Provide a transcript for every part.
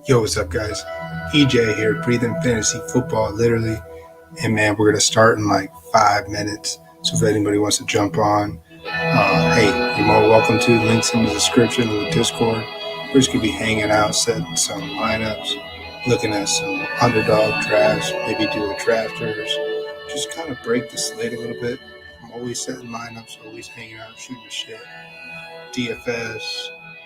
Yo, what's up, guys? EJ here, breathing fantasy football, literally. And man, we're gonna start in like 5 minutes. So if anybody wants to jump on, hey, you're more welcome to. Links in the description of the Discord. We're just gonna be hanging out, setting some lineups, looking at some underdog drafts, maybe do a drafters, just kind of break the slate a little bit. I'm always setting lineups, always hanging out, shooting the shit. DFS,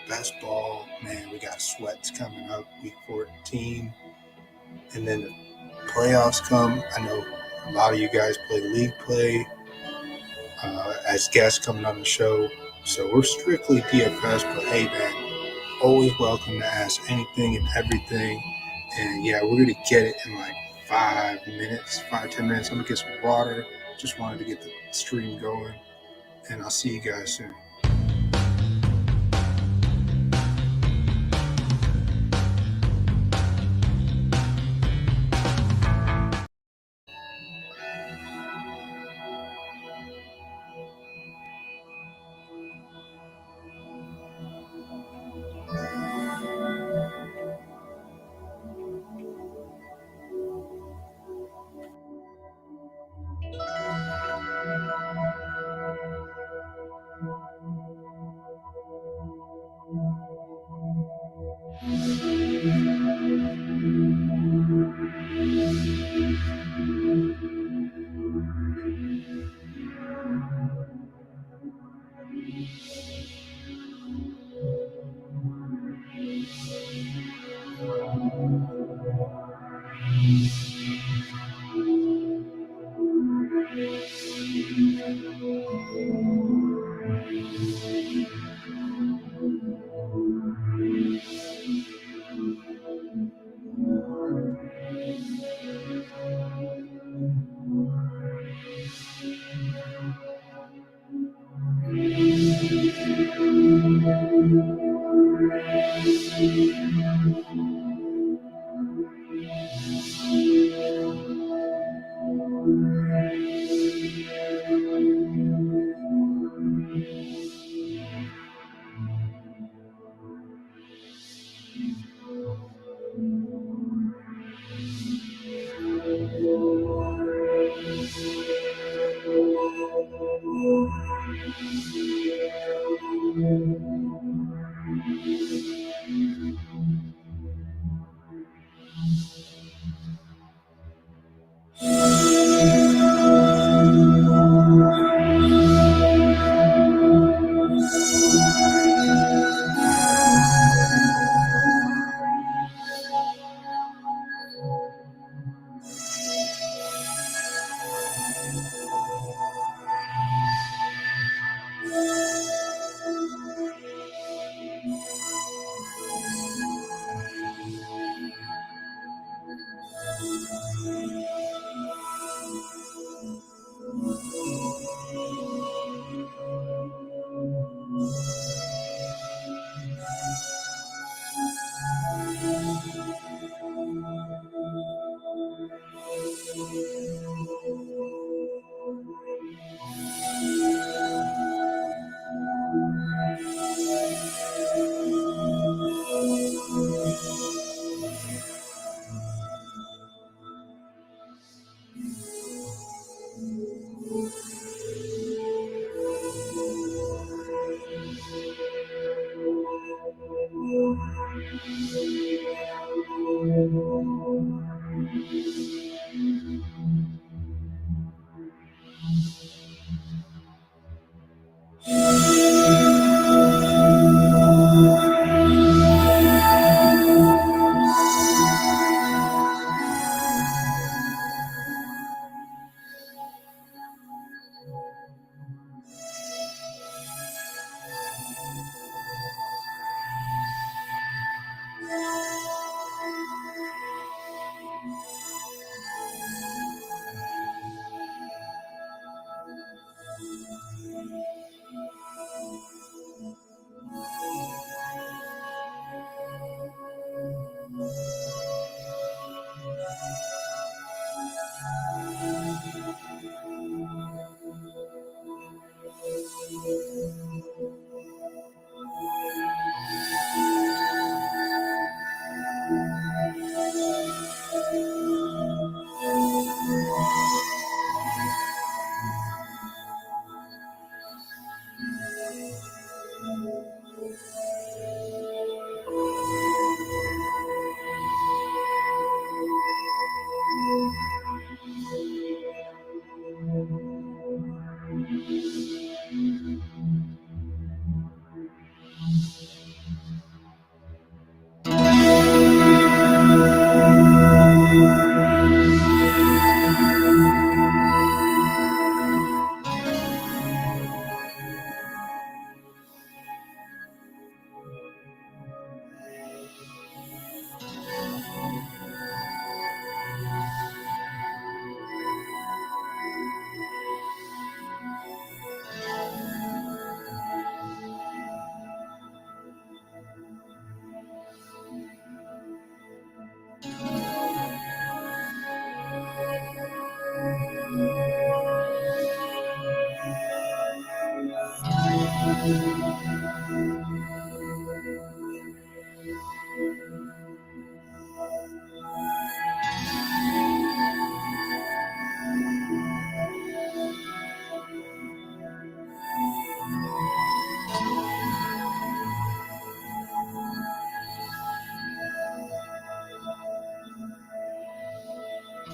best ball, man, we got sweats coming up, week 14. And then the playoffs come. I know a lot of you guys play league play as guests coming on the show. So we're strictly DFS, but hey, man, always welcome to ask anything and everything. And yeah, we're going to get it in like 5 minutes, 5-10 minutes. I'm going to get some water. Just wanted to get the stream going. And I'll see you guys soon.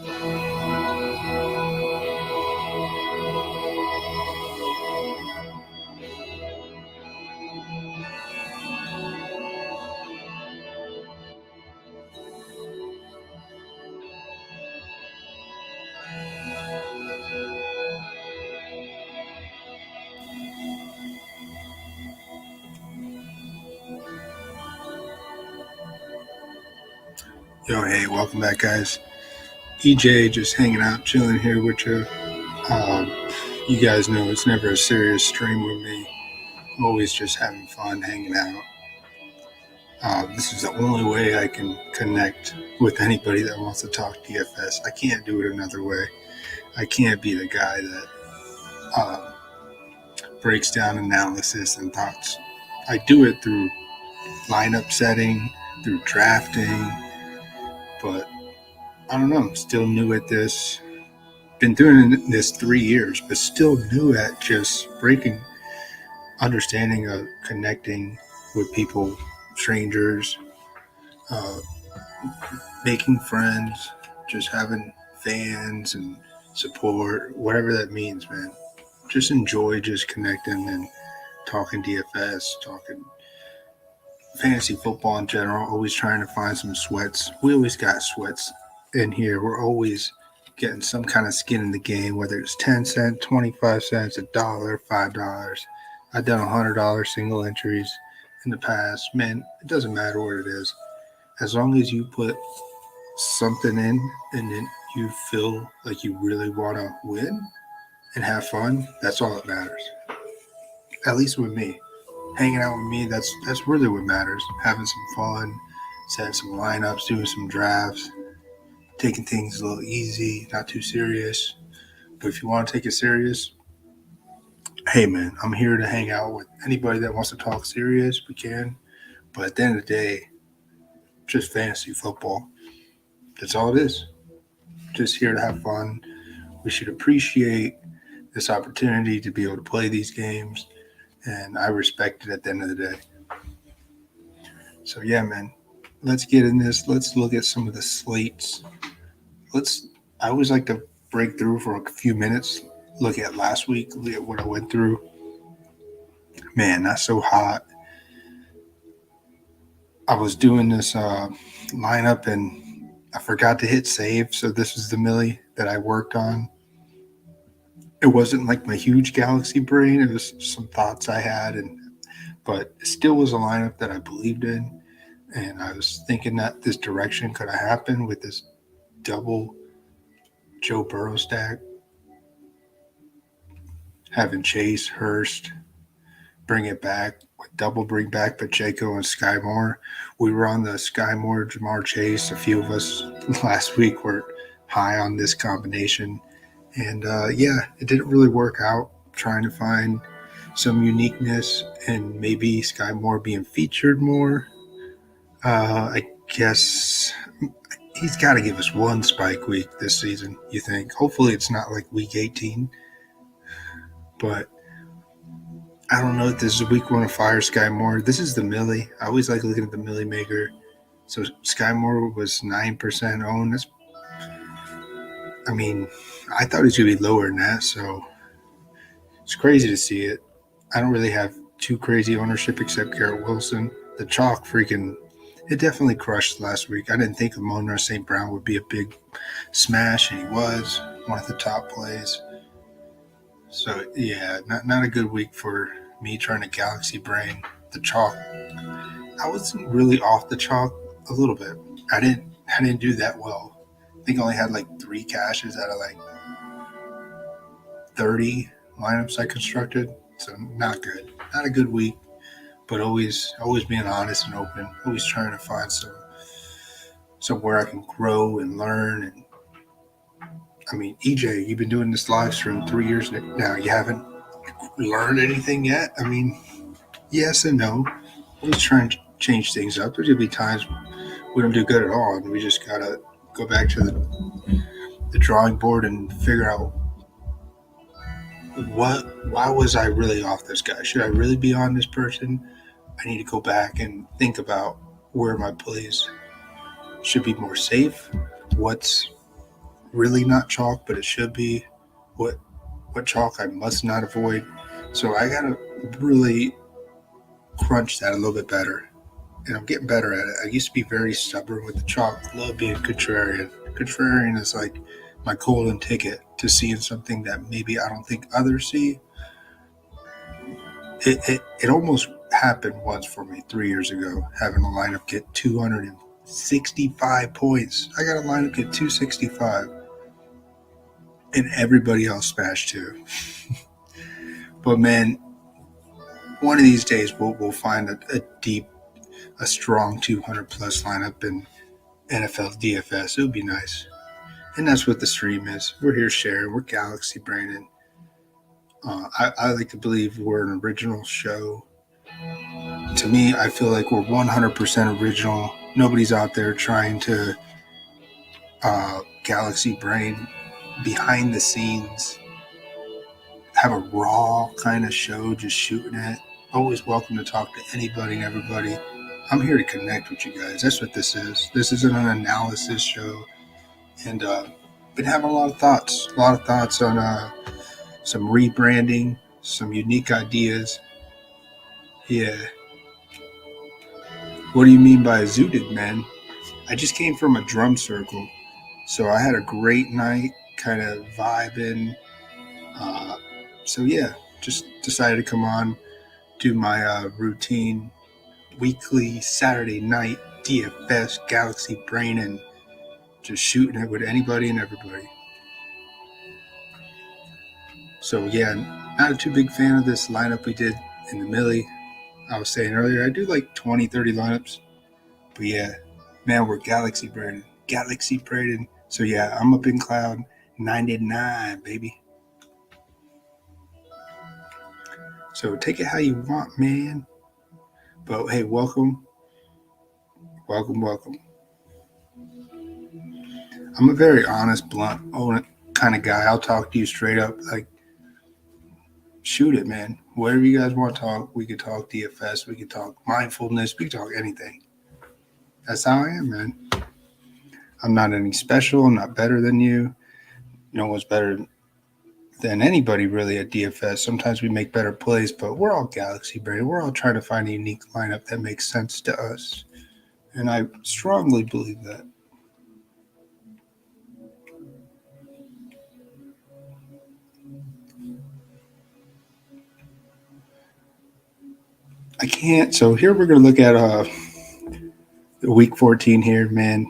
Yo, hey, welcome back, guys. EJ just hanging out, chilling here with you. You guys know it's never a serious stream with me. I'm always just having fun hanging out. This is the only way I can connect with anybody that wants to talk DFS. I can't do it another way. I can't be the guy that breaks down analysis and thoughts. I do it through lineup setting, through drafting, but I don't know. I'm still new at this. Been doing this 3 years, but still new at just understanding of connecting with people, strangers, making friends, just having fans and support, whatever that means, man. Just enjoy just connecting and talking DFS, talking fantasy football in general, always trying to find some sweats. We always got sweats in here. We're always getting some kind of skin in the game, whether it's 10 cents, 25 cents, $1, $5. I've done $100 single entries in the past. Man, it doesn't matter what it is. As long as you put something in and then you feel like you really want to win and have fun, that's all that matters. At least with me. Hanging out with me, that's really what matters. Having some fun, setting some lineups, doing some drafts, taking things a little easy, not too serious. But if you want to take it serious, hey man, I'm here to hang out with anybody that wants to talk serious. We can. But at the end of the day, just fantasy football. That's all it is. Just here to have fun. We should appreciate this opportunity to be able to play these games. And I respect it at the end of the day. So yeah, man, let's get in this. Let's look at some of the slates. I always like to break through for a few minutes, look at last week, look at what I went through. Man, that's so hot. I was doing this lineup and I forgot to hit save. So this is the millie that I worked on. It wasn't like my huge galaxy brain. It was some thoughts I had, but it still was a lineup that I believed in. And I was thinking that this direction could have happened with this double Joe Burrow stack. Having Chase, Hurst, bring it back, double bring back Pacheco and Sky Moore. We were on the Sky Moore, Jamar Chase. A few of us last week were high on this combination. And it didn't really work out. Trying to find some uniqueness and maybe Sky Moore being featured more. I guess he's got to give us one spike week this season, you think. Hopefully it's not like week 18. But I don't know if this is week 1 of Fire Sky Moore. This is the millie. I always like looking at the millie maker. So Sky Moore was 9% owned. I thought he was going to be lower than that, so it's crazy to see it. I don't really have too crazy ownership except Garrett Wilson. The chalk it definitely crushed last week. I didn't think Amon St. Brown would be a big smash, and he was one of the top plays. So, yeah, not a good week for me trying to galaxy brain the chalk. I wasn't really off the chalk a little bit. I didn't do that well. I think I only had like 3 cashes out of like 30 lineups I constructed. So not good. Not a good week, but always being honest and open. Always trying to find somewhere I can grow and learn. And EJ, you've been doing this live stream 3 years now. You haven't learned anything yet? Yes and no. Always trying to change things up. There's going to be times we don't do good at all, and we just got to go back to the drawing board and figure out why was I really off this guy? Should I really be on this person? I need to go back and think about where my plays should be more safe. What's really not chalk, but it should be, what chalk I must not avoid. So I gotta really crunch that a little bit better, and I'm getting better at it. I used to be very stubborn with the chalk. Love being contrarian. Contrarian is like my golden ticket to seeing something that maybe I don't think others see. It almost happened once for me 3 years ago, having a lineup get 265 points. I got a lineup get 265, and everybody else smashed too. But man, one of these days we'll find a strong 200 plus lineup in NFL DFS. It would be nice. And that's what the stream is. We're here sharing. We're Galaxy Brandon. I like to believe we're an original show. To me, I feel like we're 100% original. Nobody's out there trying to Galaxy Brain behind the scenes, have a raw kind of show, just shooting it. Always welcome to talk to anybody and everybody. I'm here to connect with you guys. That's what this is. This isn't an analysis show. And been having a lot of thoughts on some rebranding, some unique ideas. Yeah. What do you mean by zooted, man? I just came from a drum circle, so I had a great night, kind of vibing. So yeah, just decided to come on, do my routine weekly Saturday night DFS Galaxy Brain, and just shooting it with anybody and everybody. So yeah, not a too big fan of this lineup we did in the Millie. I was saying earlier, I do like 20, 30 lineups. But yeah, man, we're Galaxy Braden. Galaxy Braden. So yeah, I'm up in cloud 99, baby. So take it how you want, man. But hey, welcome. Welcome. I'm a very honest, blunt, kind of guy. I'll talk to you straight up. Like, shoot it, man. Whatever you guys want to talk, we could talk DFS, we could talk mindfulness, we could talk anything. That's how I am, man. I'm not any special. I'm not better than you. No one's better than anybody really at DFS. Sometimes we make better plays, but we're all Galaxy Brain. We're all trying to find a unique lineup that makes sense to us. And I strongly believe that. I can't. So here we're going to look at week 14 here, man.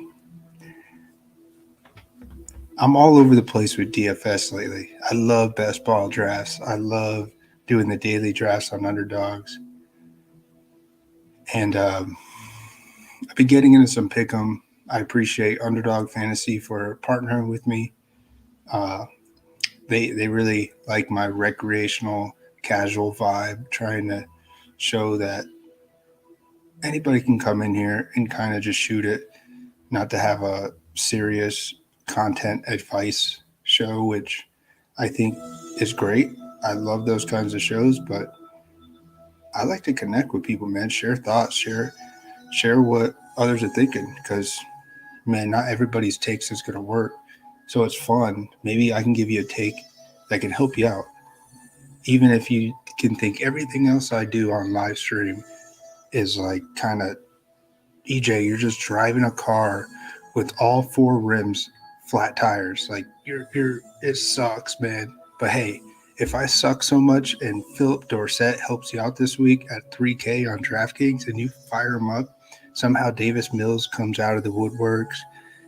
I'm all over the place with DFS lately. I love best ball drafts. I love doing the daily drafts on underdogs. And I've been getting into some pick'em. I appreciate Underdog Fantasy for partnering with me. They really like my recreational, casual vibe, trying to show that anybody can come in here and kind of just shoot it, not to have a serious content advice show, which I think is great. I love those kinds of shows, but I like to connect with people, man. Share thoughts, share what others are thinking, because man, not everybody's takes is going to work. So it's fun. Maybe I can give you a take that can help you out. Even if you can think everything else I do on live stream is like kind of, EJ, you're just driving a car with all four rims flat tires. Like it sucks, man. But hey, if I suck so much and Philip Dorsett helps you out this week at 3K on Draftkings and you fire him up, somehow Davis Mills comes out of the woodworks.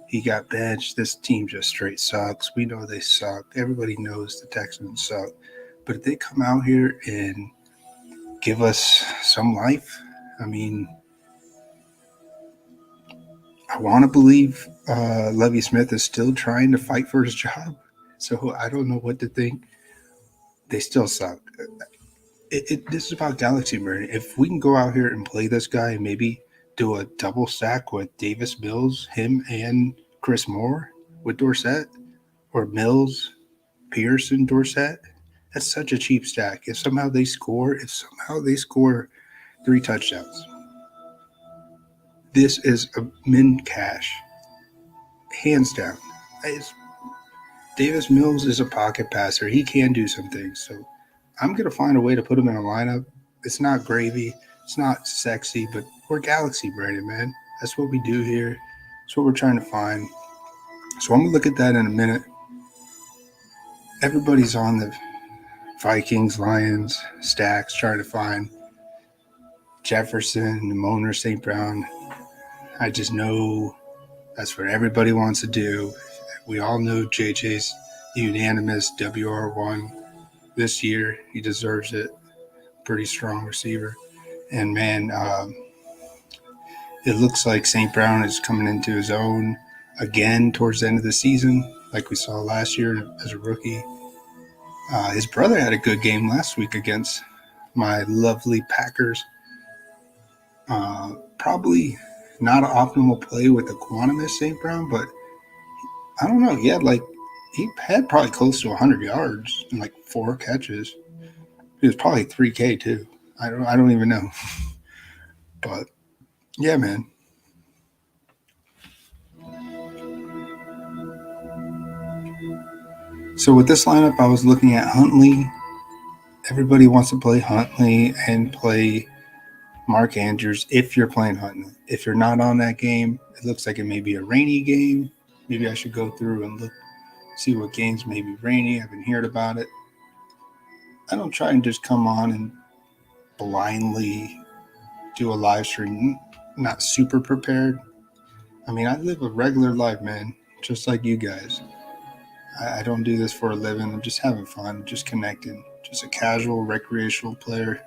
He got benched. This team just straight sucks. We know they suck. Everybody knows the Texans suck. But if they come out here and give us some life, I mean, I want to believe Levy Smith is still trying to fight for his job. So I don't know what to think. They still suck. This is about Galaxy Brain. If we can go out here and play this guy and maybe do a double stack with Davis Mills, him and Chris Moore with Dorsett, or Mills, Pearson, Dorsett, that's such a cheap stack. If somehow they score 3 touchdowns, this is a min cash, hands down. Davis Mills is a pocket passer. He can do some things. So I'm going to find a way to put him in a lineup. It's not gravy. It's not sexy, but we're Galaxy branded, man. That's what we do here. That's what we're trying to find. So I'm going to look at that in a minute. Everybody's on the Vikings, Lions, stacks, trying to find Jefferson, Moner, St. Brown. I just know that's what everybody wants to do. We all know JJ's unanimous WR1 this year. He deserves it. Pretty strong receiver. And man, it looks like St. Brown is coming into his own again towards the end of the season, like we saw last year as a rookie. His brother had a good game last week against my lovely Packers. Probably not an optimal play with Equanimous St. Brown, but I don't know. He had probably close to 100 yards and like 4 catches. He was probably 3K too. I don't even know. But yeah, man. So with this lineup, I was looking at Huntley. Everybody wants to play Huntley and play Mark Andrews if you're playing Huntley. If you're not on that game, it looks like it may be a rainy game. Maybe I should go through and look, see what games may be rainy. I've been hearing about it. I don't try and just come on and blindly do a live stream, not super prepared. I mean, I live a regular life, man, just like you guys. I don't do this for a living. I'm just having fun, just connecting, just a casual recreational player.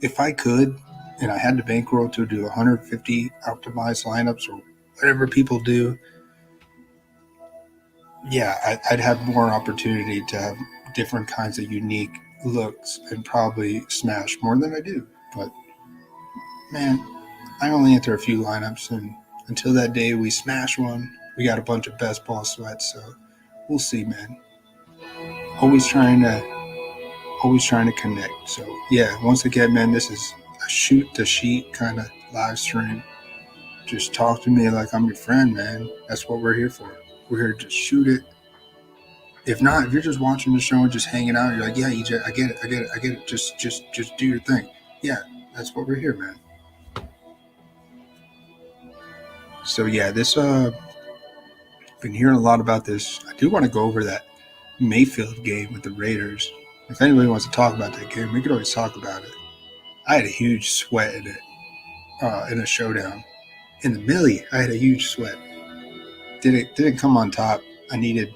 If I could, and I had the bankroll to do 150 optimized lineups or whatever people do, yeah, I'd have more opportunity to have different kinds of unique looks and probably smash more than I do. But man, I only enter a few lineups, and until that day we smash one, we got a bunch of best ball sweats. So we'll see, man. Always trying to connect. So yeah, once again, man, this is a shoot the sheet kind of live stream. Just talk to me like I'm your friend, man. That's what we're here for. We're here to just shoot it. If not, if you're just watching the show and just hanging out, you're like, yeah, EJ, I get it. Just do your thing. Yeah, that's what we're here, man. So yeah, this been hearing a lot about this. I do want to go over that Mayfield game with the Raiders. If anybody wants to talk about that game, we could always talk about it. I had a huge sweat in it, in a showdown. In the millie, I had a huge sweat. Didn't come on top. I needed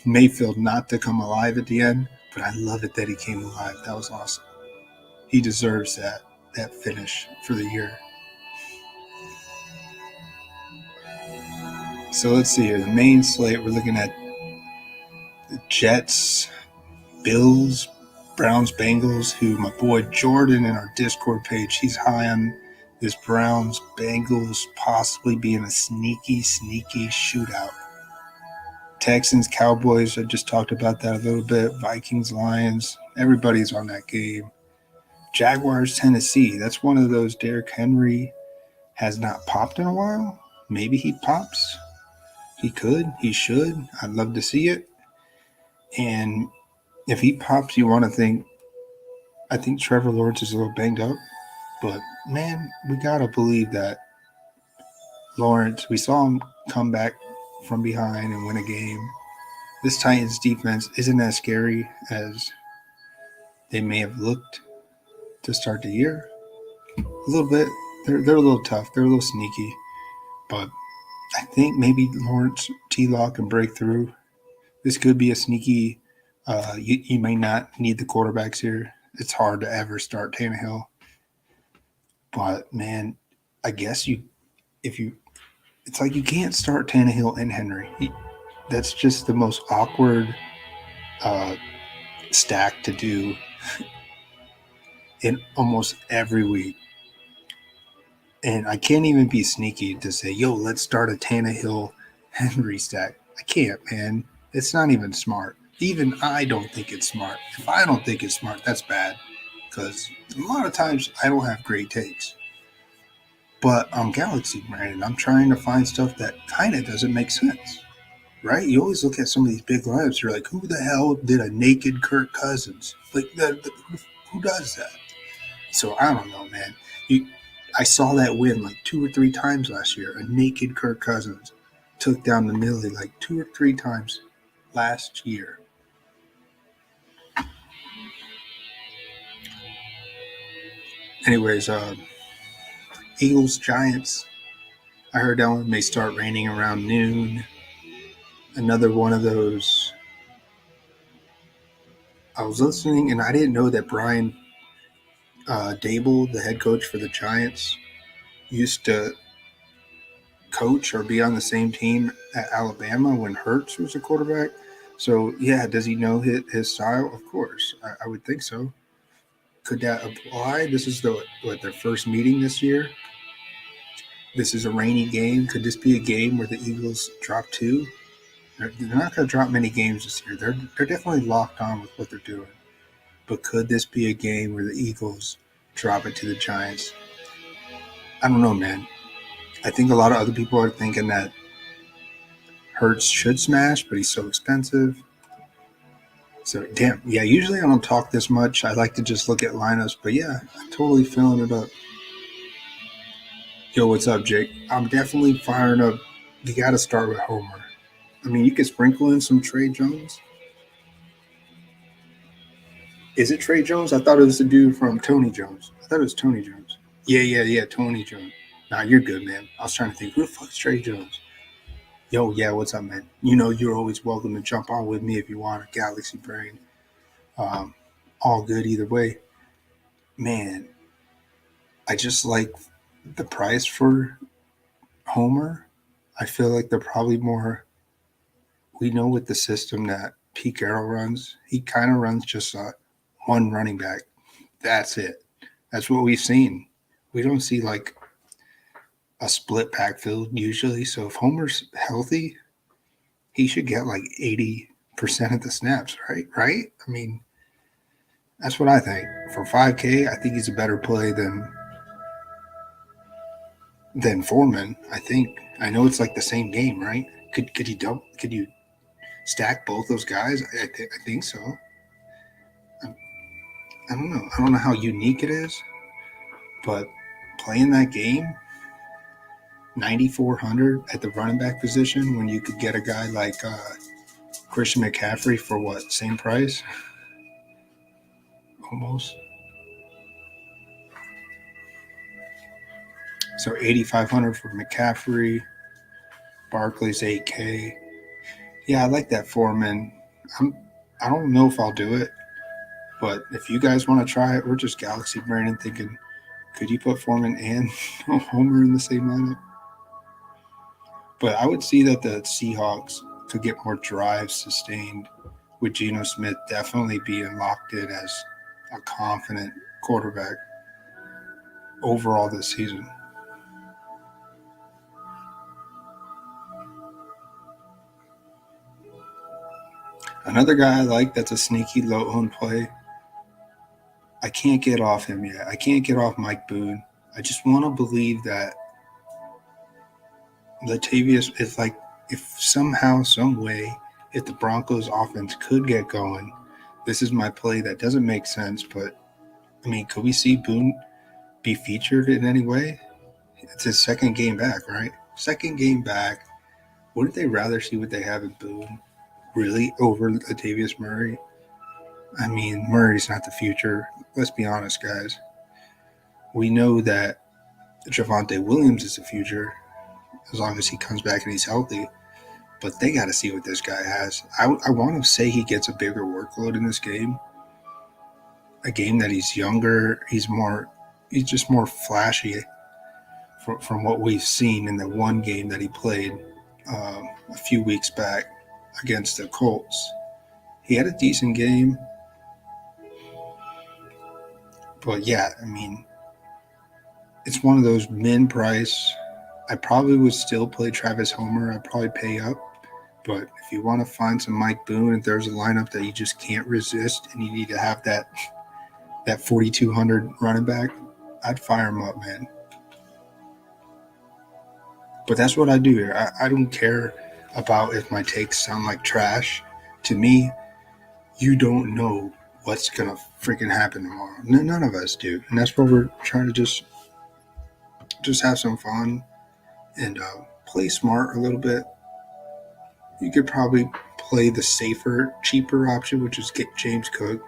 Mayfield not to come alive at the end, but I love it that he came alive. That was awesome. He deserves that finish for the year. So let's see here. The main slate, we're looking at the Jets, Bills, Browns, Bengals, who my boy Jordan in our Discord page, he's high on this Browns, Bengals possibly being a sneaky shootout. Texans, Cowboys, I just talked about that a little bit. Vikings, Lions, everybody's on that game. Jaguars, Tennessee, that's one of those Derrick Henry has not popped in a while. Maybe he pops. He could. He should. I'd love to see it. And if he pops, you want to think, I think Trevor Lawrence is a little banged up. But, man, we got to believe that Lawrence, we saw him come back from behind and win a game. This Titans defense isn't as scary as they may have looked to start the year. A little bit. They're a little tough. They're a little sneaky. But I think maybe Lawrence T-Law can break through. This could be a sneaky. You may not need the quarterbacks here. It's hard to ever start Tannehill. But, man, I guess it's like you can't start Tannehill and Henry. That's just the most awkward stack to do in almost every week. And I can't even be sneaky to say, yo, let's start a Tannehill Henry stack. I can't, man. It's not even smart. Even I don't think it's smart. If I don't think it's smart, that's bad. Because a lot of times I don't have great takes. But I'm Galaxy, man, and I'm trying to find stuff that kind of doesn't make sense. right? You always look at some of these big lineups. You're like, who the hell did a naked Kirk Cousins? Like, who does that? So I don't know, man. I saw that win like 2 or 3 times last year. A naked Kirk Cousins took down the Millie like 2 or 3 times last year. Anyways, Eagles Giants. I heard that one may start raining around noon. Another one of those. I was listening and I didn't know that Brian Dable, the head coach for the Giants, used to coach or be on the same team at Alabama when Hurts was a quarterback. So, yeah, does he know his style? Of course. I would think so. Could that apply? This is their first meeting this year. This is a rainy game. Could this be a game where the Eagles drop 2? They're not going to drop many games this year. They're definitely locked on with what they're doing. But could this be a game where the Eagles drop it to the Giants? I don't know, man. I think a lot of other people are thinking that Hurts should smash, but he's so expensive. So, damn. Yeah, usually I don't talk this much. I like to just look at lineups. But, yeah, I'm totally filling it up. Yo, what's up, Jake? I'm definitely firing up. You got to start with Homer. I mean, you could sprinkle in some Trey Jones. Is it Trey Jones? I thought it was the dude from Tony Jones. I thought it was Tony Jones. Yeah, Tony Jones. Nah, you're good, man. I was trying to think, who the fuck's Trey Jones? Yo, yeah, what's up, man? You know you're always welcome to jump on with me if you want a Galaxy Brain. All good either way. Man, I just like the price for Homer. I feel like they're probably more. We know with the system that Pete Carroll runs, he kind of runs just one running back. That's it. That's what we've seen. We don't see like a split backfield usually. So if Homer's healthy, he should get like 80% of the snaps, right? Right? I mean, that's what I think. For 5K, I think he's a better play than Foreman. I think. I know it's like the same game, right? Could you stack both those guys? I think so. I don't know. I don't know how unique it is, but playing that game, 9,400 at the running back position when you could get a guy like Christian McCaffrey for what, same price? Almost. So 8,500 for McCaffrey, Barkley's 8K. Yeah, I like that Foreman. I don't know if I'll do it, but if you guys want to try it, we're just Galaxy Brandon thinking, could you put Foreman and Homer in the same lineup? But I would see that the Seahawks could get more drives sustained with Geno Smith definitely being locked in as a confident quarterback overall this season. Another guy I like that's a sneaky low-owned play. I can't get off him yet. I can't get off Mike Boone. I just want to believe that Latavius, if somehow, some way, if the Broncos offense could get going, this is my play that doesn't make sense. But I mean, could we see Boone be featured in any way? It's his second game back, right? Second game back. Wouldn't they rather see what they have in Boone, really, over Latavius Murray? I mean, Murray's not the future. Let's be honest, guys. We know that Javonte Williams is the future as long as he comes back and he's healthy. But they got to see what this guy has. I want to say he gets a bigger workload in this game. A game that he's younger, he's just more flashy from what we've seen in the one game that he played a few weeks back against the Colts. He had a decent game. But yeah, I mean, it's one of those min price. I probably would still play Travis Homer. I'd probably pay up. But if you want to find some Mike Boone, if there's a lineup that you just can't resist and you need to have that 4,200 running back, I'd fire him up, man. But that's what I do here. I don't care about if my takes sound like trash. To me, you don't know what's gonna freaking happen tomorrow. None of us do, and that's why we're trying to just have some fun and play smart a little bit. You could probably play the safer, cheaper option, which is get James Cook.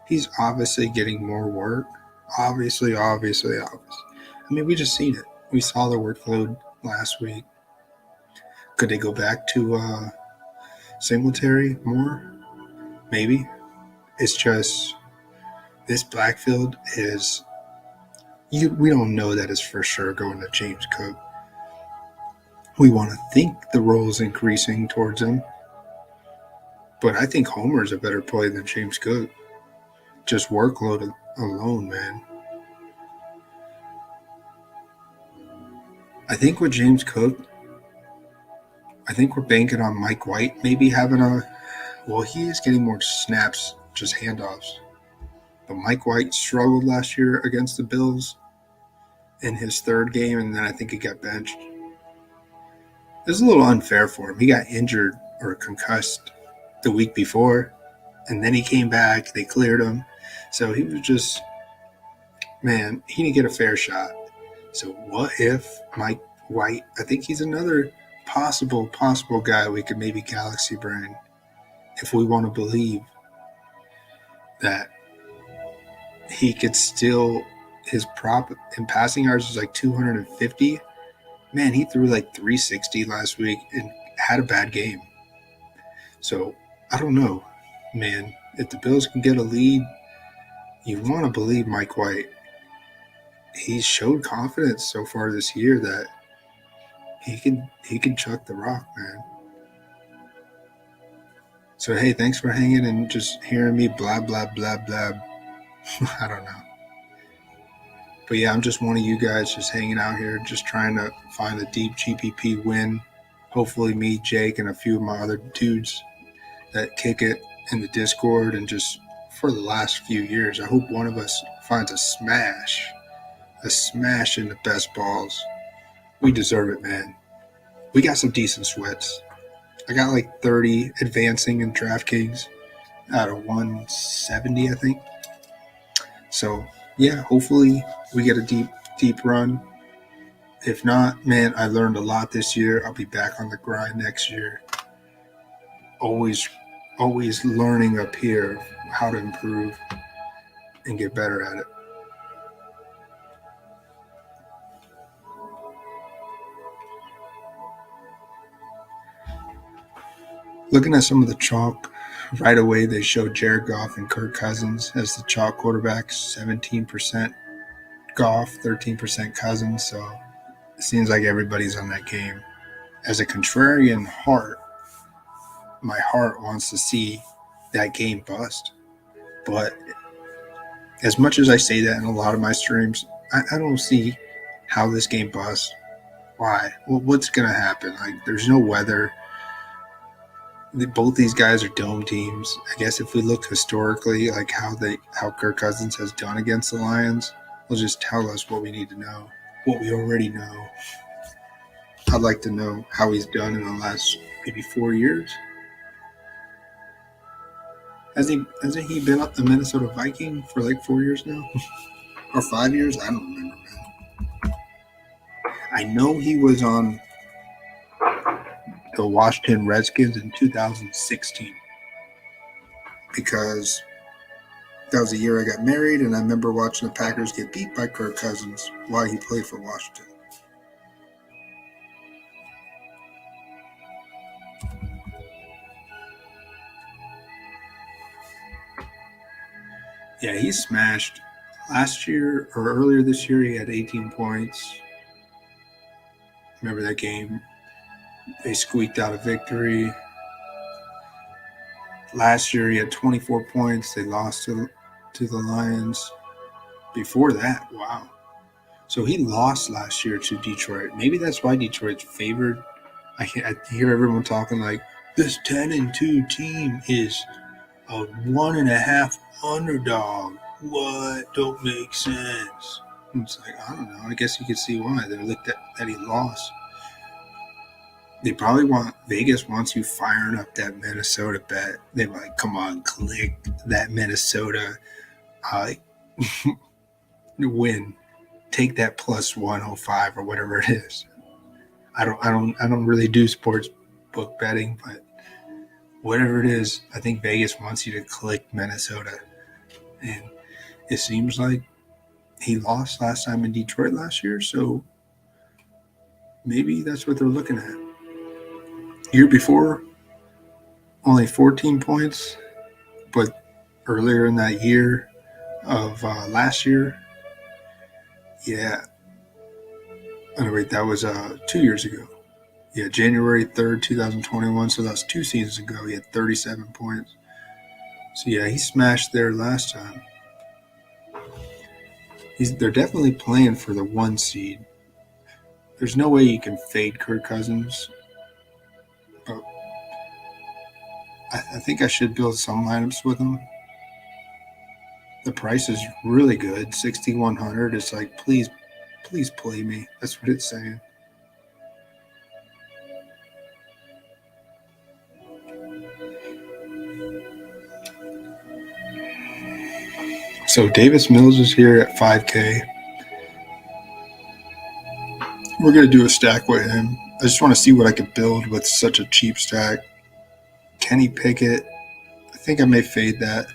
He's obviously getting more work. Obviously. I mean, we just seen it. We saw the workload last week. Could they go back to Singletary more? Maybe. It's just this backfield is we don't know that it's for sure going to James Cook. We want to think the role is increasing towards him, but I think Homer's a better play than James Cook. Just workload alone, man. I think with James Cook, I think we're banking on Mike White maybe having he is getting more snaps, just handoffs. But Mike White struggled last year against the Bills in his third game, and then I think he got benched. It was a little unfair for him. He got injured or concussed the week before, and then he came back. They cleared him. So he was just, man, he didn't get a fair shot. So what if Mike White, I think he's another possible guy we could maybe galaxy brain if we want to believe that he could still, his prop in passing yards is like 250. Man, he threw like 360 last week and had a bad game. So I don't know, man. If the Bills can get a lead, you want to believe Mike White. He's showed confidence so far this year that he can chuck the rock, man. So hey, thanks for hanging and just hearing me blah blah blah blah. I don't know. But yeah, I'm just one of you guys just hanging out here, just trying to find a deep GPP win. Hopefully me, Jake, and a few of my other dudes that kick it in the Discord, and just for the last few years, I hope one of us finds a smash in the best balls. We deserve it, man. We got some decent sweats. I got like 30 advancing in Draftkings out of 170, I think. So yeah, hopefully we get a deep run. If not, man, I learned a lot this year. I'll be back on the grind next year. Always learning up here how to improve and get better at it. Looking at some of the chalk, right away they showed Jared Goff and Kirk Cousins as the chalk quarterbacks, 17% Goff, 13% Cousins, so it seems like everybody's on that game. As a contrarian heart, my heart wants to see that game bust. But as much as I say that in a lot of my streams, I don't see how this game busts. Why? Well, what's going to happen? Like, there's no weather. Both these guys are dome teams. I guess if we look historically, like how Kirk Cousins has done against the Lions, will just tell us what we need to know, what we already know. I'd like to know how he's done in the last maybe 4 years. Hasn't he been up the Minnesota Viking for like 4 years now? Or 5 years? I don't remember, man. I know he was on the Washington Redskins in 2016 because that was the year I got married, and I remember watching the Packers get beat by Kirk Cousins while he played for Washington. Yeah, he smashed. Last year or earlier this year, he had 18 points. Remember that game? They squeaked out a victory. Last year, he had 24 points. They lost to the Lions. Before that, wow. So he lost last year to Detroit. Maybe that's why Detroit's favored. I hear everyone talking like, this 10-2 team is a 1.5 underdog. What? Don't make sense. It's like, I don't know. I guess you could see why. They looked at that he lost. They probably want Vegas wants you firing up that Minnesota bet. They're like, come on, click that Minnesota win. Take that plus 105 or whatever it is. I don't really do sports book betting, but whatever it is, I think Vegas wants you to click Minnesota. And it seems like he lost last time in Detroit last year, so maybe that's what they're looking at. Year before, only 14 points, but earlier in that year of last year, yeah. Oh, wait, that was 2 years ago. Yeah, January 3rd, 2021. So that was 2 seasons ago. He had 37 points. So yeah, he smashed there last time. They're definitely playing for the 1 seed. There's no way you can fade Kirk Cousins. But I think I should build some lineups with him. The price is really good, 6,100. It's like, please play me. That's what it's saying. So Davis Mills is here at 5K. We're going to do a stack with him. I just want to see what I could build with such a cheap stack. Kenny Pickett, I think I may fade that.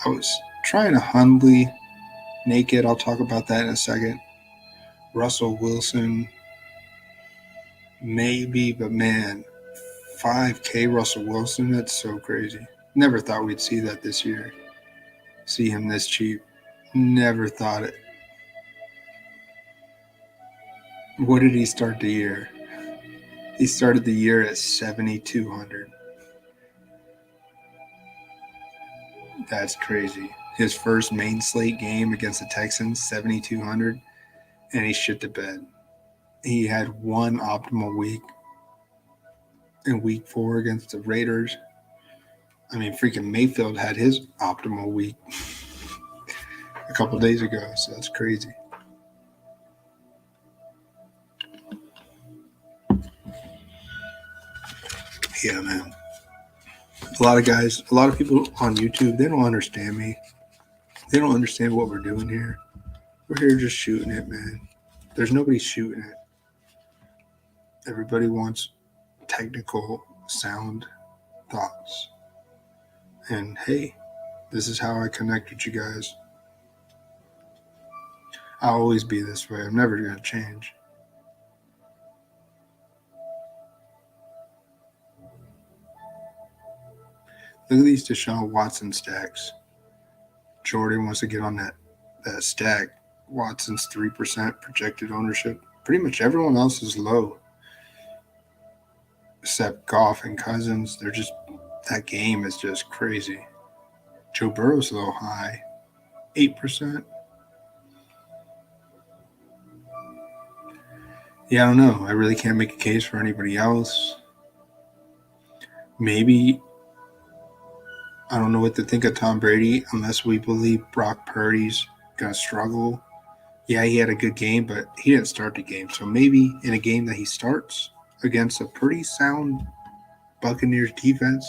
I was trying to Hundley naked. I'll talk about that in a second. Russell Wilson, maybe, but man, 5K Russell Wilson, that's so crazy. Never thought we'd see that this year. See him this cheap. Never thought it. What did he start the year? He started the year at 7,200. That's crazy. His first main slate game against the Texans, 7,200, and he shit the bed. He had one optimal week in week 4 against the Raiders. I mean, freaking Mayfield had his optimal week a couple days ago, so that's crazy. Yeah, man. A lot of people on YouTube, they don't understand me. They don't understand what we're doing here. We're here just shooting it, man. There's nobody shooting it. Everybody wants technical, sound thoughts. And hey, this is how I connect with you guys. I'll always be this way. I'm never going to change. Look at these Deshaun Watson stacks. Jordan wants to get on that stack. Watson's 3% projected ownership. Pretty much everyone else is low. Except Goff and Cousins. They're just, that game is just crazy. Joe Burrow's a little high. 8%. Yeah, I don't know. I really can't make a case for anybody else. Maybe, I don't know what to think of Tom Brady unless we believe Brock Purdy's going to struggle. Yeah, he had a good game, but he didn't start the game. So maybe in a game that he starts against a pretty sound Buccaneers defense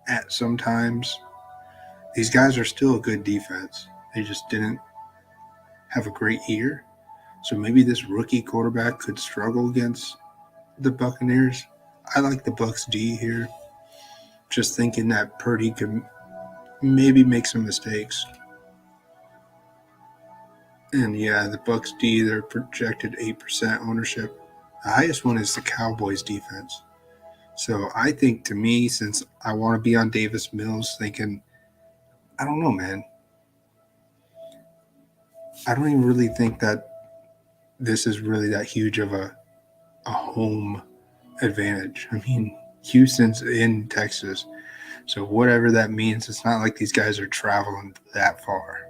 at sometimes, these guys are still a good defense. They just didn't have a great year. So maybe this rookie quarterback could struggle against the Buccaneers. I like the Bucs D here. Just thinking that Purdy could maybe make some mistakes. And yeah, the Bucs D, they're projected 8% ownership. The highest one is the Cowboys defense. So I think, to me, since I want to be on Davis Mills, thinking, I don't know, man. I don't even really think that this is really that huge of a home advantage. I mean, Houston's in Texas. So whatever that means, it's not like these guys are traveling that far.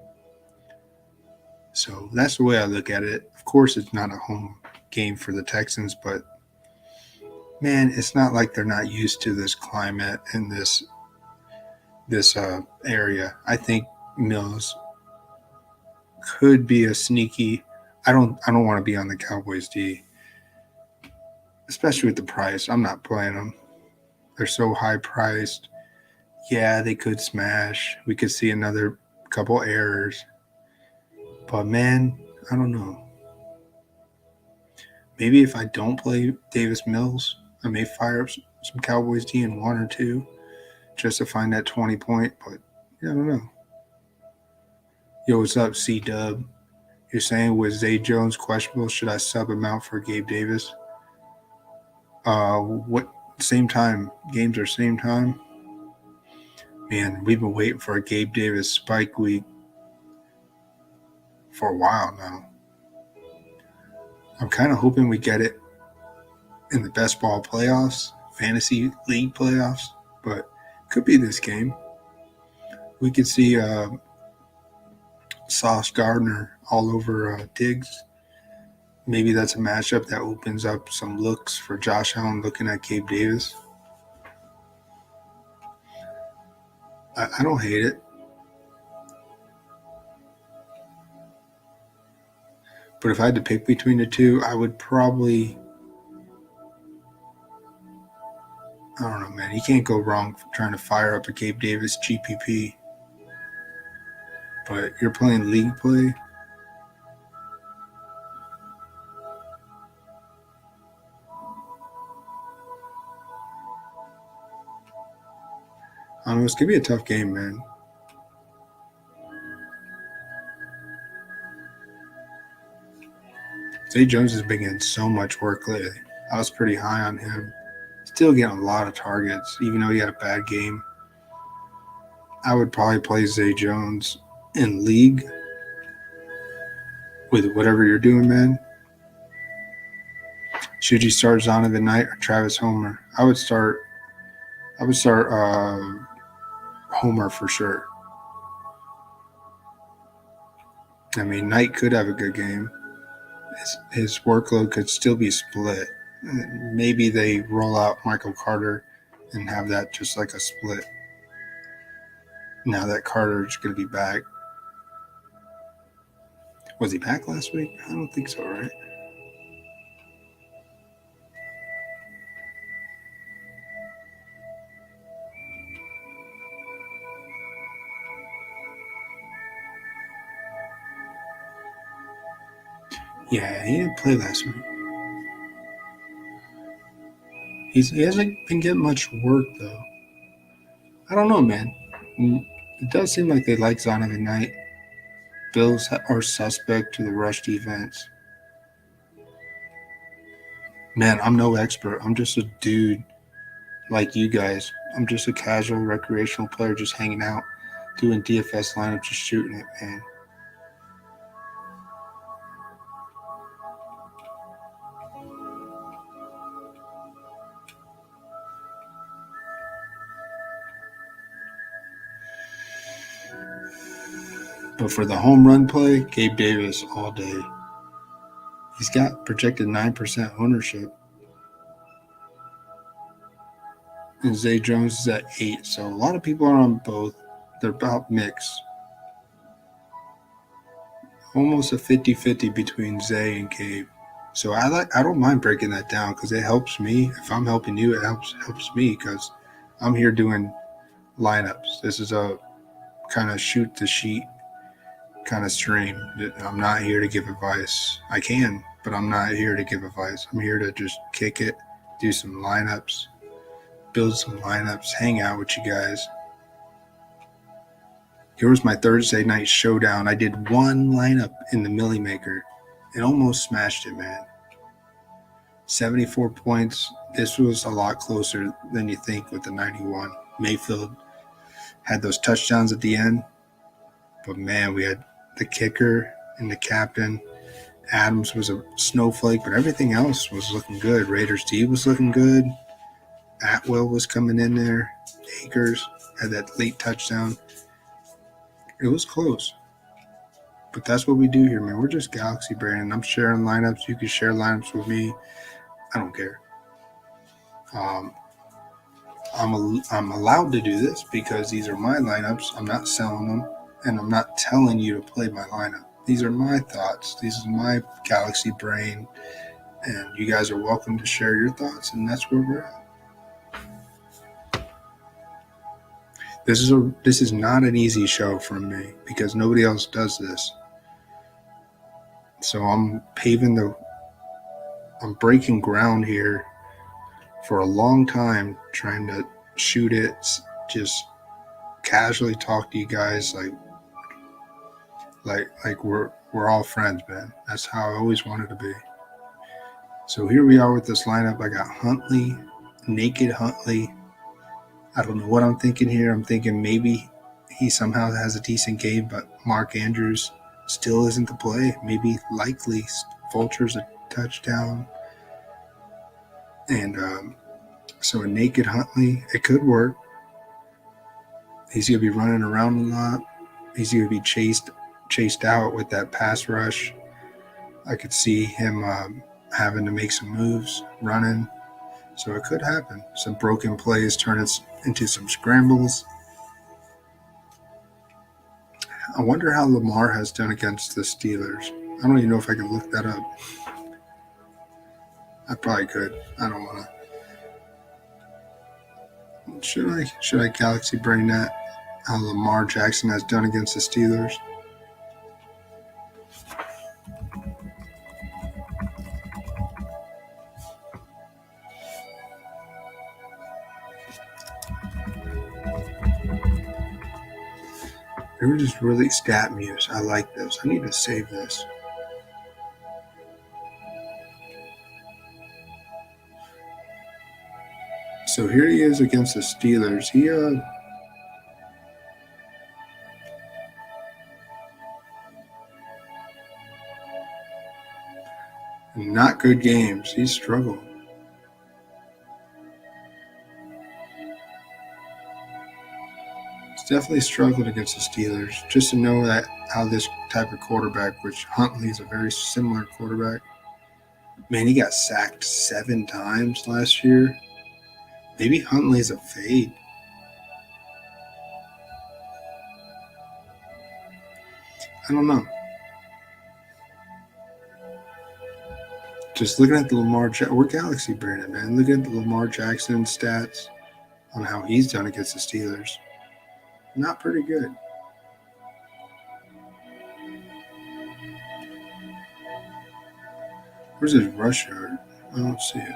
So that's the way I look at it. Of course, it's not a home game for the Texans, but man, it's not like they're not used to this climate and this area. I think Mills could be a sneaky. I don't want to be on the Cowboys D. especially with the price. I'm not playing them. They're so high priced. Yeah, they could smash. We could see another couple errors. But man, I don't know. Maybe if I don't play Davis Mills, I may fire up some Cowboys D in 1 or 2 just to find that 20 point. But yeah, I don't know. Yo, what's up, C Dub? You're saying with Zay Jones questionable, should I sub him out for Gabe Davis? What same time? Games are same time? Man, we've been waiting for a Gabe Davis spike week for a while now. I'm kind of hoping we get it in the best ball playoffs, fantasy league playoffs, but could be this game. We could see Sauce Gardner all over Diggs. Maybe that's a matchup that opens up some looks for Josh Allen looking at Gabe Davis. I don't hate it. But if I had to pick between the two, I would probably... I don't know, man. You can't go wrong trying to fire up a Gabe Davis GPP. But you're playing league play. I don't know. It's going to be a tough game, man. Zay Jones has been getting so much work lately. I was pretty high on him. Still getting a lot of targets, even though he had a bad game. I would probably play Zay Jones in league with whatever you're doing, man. Should you start Zonovan Knight or Travis Homer? I would start Homer for sure. I mean, Knight could have a good game. His workload could still be split. Maybe they roll out Michael Carter and have that just like a split. Now that Carter's going to be back. Was he back last week? I don't think so, right? Yeah, he didn't play last week. He hasn't been getting much work, though. I don't know, man. It does seem like they like Zonovan Knight. Bills are suspect to the rush defense. Man, I'm no expert. I'm just a dude like you guys. I'm just a casual recreational player just hanging out, doing DFS lineups, just shooting it, man. But for the home run play, Gabe Davis all day. He's got projected 9% ownership. And Zay Jones is at 8. So a lot of people are on both. They're about mixed. Almost a 50-50 between Zay and Gabe. So I don't mind breaking that down because it helps me. If I'm helping you, it helps me because I'm here doing lineups. This is a kind of shoot the sheet kind of stream. I'm not here to give advice. I can, but I'm not here to give advice. I'm here to just kick it, do some lineups, build some lineups, hang out with you guys. Here was my Thursday night showdown. I did one lineup in the Millie Maker and almost smashed it, man. 74 points. This was a lot closer than you think with the 91. Mayfield had those touchdowns at the end, but man, we had the kicker and the captain. Adams was a snowflake, but everything else was looking good. Raiders D was looking good. Atwell was coming in there. Akers had that late touchdown. It was close. But that's what we do here, man. We're just Galaxy Brain. I'm sharing lineups. You can share lineups with me. I don't care. I'm allowed to do this because these are my lineups. I'm not selling them, and I'm not telling you to play my lineup. These are my thoughts. This is my Galaxy Brain, And you guys are welcome to share your thoughts, and that's where we're at. This is not an easy show from me because nobody else does this. So I'm breaking ground here for a long time, trying to shoot it, just casually talk to you guys like we're all friends, man. That's how I always wanted to be. So here we are with this lineup. I got Huntley, naked Huntley. I don't know what I'm thinking here. I'm thinking maybe he somehow has a decent game, but Mark Andrews still isn't the play. Maybe likely Vulture's a touchdown. And so a naked Huntley, it could work. He's going to be running around a lot. He's going to be chased out with that pass rush. I could see him having to make some moves, running. So it could happen. Some broken plays turn into some scrambles. I wonder how Lamar has done against the Steelers. I don't even know if I can look that up. I probably could. I don't want to. Should I galaxy brain that? How Lamar Jackson has done against the Steelers? They were just really stat muse. I like this. I need to save this. So here he is against the Steelers. He not good games. He struggled. He's definitely struggled against the Steelers. Just to know that how this type of quarterback, which Huntley is a very similar quarterback. Man, he got sacked 7 times last year. Maybe Huntley's a fade. I don't know. Just looking at the Lamar Jackson, we're Galaxy Brandon, man. Look at the Lamar Jackson stats on how he's done against the Steelers. Not pretty good. Where's his rush yard? I don't see it.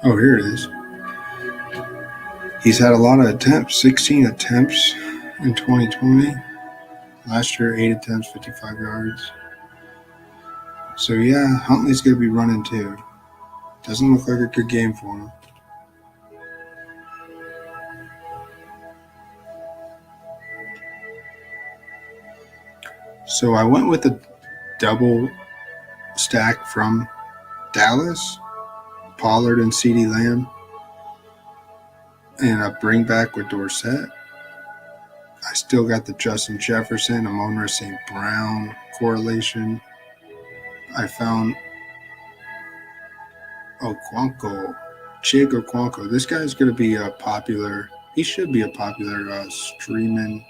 Oh, here it is. He's had a lot of attempts, 16 attempts in 2020. Last year, 8 attempts, 55 yards. So, yeah, Huntley's going to be running too. Doesn't look like a good game for him. So I went with a double stack from Dallas, Pollard and CeeDee Lamb, and a bring back with Dorsett. I still got the Justin Jefferson, Amon-Ra St. Brown correlation. I found Chig Okonkwo. This guy's going to be a popular. He should be a popular streaming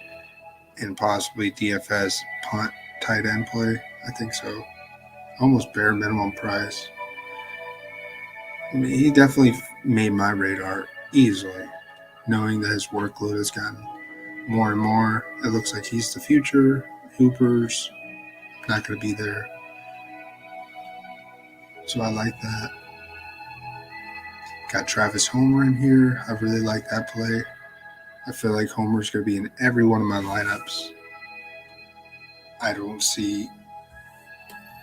and possibly DFS punt tight end play. I think so. Almost bare minimum price. I mean, he definitely made my radar easily, knowing that his workload has gotten more and more. It looks like he's the future. Hooper's not going to be there. So I like that. Got Travis Homer in here. I really like that play. I feel like Homer's going to be in every one of my lineups. I don't see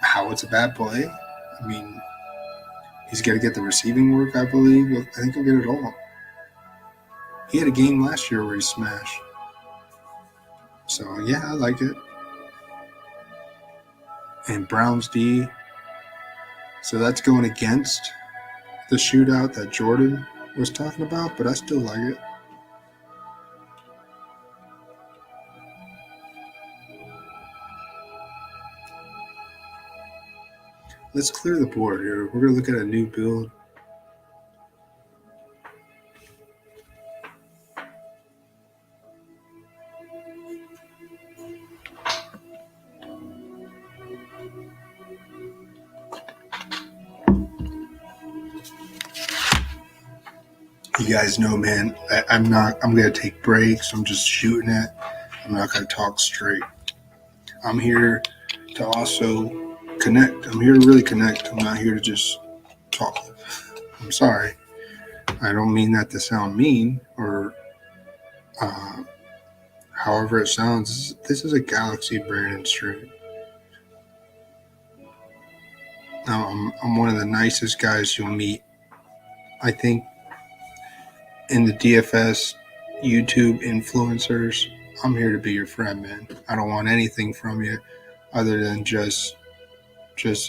how it's a bad play. I mean, he's going to get the receiving work, I believe. I think he'll get it all. He had a game last year where he smashed. So, yeah, I like it. And Browns D. So that's going against the shootout that Jordan was talking about, but I still like it. Let's clear the board here. We're going to look at a new build. You guys know, man, I'm going to take breaks. I'm just shooting it. I'm not going to talk straight. I'm here to also connect. I'm here to really connect. I'm not here to just talk. I'm sorry. I don't mean that to sound mean or however it sounds. This is a Galaxy Brandon stream. Now, I'm one of the nicest guys you'll meet. I think in the DFS YouTube influencers, I'm here to be your friend, man. I don't want anything from you other than just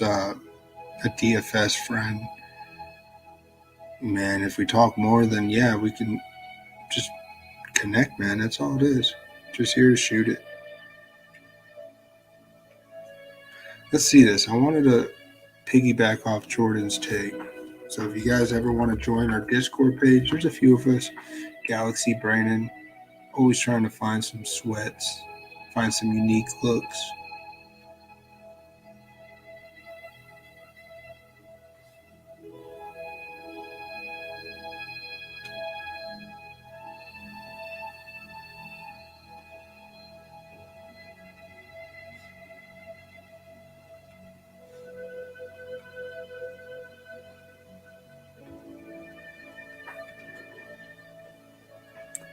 a DFS friend. Man, if we talk more, then yeah, we can just connect, man. That's all it is. Just here to shoot it. Let's see this. I wanted to piggyback off Jordan's take. So if you guys ever want to join our Discord page, there's a few of us. Galaxy Brandon, always trying to find some sweats, find some unique looks.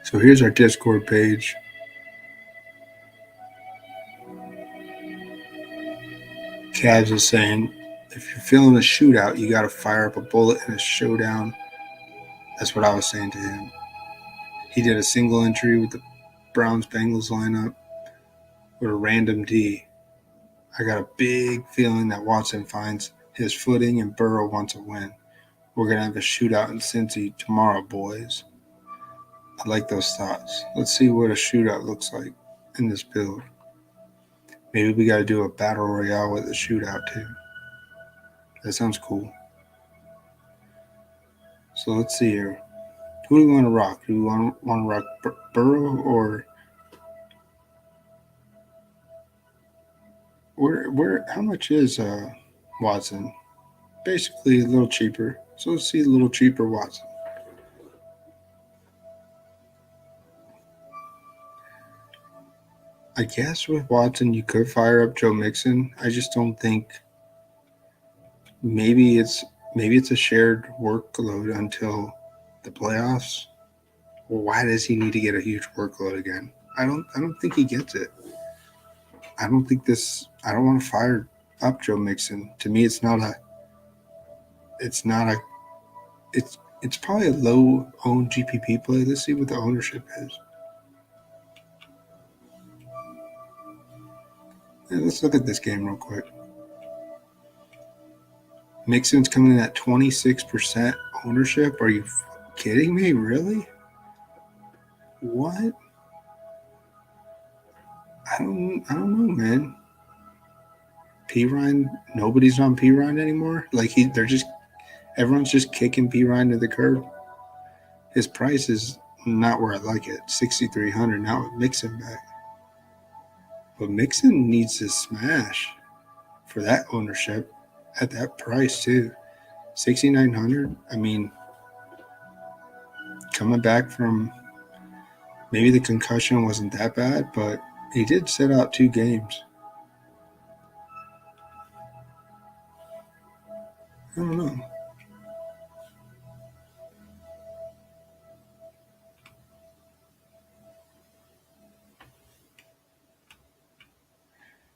So here's our Discord page. Cavs is saying, if you're feeling a shootout, you got to fire up a bullet in a showdown. That's what I was saying to him. He did a single entry with the Browns-Bengals lineup with a random D. I got a big feeling that Watson finds his footing and Burrow wants a win. We're going to have a shootout in Cincy tomorrow, boys. I like those thoughts. Let's see what a shootout looks like in this build. Maybe we got to do a battle royale with a shootout too. That sounds cool. So let's see here. Who do we want to rock? Do we want to rock Burrow or where? How much is Watson? Basically a little cheaper. So let's see a little cheaper Watson. I guess with Watson you could fire up Joe Mixon. I just don't think. Maybe it's a shared workload until the playoffs. Well, why does he need to get a huge workload again? I don't think he gets it. I don't want to fire up Joe Mixon. To me, it's probably a low owned GPP play. Let's see what the ownership is. Yeah, let's look at this game real quick. Mixon's coming in at 26% ownership. Are you kidding me? Really? What? I don't know, man. P-Ryan, nobody's on P-Ryan anymore. Like everyone's just kicking P-Ryan to the curb. His price is not where I like it. 6,300 now with Mixon back. But Mixon needs to smash for that ownership at that price too. 6,900. I mean, coming back from maybe the concussion wasn't that bad, but he did sit out 2 games. I don't know.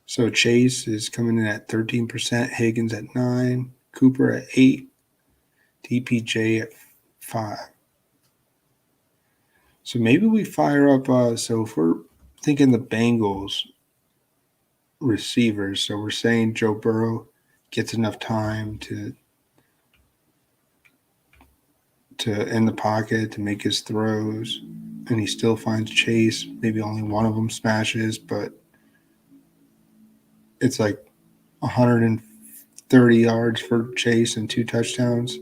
So Chase is coming in at 13%, Higgins at 9%, Cooper at 8%, DPJ at 5%. So maybe we fire up. So if we're thinking the Bengals receivers, so we're saying Joe Burrow gets enough time to in the pocket to make his throws, and he still finds Chase. Maybe only one of them smashes, but it's like 130 30 yards for Chase and 2 touchdowns.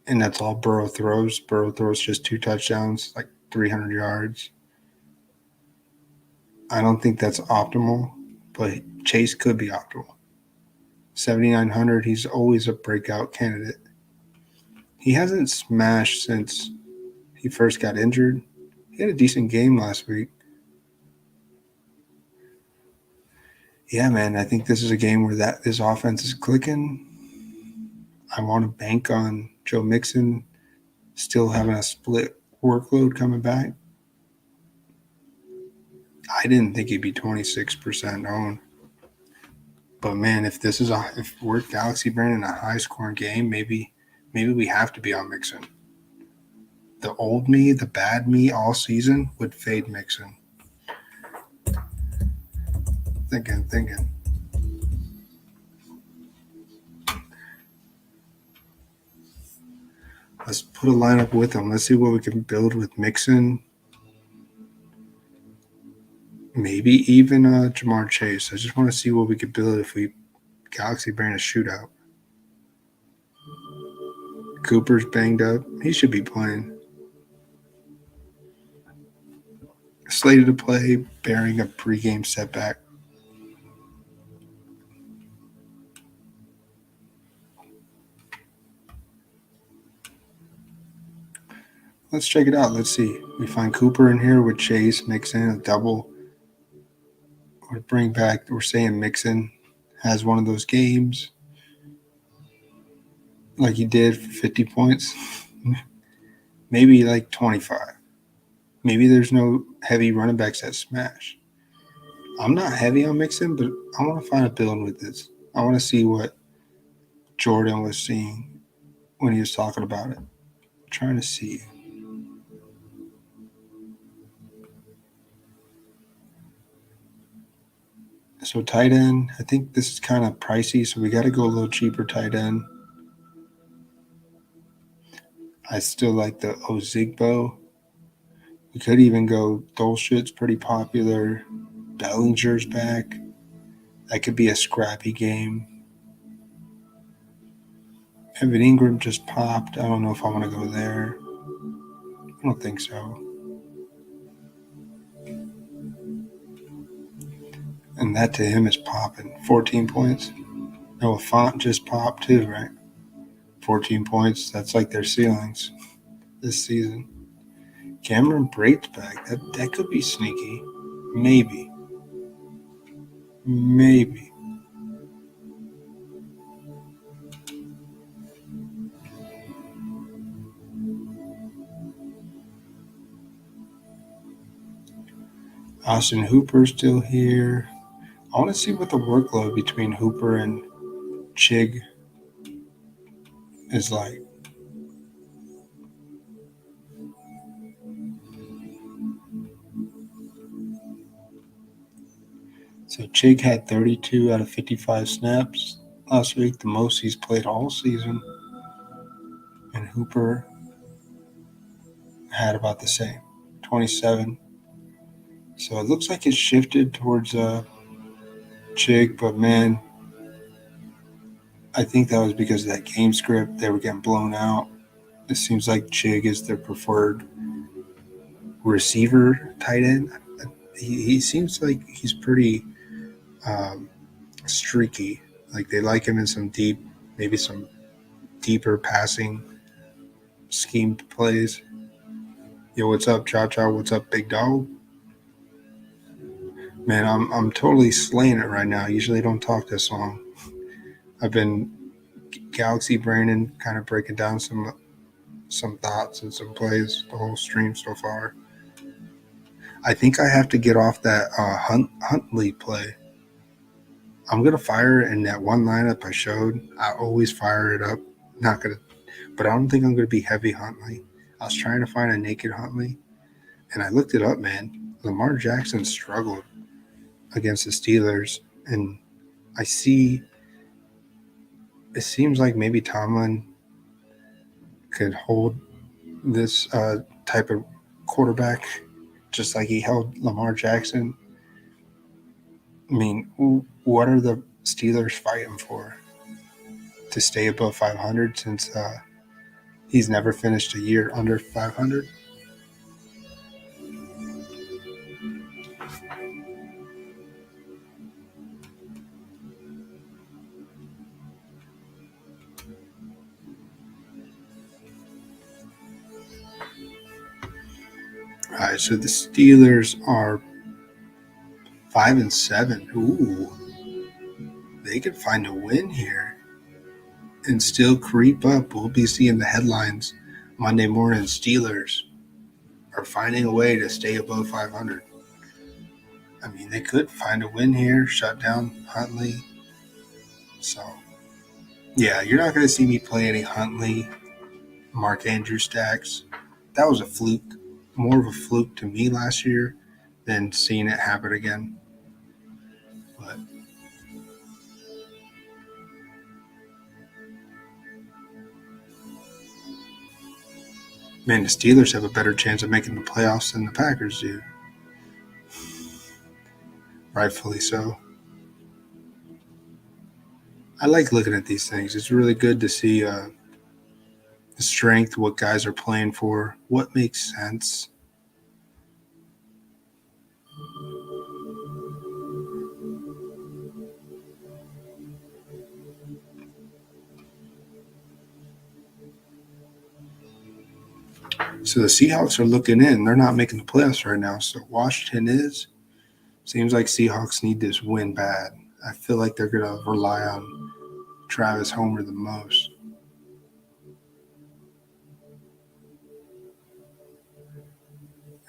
And that's all Burrow throws. Burrow throws just 2 touchdowns, like 300 yards. I don't think that's optimal, but Chase could be optimal. 7,900, he's always a breakout candidate. He hasn't smashed since he first got injured. He had a decent game last week. Yeah, man, I think this is a game where this offense is clicking. I want to bank on Joe Mixon still having a split workload coming back. I didn't think he'd be 26% owned. But man, if we're Galaxy Brain in a high scoring game, maybe we have to be on Mixon. The old me, the bad me all season would fade Mixon. Thinking. Let's put a lineup with him. Let's see what we can build with Mixon. Maybe even Jamar Chase. I just want to see what we could build if we Galaxy Brain a shootout. Cooper's banged up. He should be playing. Slated to play, bearing a pregame setback. Let's check it out. Let's see. We find Cooper in here with Chase, Mixon, a double. We're saying Mixon has one of those games like he did for 50 points. Maybe like 25. Maybe there's no heavy running backs that smash. I'm not heavy on Mixon, but I want to find a build with this. I want to see what Jordan was seeing when he was talking about it. I'm trying to see. So tight end, I think this is kind of pricey, so we got to go a little cheaper tight end. I still like the Ozigbo. We could even go Dolshit's pretty popular. Bellinger's back. That could be a scrappy game. Evan Ingram just popped. I don't know if I want to go there. I don't think so. And that to him is popping. 14 points. Noah Font just popped too, right? 14 points. That's like their ceilings this season. Cameron Brate's back. That could be sneaky. Maybe. Austin Hooper's still here. I want to see what the workload between Hooper and Chig is like. So Chig had 32 out of 55 snaps last week, the most he's played all season. And Hooper had about the same, 27. So it looks like it's shifted towards Chig, but man, I think that was because of that game script. They were getting blown out. It seems like Chig is their preferred receiver tight end. He seems like he's pretty streaky. Like they like him in some maybe some deeper passing scheme plays. Yo, what's up, Cha-Cha? What's up, big dog? Man, I'm totally slaying it right now. I usually don't talk this long. I've been Galaxy braining, kind of breaking down some thoughts and some plays the whole stream so far. I think I have to get off that Huntley play. I'm going to fire it in that one lineup I showed. I always fire it up. But I don't think I'm going to be heavy Huntley. I was trying to find a naked Huntley, and I looked it up, man. Lamar Jackson struggled against the Steelers, and I see it seems like maybe Tomlin could hold this type of quarterback just like he held Lamar Jackson. I mean, what are the Steelers fighting for? to stay above 500 since he's never finished a year under 500. All right, so the Steelers are 5-7. Ooh, they could find a win here and still creep up. We'll be seeing the headlines Monday morning. Steelers are finding a way to stay above 500. I mean, they could find a win here, shut down Huntley. So, yeah, you're not going to see me play any Huntley, Mark Andrews stacks. That was a fluke, more of a fluke to me last year than seeing it happen again. But man, the Steelers have a better chance of making the playoffs than the Packers do. Rightfully so. I like looking at these things. It's really good to see the strength, what guys are playing for, what makes sense. So the Seahawks are looking in. They're not making the playoffs right now. So Washington is. Seems like Seahawks need this win bad. I feel like they're going to rely on Travis Homer the most.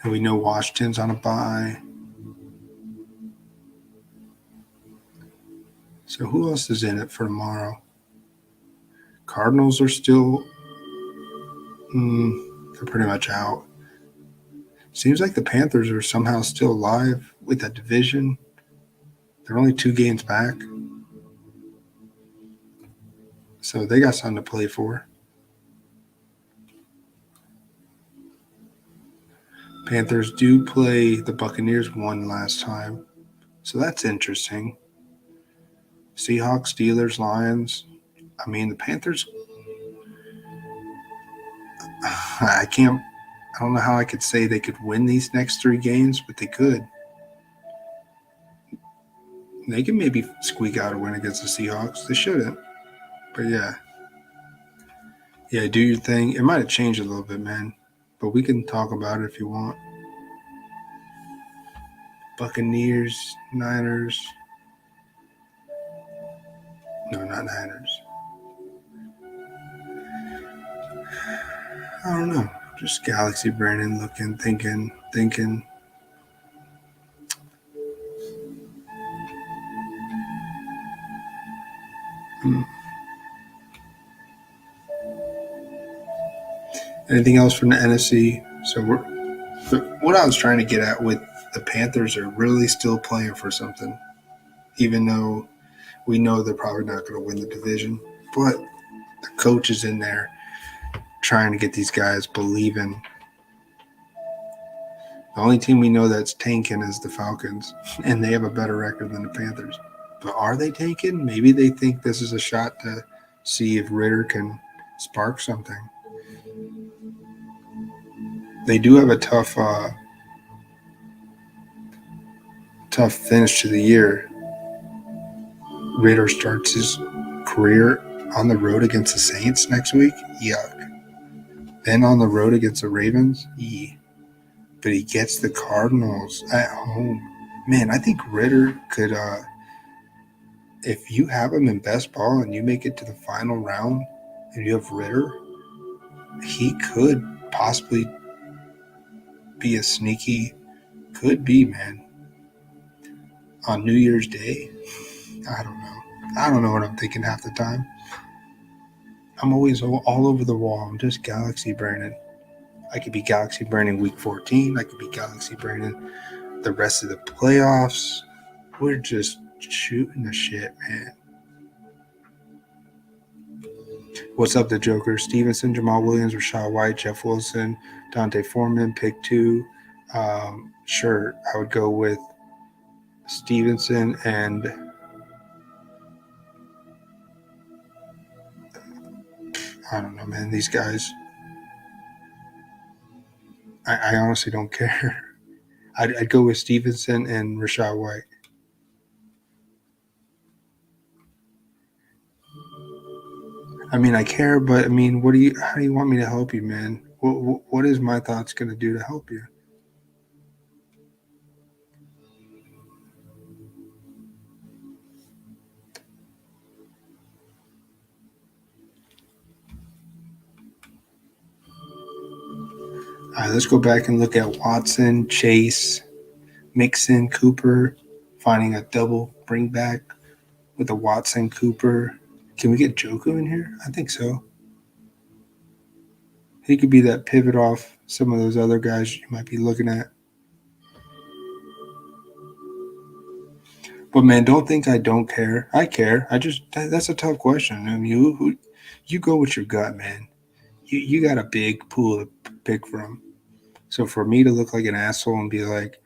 And we know Washington's on a bye. So who else is in it for tomorrow? Cardinals are still they're pretty much out. Seems like the Panthers are somehow still alive with that division. They're only 2 games back. So they got something to play for. Panthers do play the Buccaneers one last time. So that's interesting. Seahawks, Steelers, Lions. I mean, the Panthers, I don't know how I could say they could win these next 3 games, but they could. They can maybe squeak out a win against the Seahawks. They shouldn't. But yeah. Yeah, do your thing. It might have changed a little bit, man. But we can talk about it if you want. Buccaneers, Niners. No, not Niners. I don't know. Just Galaxy Brandon looking, thinking. Anything else from the NFC? So what I was trying to get at with the Panthers are really still playing for something, even though we know they're probably not going to win the division. But the coach is in there trying to get these guys believing. The only team we know that's tanking is the Falcons, and they have a better record than the Panthers. But are they tanking? Maybe they think this is a shot to see if Ritter can spark something. They do have a tough finish to the year. Ritter starts his career on the road against the Saints next week. Yuck. Then on the road against the Ravens. Yee. But he gets the Cardinals at home. Man, I think Ritter could if you have him in best ball and you make it to the final round and you have Ritter, he could possibly be a sneaky, could be, man. On New Year's Day, I don't know. I don't know what I'm thinking half the time. I'm always all over the wall. I'm just Galaxy Brandon. I could be Galaxy Brandon week 14. I could be Galaxy Brandon the rest of the playoffs. We're just shooting the shit, man. What's up, the Joker? Stevenson, Jamal Williams, Rashad White, Jeff Wilson, Dante Foreman, pick 2. Sure, I would go with Stevenson and I don't know, man. These guys, I honestly don't care. I'd go with Stevenson and Rashad White. I mean, I care, but I mean, how do you want me to help you, man? What is my thoughts going to do to help you? All right, let's go back and look at Watson, Chase, Mixon, Cooper, finding a double bring back with a Watson, Cooper. Can we get Joku in here? I think so. He could be that pivot off some of those other guys you might be looking at. But man, don't think I don't care. I care. That's a tough question. I mean, you go with your gut, man. You got a big pool to pick from. So for me to look like an asshole and be like,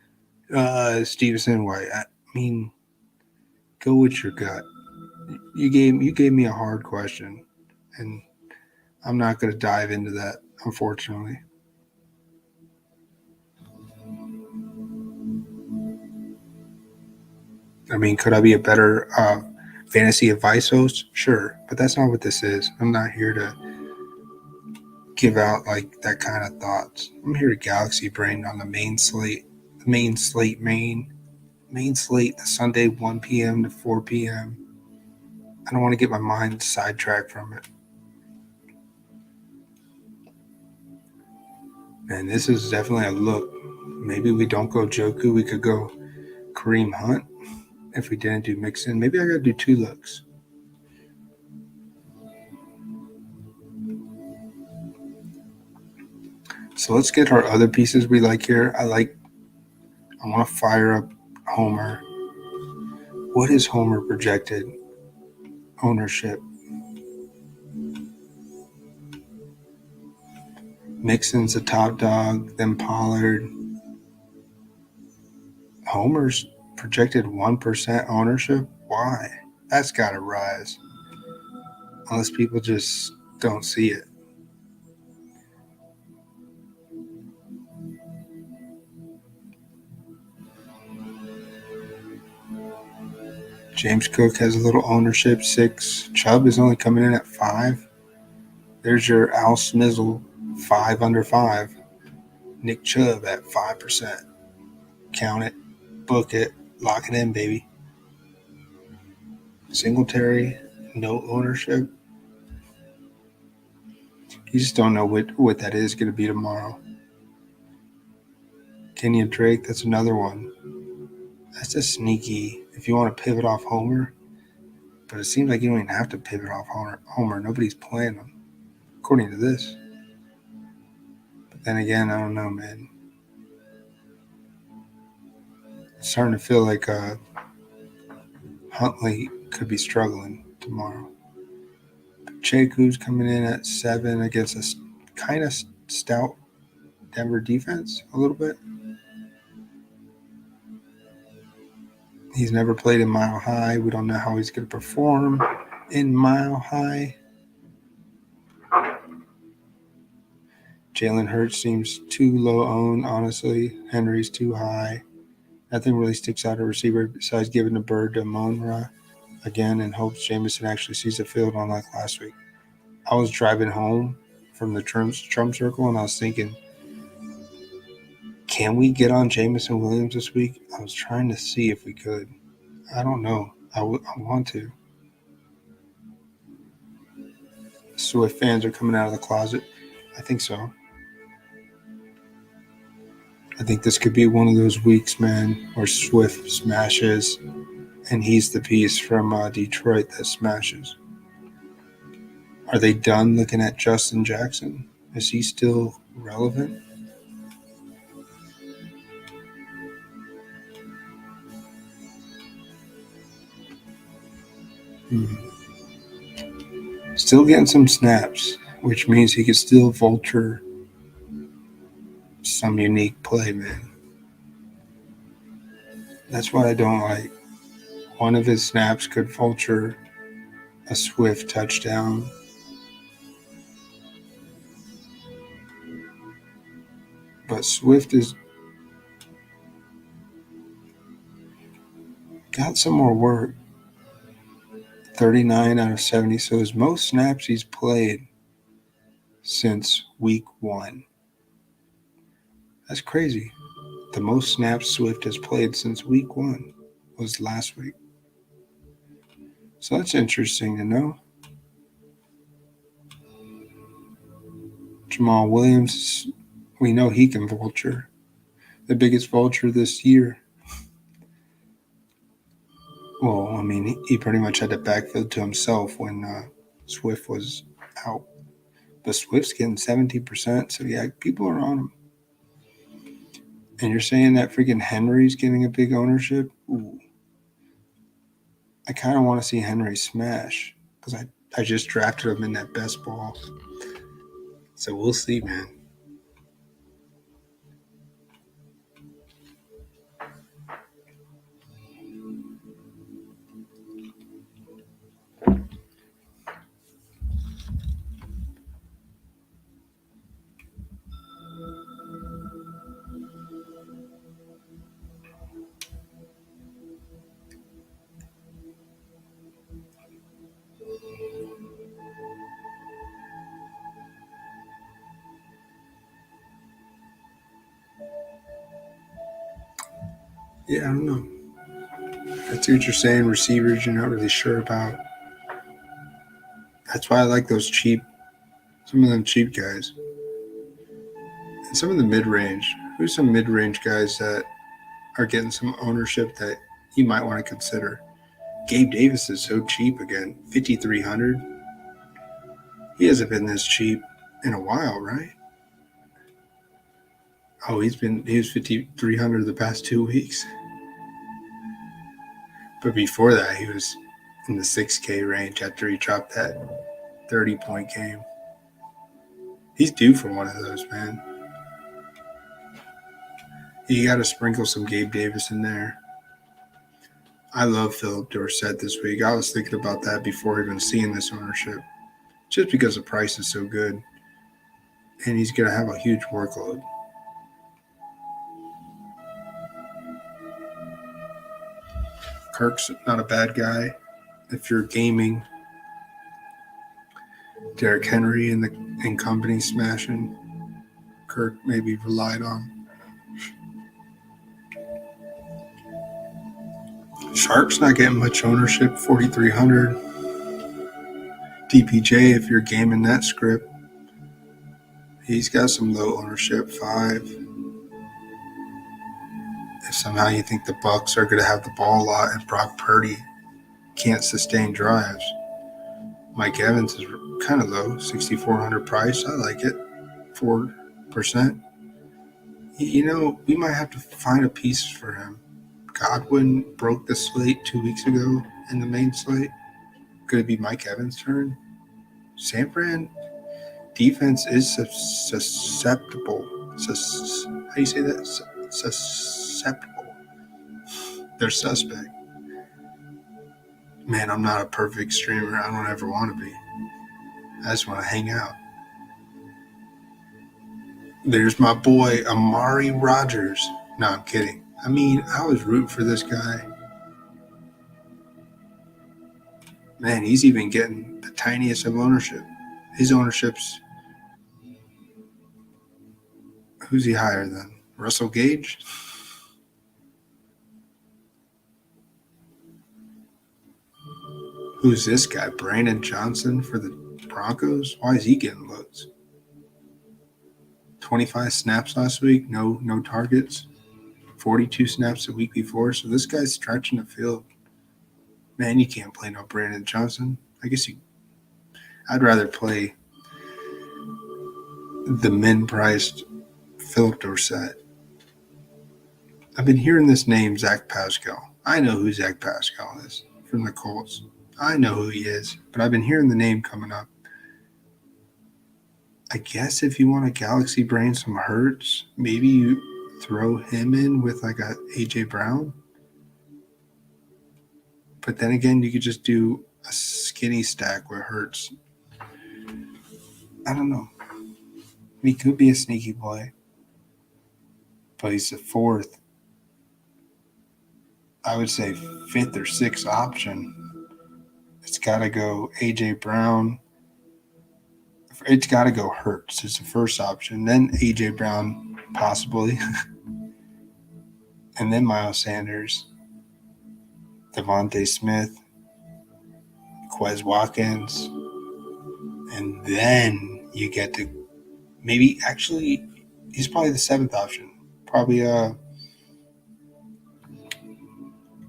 Stevenson White, I mean, go with your gut. You gave me a hard question, and I'm not going to dive into that, unfortunately. I mean, could I be a better fantasy advice host? Sure, but that's not what this is. I'm not here to give out like that kind of thoughts. I'm here to galaxy brain on the main slate, main slate, the Sunday 1 p.m. to 4 p.m. I don't want to get my mind sidetracked from it. And this is definitely a look. Maybe we don't go Joku. We could go Kareem Hunt if we didn't do Mixon. Maybe I got to do 2 looks. So let's get our other pieces we like here. I want to fire up Homer. What is Homer projected ownership? Mixon's a top dog, then Pollard. Homer's projected 1% ownership? Why? That's got to rise. Unless people just don't see it. James Cook has a little ownership, 6. Chubb is only coming in at 5. There's your Al Smizzle, 5 under 5. Nick Chubb at 5%. Count it, book it, lock it in, baby. Singletary, no ownership. You just don't know what that is going to be tomorrow. Kenyon Drake, that's another one. That's a sneaky, if you want to pivot off Homer, but it seems like you don't even have to pivot off Homer. Nobody's playing him, according to this. But then again, I don't know, man. It's starting to feel like Huntley could be struggling tomorrow. Pacheco's coming in at 7 against a kind of stout Denver defense, a little bit. He's never played in Mile High. We don't know how he's going to perform in Mile High. Jalen Hurts seems too low owned, honestly. Henry's too high. Nothing really sticks out a receiver besides giving the bird to Monra again in hopes Jameson actually sees the field unlike last week. I was driving home from the Trump Circle and I was thinking, can we get on Jameson Williams this week? I was trying to see if we could. I don't know. I want to. Swift fans are coming out of the closet. I think so. I think this could be one of those weeks, man, where Swift smashes, and he's the piece from Detroit that smashes. Are they done looking at Justin Jackson? Is he still relevant? Still getting some snaps, which means he could still vulture some unique play, man. That's what I don't like. One of his snaps could vulture a Swift touchdown. But Swift has got some more work. 39 out of 70. So his most snaps he's played since week 1. That's crazy. The most snaps Swift has played since week 1 was last week. So that's interesting to know. Jamal Williams, we know he can vulture. The biggest vulture this year. Well, I mean, he pretty much had to backfield to himself when Swift was out. But Swift's getting 70%, so yeah, people are on him. And you're saying that freaking Henry's getting a big ownership? Ooh. I kind of want to see Henry smash because I just drafted him in that best ball. So we'll see, man. Yeah, I don't know. I see what you're saying. Receivers, you're not really sure about. That's why I like those some of them cheap guys. And some of the mid-range. Who's some mid-range guys that are getting some ownership that you might want to consider? Gabe Davis is so cheap again. 5,300. He hasn't been this cheap in a while, right? Oh, he was 5,300 the past 2 weeks. But before that, he was in the 6K range after he dropped that 30-point game. He's due for one of those, man. You got to sprinkle some Gabe Davis in there. I love Philip Dorsett this week. I was thinking about that before even seeing this ownership, just because the price is so good. And he's going to have a huge workload. Kirk's not a bad guy. If you're gaming, Derrick Henry and company smashing, Kirk may be relied on. Sharp's not getting much ownership, 4,300. DPJ, if you're gaming that script, he's got some low ownership, 5. If somehow you think the Bucs are going to have the ball a lot and Brock Purdy can't sustain drives, Mike Evans is kind of low, 6,400 price. I like it, 4%. You know, we might have to find a piece for him. Godwin broke the slate 2 weeks ago in the main slate. Could it be Mike Evans' turn? San Fran defense is susceptible. How do you say that? Susceptible. They're suspect. Man, I'm not a perfect streamer. I don't ever want to be. I just want to hang out. There's my boy, Amari Rogers. No, I'm kidding. I mean, I was rooting for this guy. Man, he's even getting the tiniest of ownership. His ownership's... Who's he higher than? Russell Gage? Who's this guy? Brandon Johnson for the Broncos? Why is he getting looks? 25 snaps last week, no targets. 42 snaps the week before. So this guy's stretching the field. Man, you can't play no Brandon Johnson. I'd rather play the min-priced Philip Dorsett. I've been hearing this name, Zach Pascal. I know who Zach Pascal is from the Colts. I know who he is, but I've been hearing the name coming up. I guess if you want to galaxy brain some Hurts, maybe you throw him in with like a A.J. Brown. But then again, you could just do a skinny stack with Hurts. I don't know. He could be a sneaky play. but he's the fourth, I would say fifth or sixth option. It's got to go A.J. Brown. It's got to go Hurts. It's the first option. Then A.J. Brown, possibly. And then Miles Sanders, Devontae Smith, Quez Watkins. And then you get to maybe, actually, he's probably the seventh option. Probably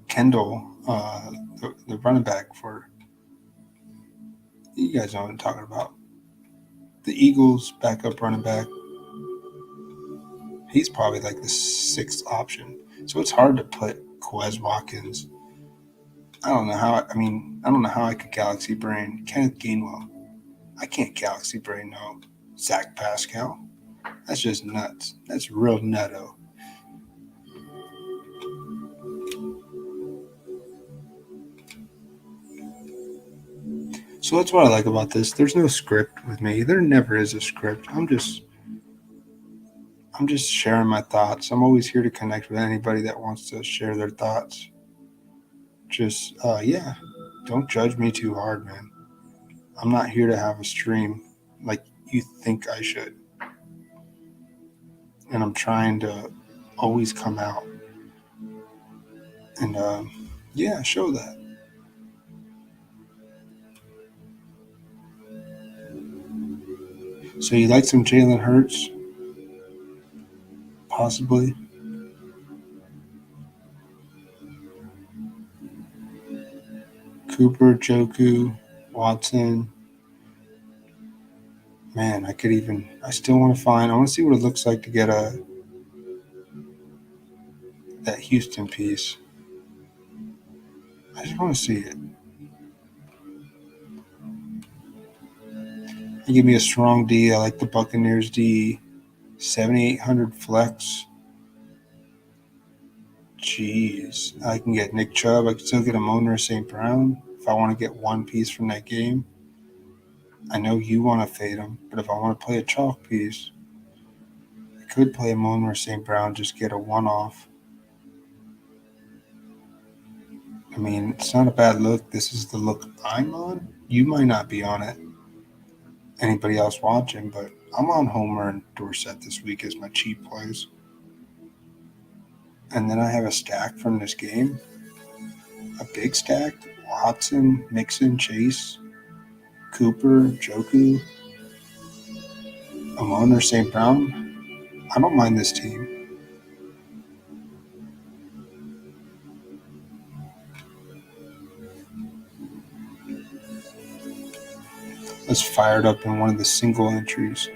Kendall, the running back for, you guys know what I'm talking about. The Eagles backup running back. He's probably like the sixth option. So it's hard to put Quez Watkins. I don't know how I could galaxy brain Kenneth Gainwell. I can't galaxy brain no Zach Pascal. That's just nuts. That's real nutto. So that's what I like about this. There's no script with me. There never is a script. I'm just sharing my thoughts. I'm always here to connect with anybody that wants to share their thoughts. Just yeah, don't judge me too hard, man. I'm not here to have a stream like you think I should. And I'm trying to always come out and yeah, show that. So you like some Jalen Hurts? Possibly. Cooper, Joku, Watson. Man, I still want to I want to see what it looks like to get that Houston piece. I just want to see it. Give me a strong D. I like the Buccaneers D. 7,800 flex. Jeez. I can get Nick Chubb. I can still get a Monroe St. Brown if I want to get one piece from that game. I know you want to fade him, but if I want to play a chalk piece, I could play a Monroe St. Brown, just get a one-off. I mean, it's not a bad look. This is the look I'm on. You might not be on it. Anybody else watching, but I'm on Homer and Dorsett this week as my cheap plays. And then I have a stack from this game. A big stack. Watson, Mixon, Chase, Cooper, Joku, Amon or St. Brown. I don't mind this team. Let's fire it up in one of the single entries.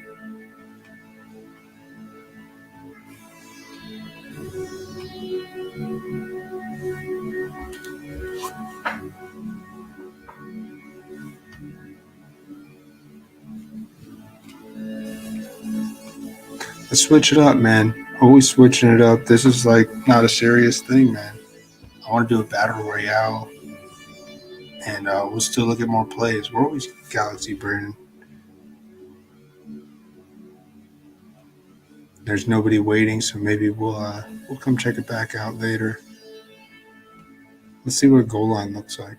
Let's switch it up, man. Always switching it up. This is like not a serious thing, man. I want to do a battle royale, and we'll still look at more plays. We're always galaxy brain. There's nobody waiting, so maybe we'll come check it back out later. Let's see what a goal line looks like.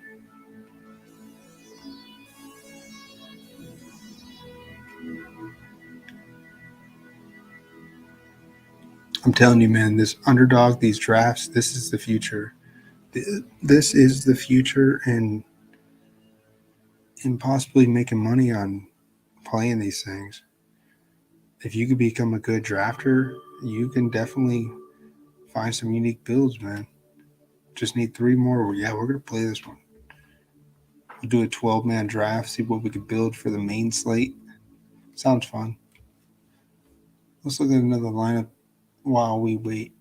I'm telling you, man, this underdog, these drafts, this is the future. This is the future, and possibly making money on playing these things. If you could become a good drafter, you can definitely find some unique builds, man. Just need 3 more. Yeah, we're going to play this one. We'll do a 12-man draft, see what we could build for the main slate. Sounds fun. Let's look at another lineup while we wait.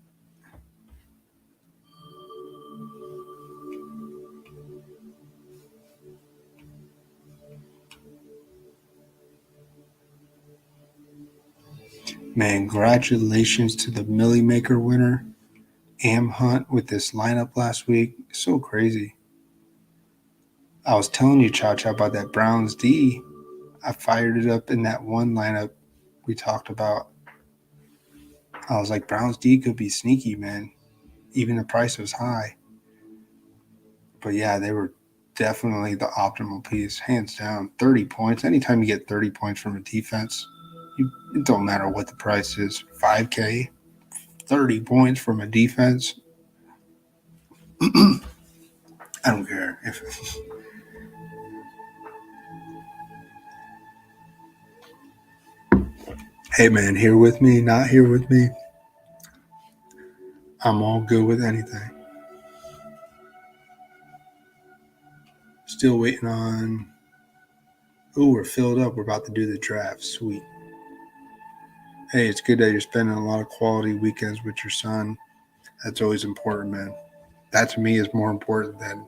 Man, congratulations to the Millie Maker winner, Am Hunt, with this lineup last week. So crazy. I was telling you, Cha Cha, about that Browns D. I fired it up in that one lineup we talked about. I was like, Browns D could be sneaky, man. Even the price was high. But yeah, they were definitely the optimal piece, hands down. 30 points. Anytime you get 30 points from a defense, it don't matter what the price is. 5K, 30 points from a defense. I don't care if. Hey man, here with me, not here with me. I'm all good with anything. Still waiting on. Ooh, we're filled up. We're about to do the draft. Sweet. Hey, it's good that you're spending a lot of quality weekends with your son. That's always important, man. That to me is more important than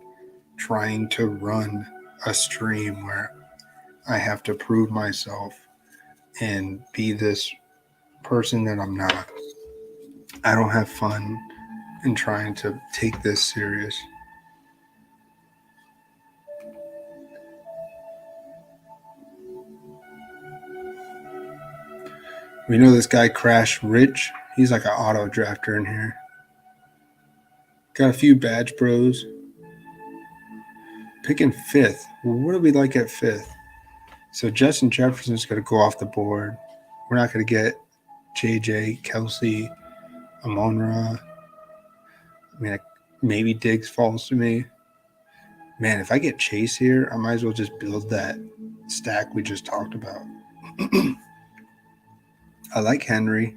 trying to run a stream where I have to prove myself and be this person that I'm not. I don't have fun in trying to take this serious. We know this guy Crash Rich. He's like an auto drafter in here. Got a few badge bros. Picking fifth. Well, what do we like at fifth? So Justin Jefferson's going to go off the board. We're not going to get JJ, Kelsey, Amon-Ra. I mean, maybe Diggs falls to me. Man, if I get Chase here, I might as well just build that stack we just talked about. I like Henry.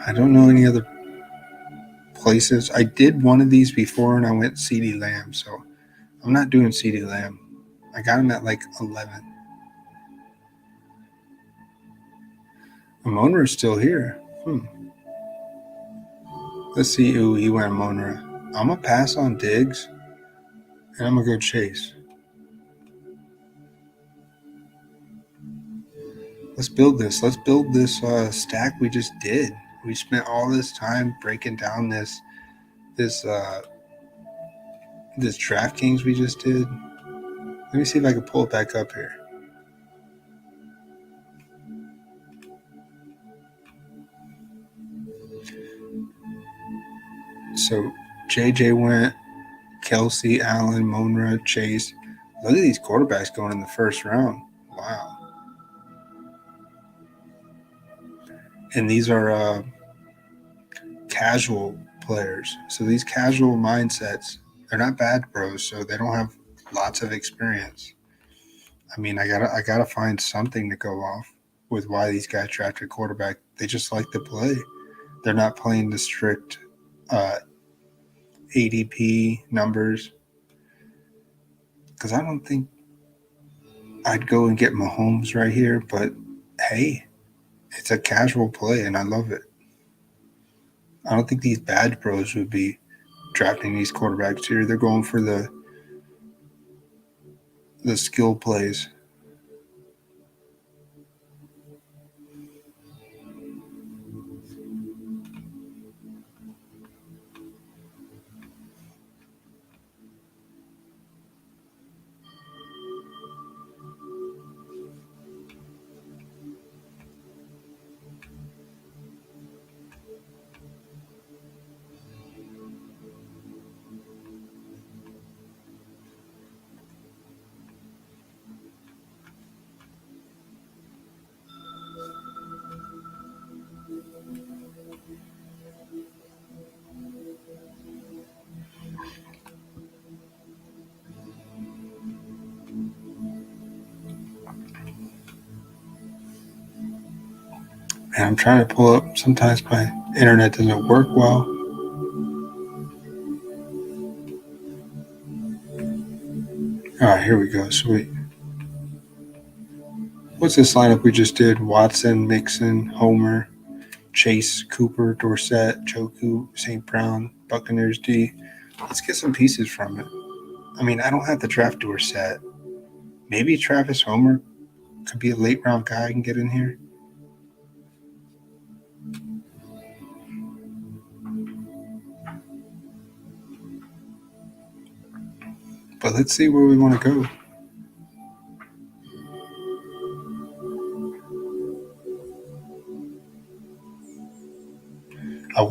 I don't know any other places. I did one of these before and I went CeeDee Lamb, so I'm not doing CeeDee Lamb. I got him at like 11. Amon-Ra's still here. Let's see. Ooh, he went Amon-Ra. I'm going to pass on Diggs and I'm going to go Chase. Let's build this. Let's build this stack we just did. We spent all this time breaking down this Draftkings we just did. Let me see if I can pull it back up here. So JJ went, Kelsey, Allen, Amon-Ra, Chase. Look at these quarterbacks going in the first round. Wow. And these are casual players. So these casual mindsets, they're not bad bros, so they don't have lots of experience. I mean, I gotta find something to go off with why these guys drafted quarterback. They just like to play. They're not playing the strict ADP numbers. Because I don't think I'd go and get Mahomes right here, but hey, it's a casual play and I love it. I don't think these bad pros would be drafting these quarterbacks here. They're going for the skill plays. And I'm trying to pull up. Sometimes my internet doesn't work well. All right, here we go. Sweet. What's this lineup we just did? Watson, Mixon, Homer, Chase, Cooper, Dorsett, Choku, St. Brown, Buccaneers D. Let's get some pieces from it. I mean, I don't have to draft Dorsett. Maybe Travis Homer could be a late round guy I can get in here. But let's see where we want to go.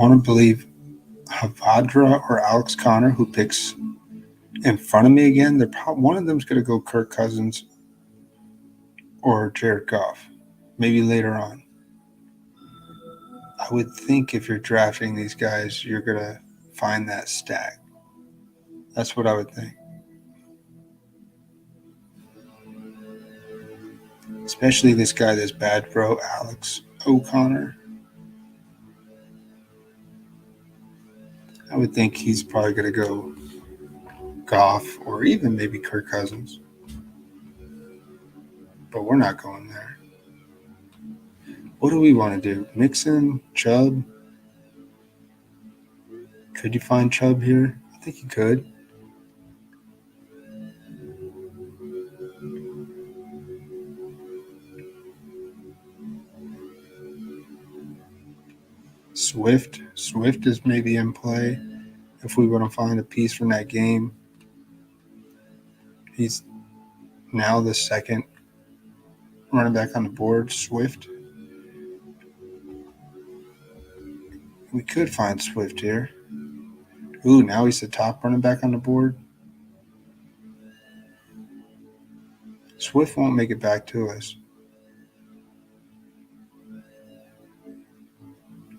want to believe Havadra or Alex Connor, who picks in front of me again. One of them's going to go Kirk Cousins or Jared Goff, maybe later on. I would think if you're drafting these guys, you're going to find that stack. That's what I would think. Especially this guy that's bad, bro, Alex O'Connor. I would think he's probably going to go Goff or even maybe Kirk Cousins. But we're not going there. What do we want to do? Mixon, Chubb? Could you find Chubb here? I think you could. Swift is maybe in play if we want to find a piece from that game. He's now the second running back on the board, Swift. We could find Swift here. Ooh, now he's the top running back on the board. Swift won't make it back to us.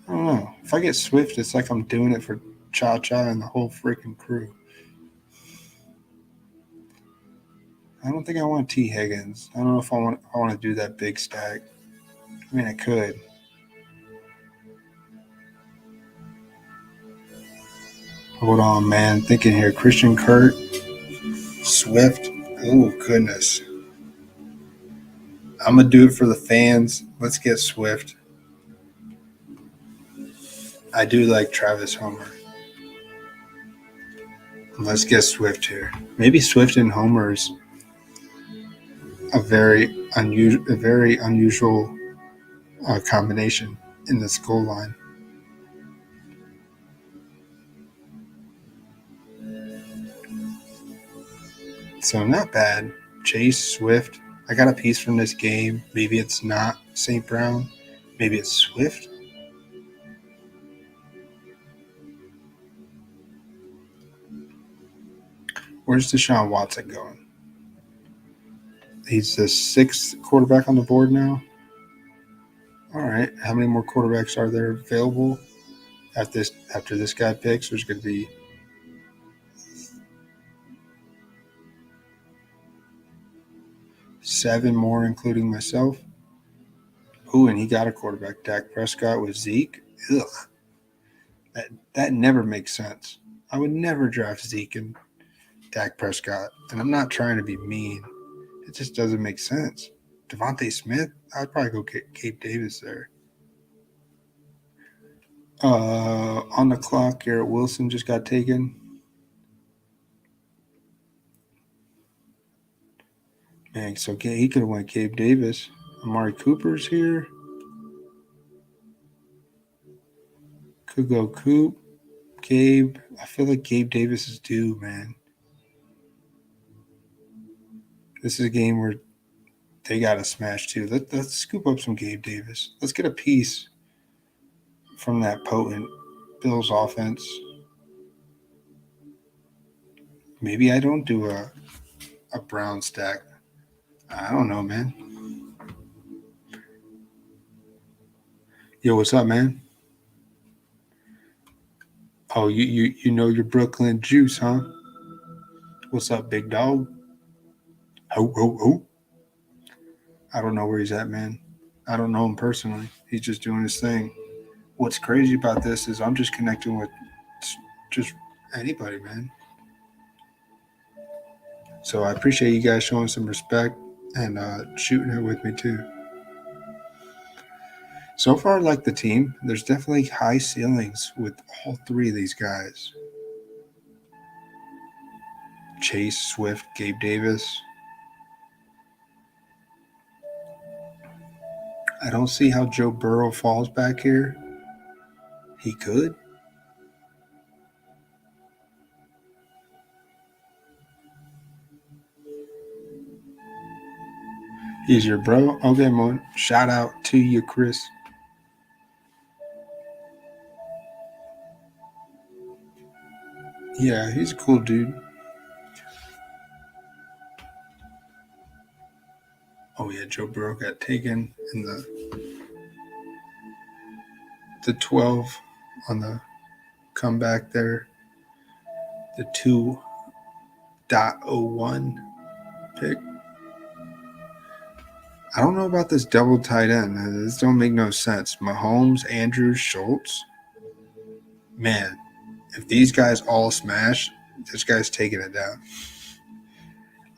I don't know. If I get Swift, it's like I'm doing it for Cha-Cha and the whole freaking crew. I don't think I want T. Higgins. I don't know if I want to do that big stack. I mean, I could. Hold on, man. Thinking here. Christian Kirk, Swift. Oh, goodness. I'm going to do it for the fans. Let's get Swift. I do like Travis Homer. Let's get Swift here. Maybe Swift and Homer is a very unusual combination in this goal line. So not bad. Chase, Swift. I got a piece from this game. Maybe it's not St. Brown. Maybe it's Swift. Where's Deshaun Watson going? He's the 6th quarterback on the board now. All right. How many more quarterbacks are there available after this guy picks? There's going to be 7 more, including myself. Ooh, and he got a quarterback. Dak Prescott with Zeke. Ugh. That never makes sense. I would never draft Zeke and Dak Prescott. And I'm not trying to be mean. It just doesn't make sense. Devontae Smith, I'd probably go get Gabe Davis there. On the clock, Garrett Wilson just got taken. Man, so he could have went Gabe Davis. Amari Cooper's here. Could go Coop. Gabe. I feel like Gabe Davis is due, man. This is a game where they got to smash too. Let's scoop up some Gabe Davis. Let's get a piece from that potent Bills offense. Maybe I don't do a Brown stack. I don't know, man. Yo, what's up, man? Oh, you know your Brooklyn juice, huh? What's up, big dog? Ho, ho, ho. I don't know where he's at, man. I don't know him personally. He's just doing his thing. What's crazy about this is I'm just connecting with just anybody, man. So I appreciate you guys showing some respect and shooting it with me too. So far, I like the team. There's definitely high ceilings with all 3 of these guys. Chase, Swift, Gabe Davis. I don't see how Joe Burrow falls back here. He could. He's your bro? Okay, man. Shout out to you, Chris. Yeah, he's a cool dude. Oh yeah, Joe Burrow got taken in the 12 on the comeback there. The 2.01 pick. I don't know about this double tight end. This don't make no sense. Mahomes, Andrews, Schultz. Man, if these guys all smash, this guy's taking it down.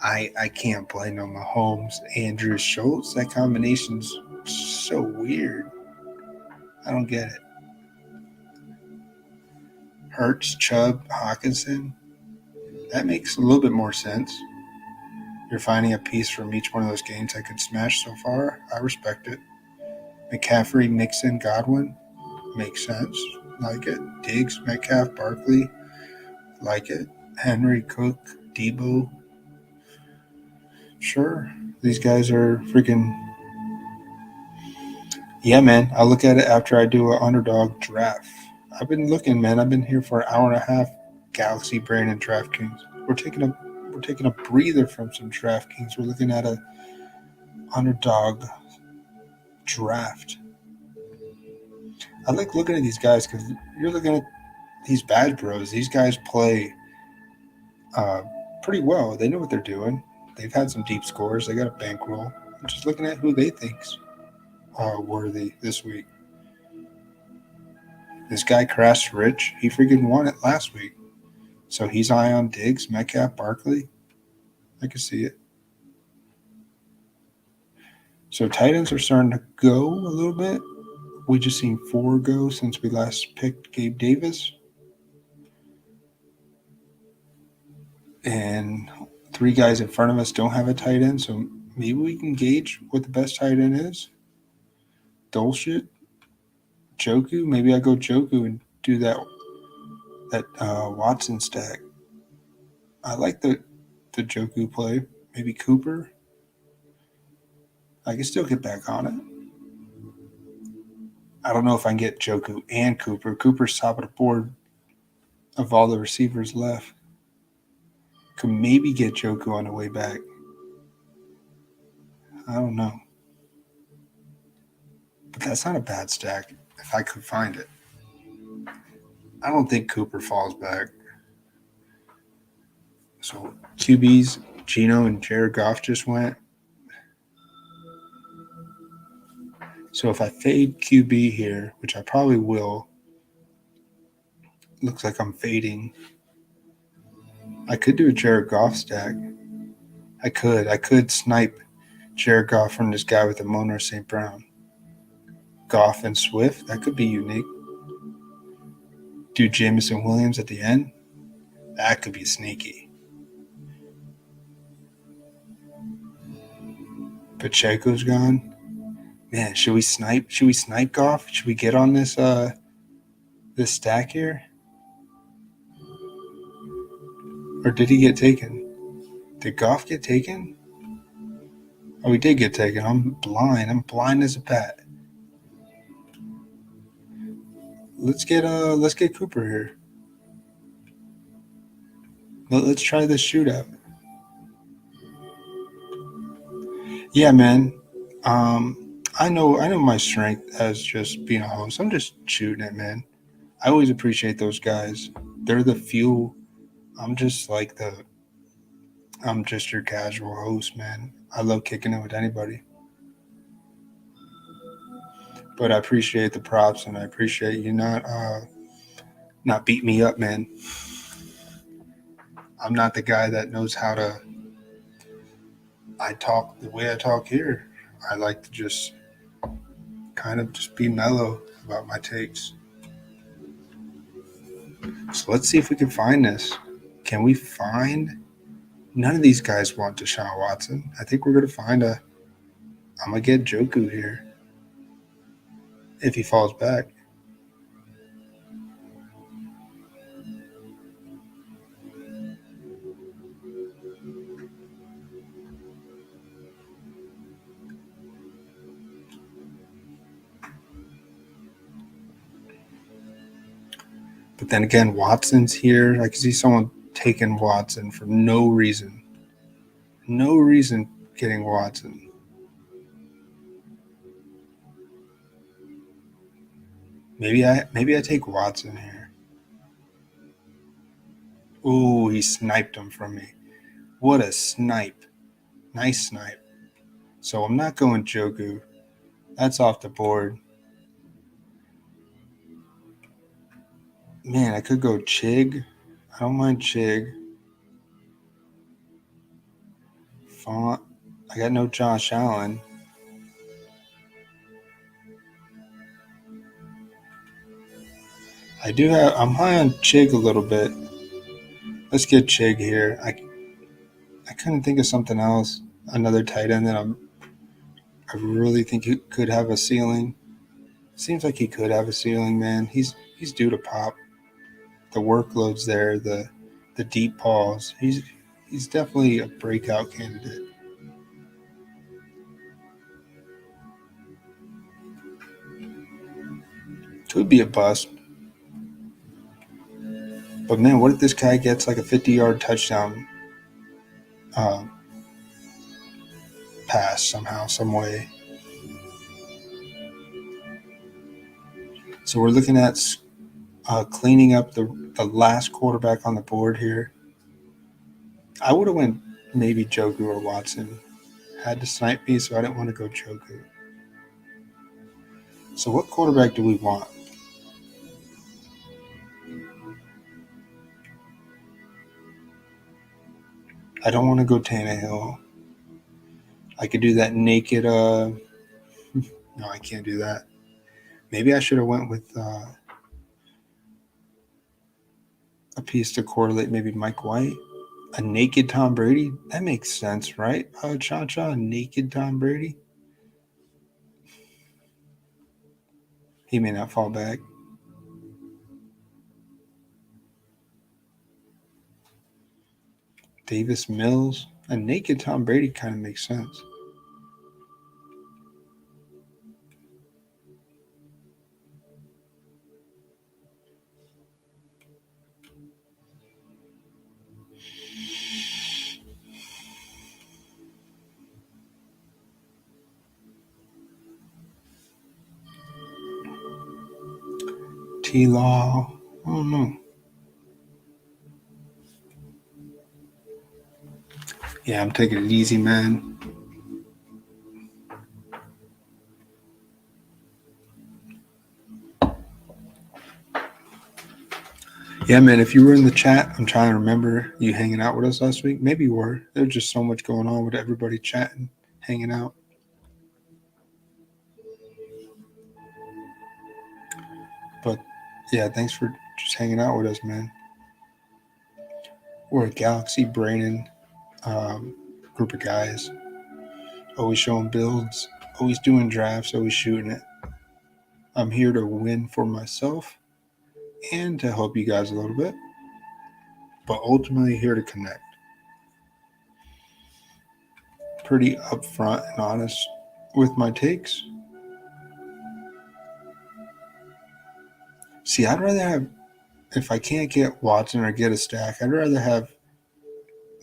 I can't blame no Mahomes, Andrews, Schultz. That combination's so weird. I don't get it. Hurts, Chubb, Hawkinson. That makes a little bit more sense. You're finding a piece from each one of those games I could smash so far. I respect it. McCaffrey, Mixon, Godwin. Makes sense. Like it. Diggs, Metcalf, Barkley. Like it. Henry, Cook, Debo. Sure. These guys are freaking... Yeah, man. I look at it after I do an underdog draft. I've been looking, man. I've been here for an hour and a half. Galaxy Brain and Draftkings. We're taking a breather from some Draftkings. We're looking at a underdog draft. I like looking at these guys because you're looking at these badge bros. These guys play pretty well. They know what they're doing. They've had some deep scores. They got a bankroll. I'm just looking at who they think's worthy this week. This guy Crash Rich, he freaking won it last week. So he's high on Diggs, Metcalf, Barkley. I can see it. So tight ends are starting to go a little bit. We just seen 4 go since we last picked Gabe Davis. And 3 guys in front of us don't have a tight end, so maybe we can gauge what the best tight end is. Dolshit, Joku. Maybe I go Joku and do that Watson stack. I like the Joku play. Maybe Cooper. I can still get back on it. I don't know if I can get Joku and Cooper. Cooper's top of the board of all the receivers left. Could maybe get Joku on the way back. I don't know. But that's not a bad stack if I could find it. I don't think Cooper falls back. So QBs, Gino and Jared Goff just went. So if I fade QB here, which I probably will, looks like I'm fading. I could do a Jared Goff stack. I could snipe Jared Goff from this guy with the Monroe St. Brown. Goff and Swift, that could be unique. Do Jameson Williams at the end. That could be sneaky. Pacheco's gone. Man, should we snipe? Should we snipe Goff? Should we get on this this stack here? Or did he get taken? Did Goff get taken? Oh, he did get taken. I'm blind. I'm blind as a bat. Let's get Cooper here. Let's try this shootout. Yeah, man. I know my strength as just being a host. I'm just shooting it, man. I always appreciate those guys. They're the fuel. I'm just your casual host, man. I love kicking it with anybody. But I appreciate the props and I appreciate you not beat me up, man. I'm not the guy that knows how to talk the way I talk here. I like to just kind of just be mellow about my takes. So let's see if we can find this. Can we find... None of these guys want Deshaun Watson. I think we're going to find I'm going to get Joku here if he falls back. But then again, Watson's here. I can see someone taking Watson for no reason. No reason getting Watson. Maybe I take Watson here. Ooh, he sniped him from me. What a snipe. Nice snipe. So I'm not going Joku. That's off the board. Man, I could go Chig. I don't mind Chig. Font. I got no Josh Allen. I'm high on Chig a little bit. Let's get Chig here. I couldn't think of something else. Another tight end that I really think he could have a ceiling. Seems like he could have a ceiling, man. He's due to pop. The workload's there, the deep balls. He's definitely a breakout candidate. Could be a bust. But man, what if this guy gets like a 50-yard touchdown pass somehow, some way? So we're looking at cleaning up the last quarterback on the board here. I would have went maybe Joku or Watson. Had to snipe me, so I didn't want to go Joku. So what quarterback do we want? I don't want to go Tannehill. I could do that naked. No, I can't do that. Maybe I should have went with a piece to correlate. Maybe Mike White, a naked Tom Brady. That makes sense, right? Cha-cha, naked Tom Brady. He may not fall back. Davis Mills, a naked Tom Brady kind of makes sense. T-Law, I don't know. Yeah, I'm taking it easy, man. Yeah, man, if you were in the chat, I'm trying to remember you hanging out with us last week. Maybe you were. There's just so much going on with everybody chatting, hanging out. But, yeah, thanks for just hanging out with us, man. We're a Galaxy Braining group of guys. Always showing builds, always doing drafts, always shooting it. I'm here to win for myself and to help you guys a little bit, but ultimately here to connect. Pretty upfront and honest with my takes. See, I'd rather have, if I can't get Watson or get a stack, I'd rather have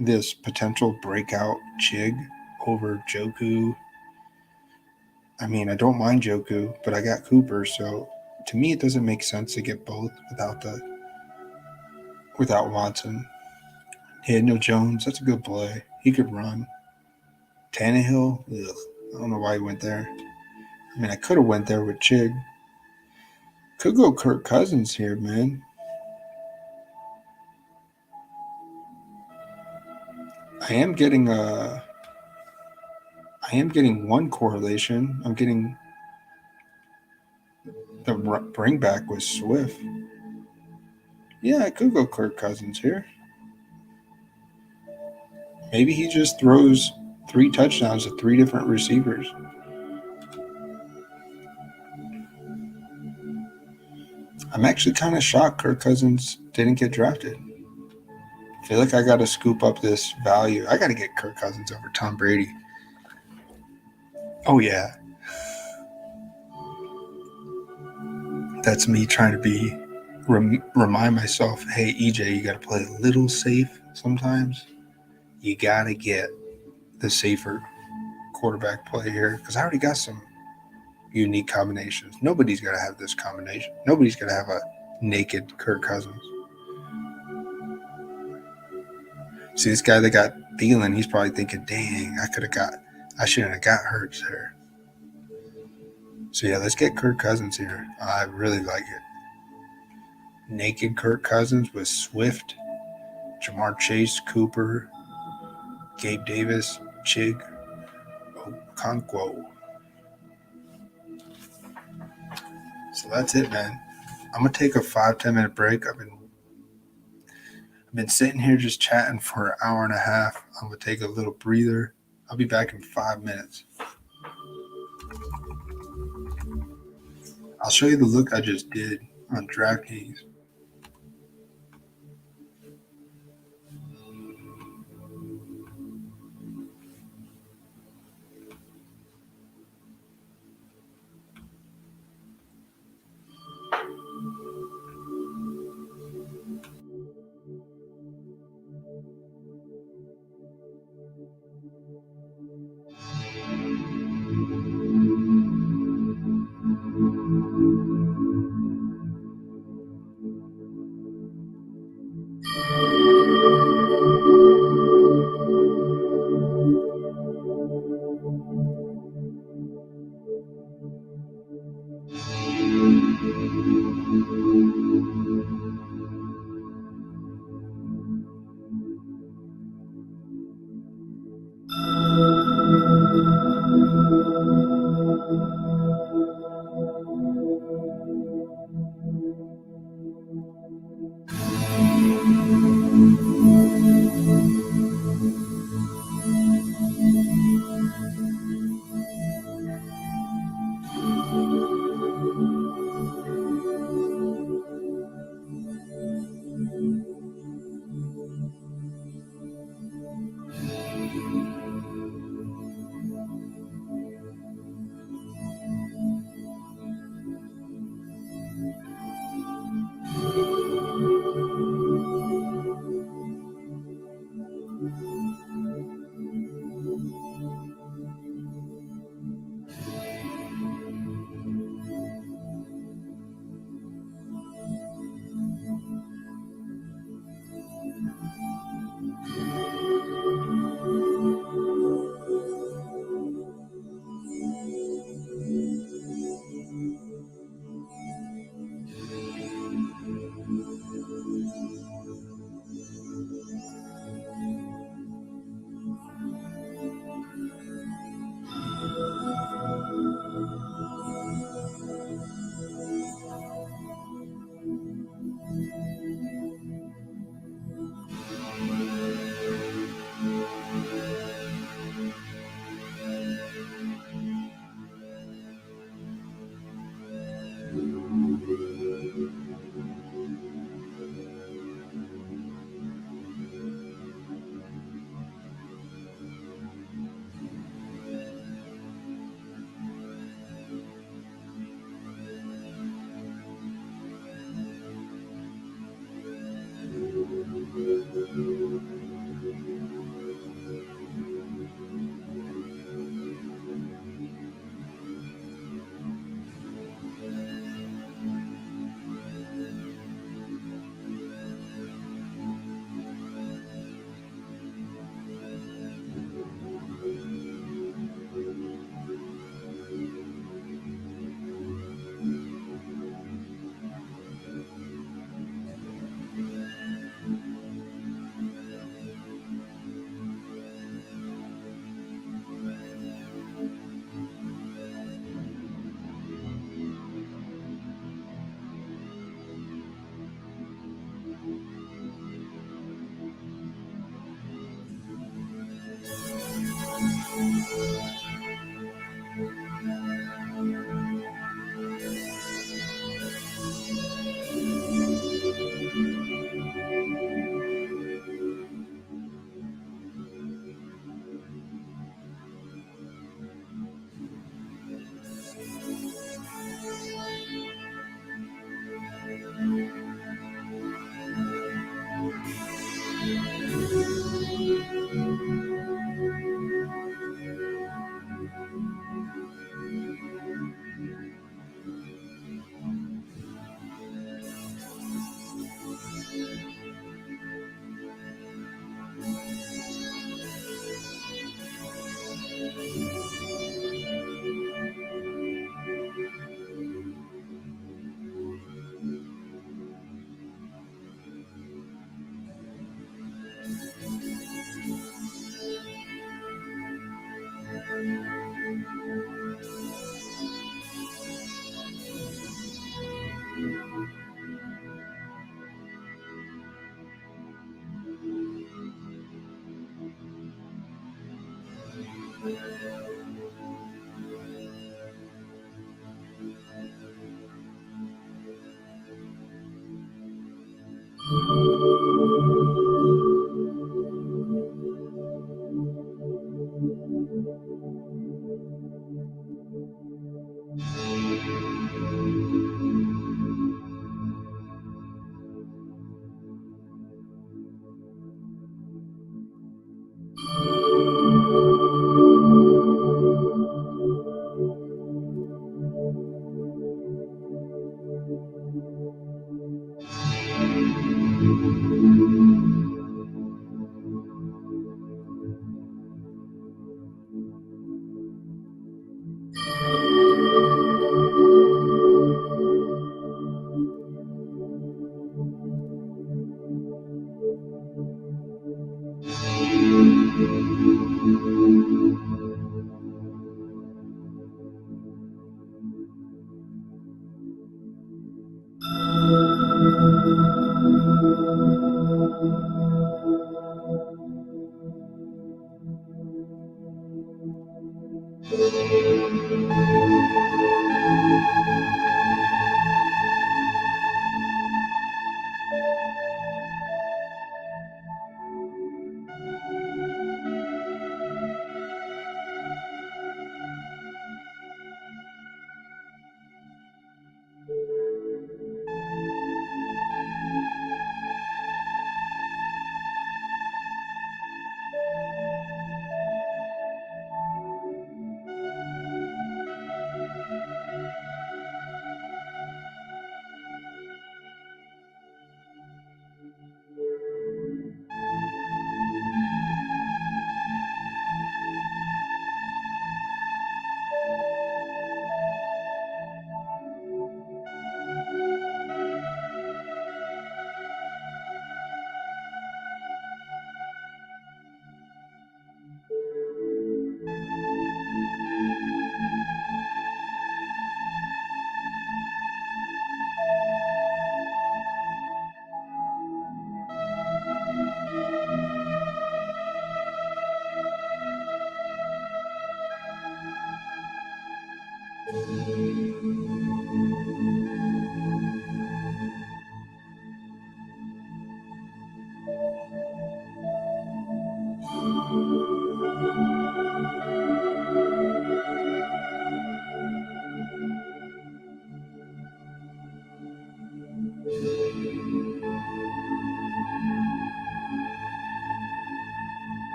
this potential breakout Chig over Joku. I mean, I don't mind Joku, but I got Cooper, so to me it doesn't make sense to get both without Watson. Daniel Jones, that's a good play. He could run. Tannehill, ugh, I don't know why he went there. I mean, I could have went there with Chig. Could go Kirk Cousins here, man. I am getting one correlation. I'm getting the bring back with Swift. Yeah, I could go Kirk Cousins here. Maybe he just throws 3 touchdowns to 3 different receivers. I'm actually kind of shocked Kirk Cousins didn't get drafted. I feel like I got to scoop up this value. I got to get Kirk Cousins over Tom Brady. Oh, yeah. That's me trying to be remind myself, hey, EJ, you got to play a little safe sometimes. You got to get the safer quarterback play here because I already got some unique combinations. Nobody's got to have this combination. Nobody's got to have a naked Kirk Cousins. See, this guy that got Thielen, he's probably thinking, dang, I shouldn't have got Hurts there. So, yeah, let's get Kirk Cousins here. I really like it. Naked Kirk Cousins with Swift, Jamar Chase, Cooper, Gabe Davis, Chig, Okonkwo. So that's it, man. I'm going to take a 5-10 minute break. I've been sitting here just chatting for an hour and a half. I'm going to take a little breather. I'll be back in 5 minutes. I'll show you the look I just did on Draftkings.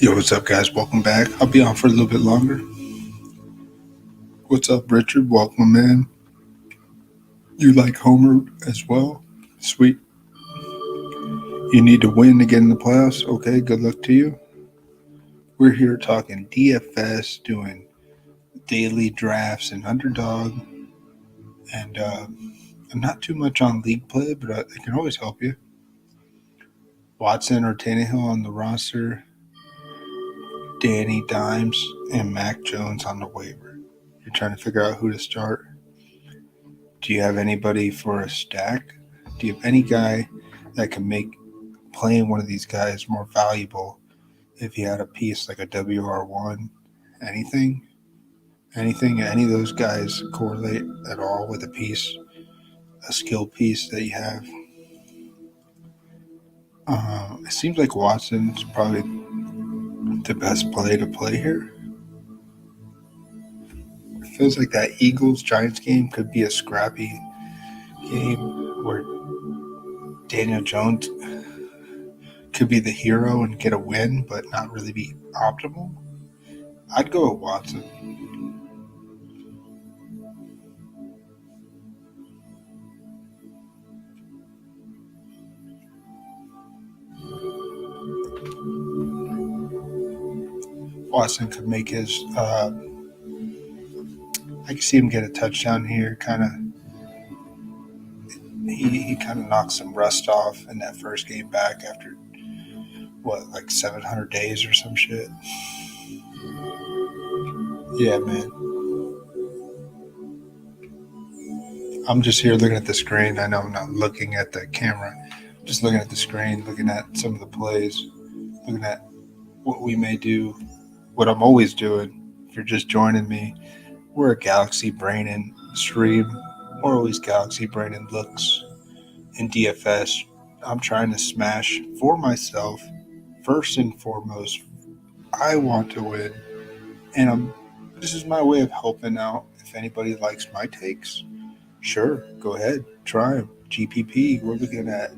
Yo, what's up, guys? Welcome back. I'll be on for a little bit longer. What's up, Richard? Welcome, man. You like Homer as well? Sweet. You need to win to get in the playoffs? Okay, good luck to you. We're here talking DFS, doing daily drafts and underdog, and I'm not too much on league play, but I can always help you. Watson or Tannehill on the roster, Danny Dimes and Mac Jones on the waiver. You're trying to figure out who to start. Do you have anybody for a stack? Do you have any guy that can make playing one of these guys more valuable if you had a piece like a WR1? Anything? Anything? Any of those guys correlate at all with a piece, a skill piece that you have? It seems like Watson's probably the best play to play here. It feels like that Eagles-Giants game could be a scrappy game where Daniel Jones could be the hero and get a win, but not really be optimal. I'd go with Watson. Watson could make his. I can see him get a touchdown here. He kind of knocked some rust off in that first game back after like 700 days or some shit. Yeah, man. I'm just here looking at the screen. I know I'm not looking at the camera. I'm just looking at the screen, looking at some of the plays, looking at what we may do, what I'm always doing. If you're just joining me, we're a Galaxy Braining stream. We're always Galaxy Braining looks in DFS. I'm trying to smash for myself. First and foremost, I want to win. And this is my way of helping out. If anybody likes my takes, sure, go ahead, try them. GPP, we're looking at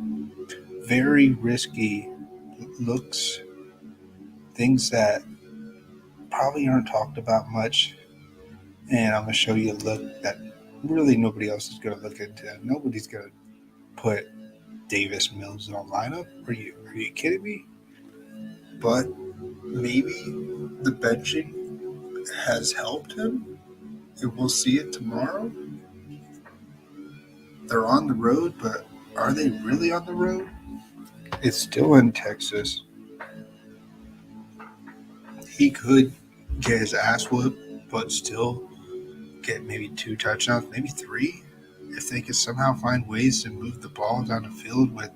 very risky looks, things that probably aren't talked about much. And I'm going to show you a look that really nobody else is going to look into. Nobody's going to put Davis Mills in a lineup. Are you kidding me? But maybe the benching has helped him, and we'll see it tomorrow. They're on the road, but are they really on the road? It's still in Texas. He could get his ass whooped, but still get maybe 2 touchdowns, maybe 3, if they could somehow find ways to move the ball down the field with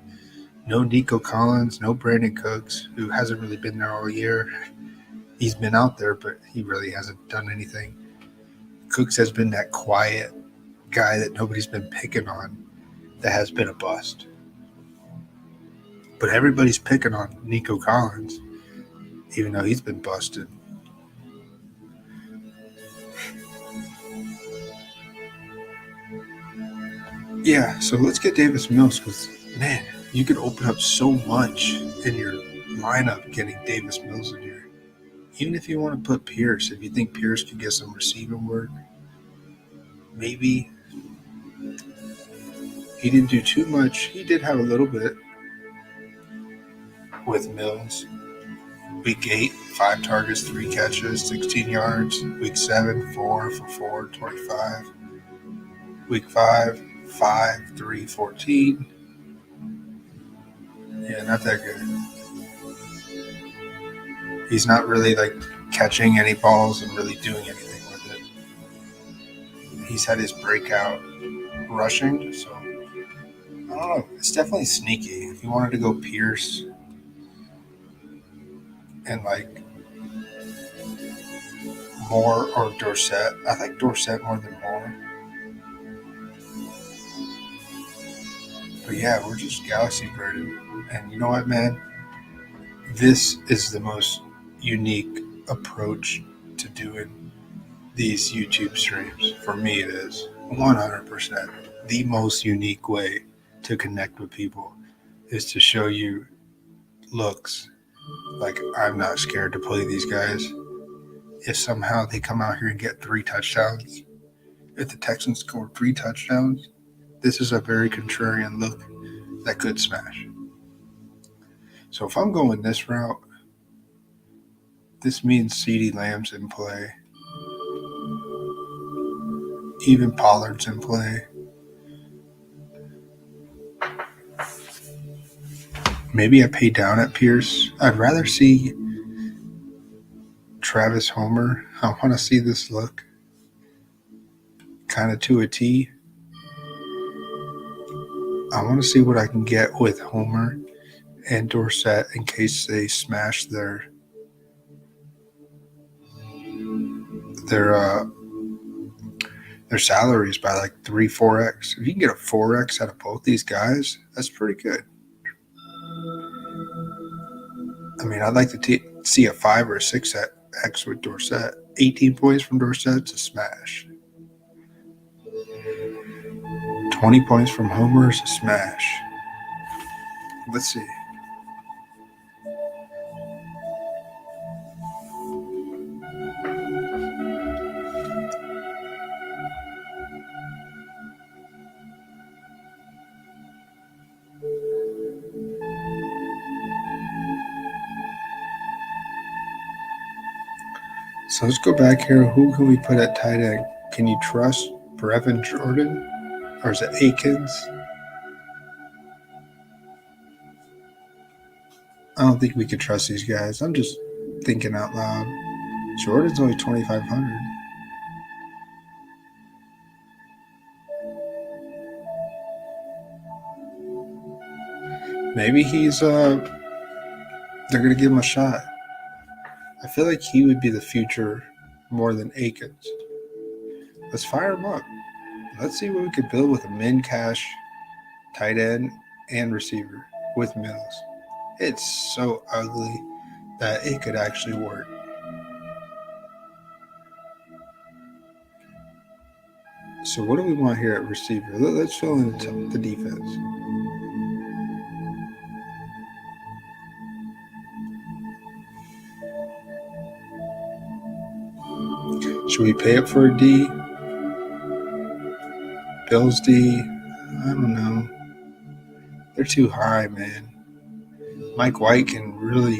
no Nico Collins, no Brandon Cooks, who hasn't really been there all year. He's been out there, but he really hasn't done anything. Cooks has been that quiet guy that nobody's been picking on, that has been a bust. But everybody's picking on Nico Collins, even though he's been busted. Yeah, so let's get Davis Mills, because, man, you could open up so much in your lineup getting Davis Mills in here. Even if you want to put Pierce, if you think Pierce could get some receiving work, maybe. He didn't do too much. He did have a little bit with Mills. Week 8, 5 targets, 3 catches, 16 yards. Week 7, 4 for 4, 25. Week 5, 5, 3, 14. Yeah, not that good. He's not really like catching any balls and really doing anything with it. He's had his breakout rushing, so I don't know. It's definitely sneaky. If you wanted to go Pierce and like Moore or Dorsett, I like Dorsett more than Moore. But yeah, we're just Galaxy Birding. And you know what, man? This is the most unique approach to doing these YouTube streams. For me, it is 100%. The most unique way to connect with people is to show you looks. Like, I'm not scared to play these guys. If somehow they come out here and get 3 touchdowns, if the Texans score 3 touchdowns, this is a very contrarian look that could smash. So if I'm going this route, this means CeeDee Lamb's in play. Even Pollard's in play. Maybe I pay down at Pierce. I'd rather see Travis Homer. I want to see this look kind of to a T. I want to see what I can get with Homer and Dorsett in case they smash their salaries by like 3-4x. If you can get a 4x out of both these guys, that's pretty good. I mean, I'd like to see a 5 or a 6x with Dorsett. 18 points from Dorsett's a smash. 20 points from Homer is a smash. Let's see. So let's go back here. Who can we put at tight end? Can you trust Brevin Jordan? Or is it Akins? I don't think we can trust these guys. I'm just thinking out loud. Jordan's only 2,500. Maybe they're going to give him a shot. I feel like he would be the future more than Akins. Let's fire him up. Let's see what we could build with a min cash tight end and receiver with Mills. It's so ugly that it could actually work. So what do we want here at receiver? Let's fill in the defense. Should we pay up for a D? Bills D? I don't know. They're too high, man. Mike White can really...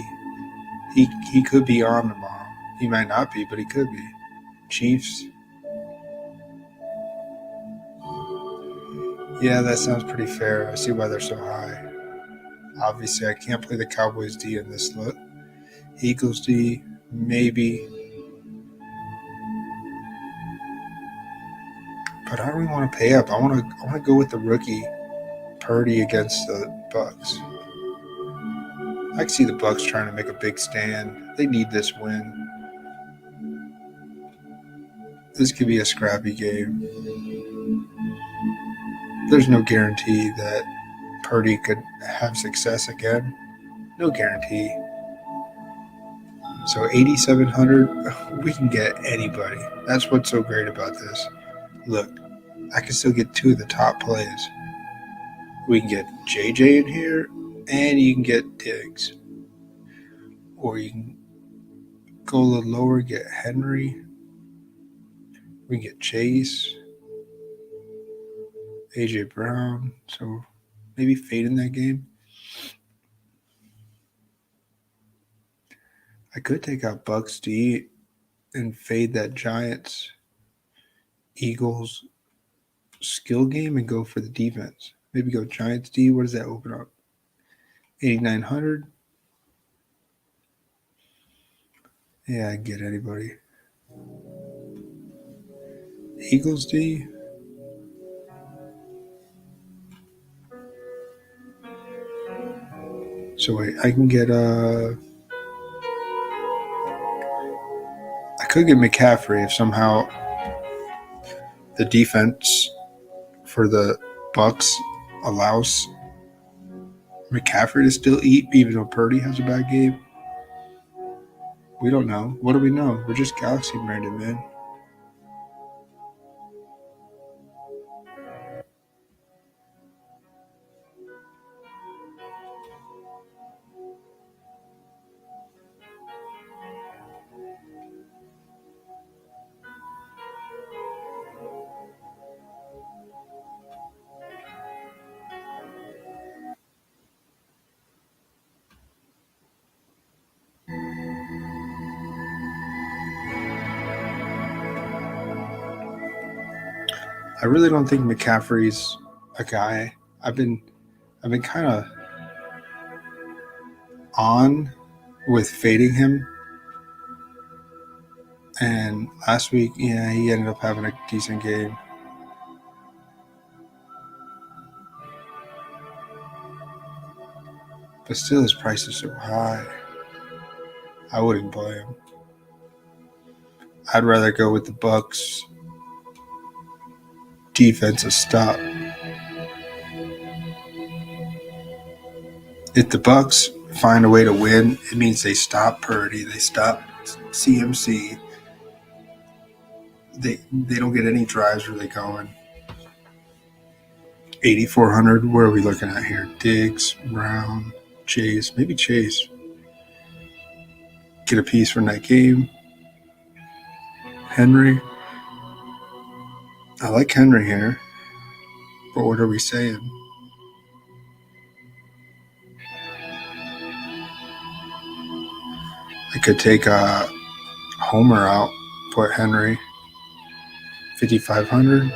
He could be on tomorrow. He might not be, but he could be. Chiefs? Yeah, that sounds pretty fair. I see why they're so high. Obviously, I can't play the Cowboys D in this look. Eagles D, maybe. But I don't really want to pay up. I want to go with the rookie Purdy against the Bucks. I can see the Bucks trying to make a big stand. They need this win. This could be a scrappy game. There's no guarantee that Purdy could have success again. No guarantee. So 8,700, we can get anybody. That's what's so great about this. Look, I can still get two of the top plays. We can get JJ in here, and you can get Diggs. Or you can go a little lower, get Henry. We can get Chase. AJ Brown. So maybe fade in that game. I could take out Bucks D and fade that Giants Eagles skill game and go for the defense. Maybe go Giants D. What does that open up? 8,900. Yeah, I can get anybody. Eagles D. So wait, I can get I could get McCaffrey if somehow the defense for the Bucks allows McCaffrey to still eat even though Purdy has a bad game. We don't know. What do we know? We're just galaxy branded, man. I really don't think McCaffrey's a guy. I've been kind of on with fading him. And last week, yeah, he ended up having a decent game. But still, his price is so high. I wouldn't play him. I'd rather go with the Bucks defensive stop. If the Bucks find a way to win, it means they stop Purdy, they stop CMC. They don't get any drives really going. 8,400. Where are we looking at here? Diggs, Brown, Chase, maybe Chase. Get a piece from that game. Henry. I like Henry here. But what are we saying? I could take Homer out, put Henry. 5,500.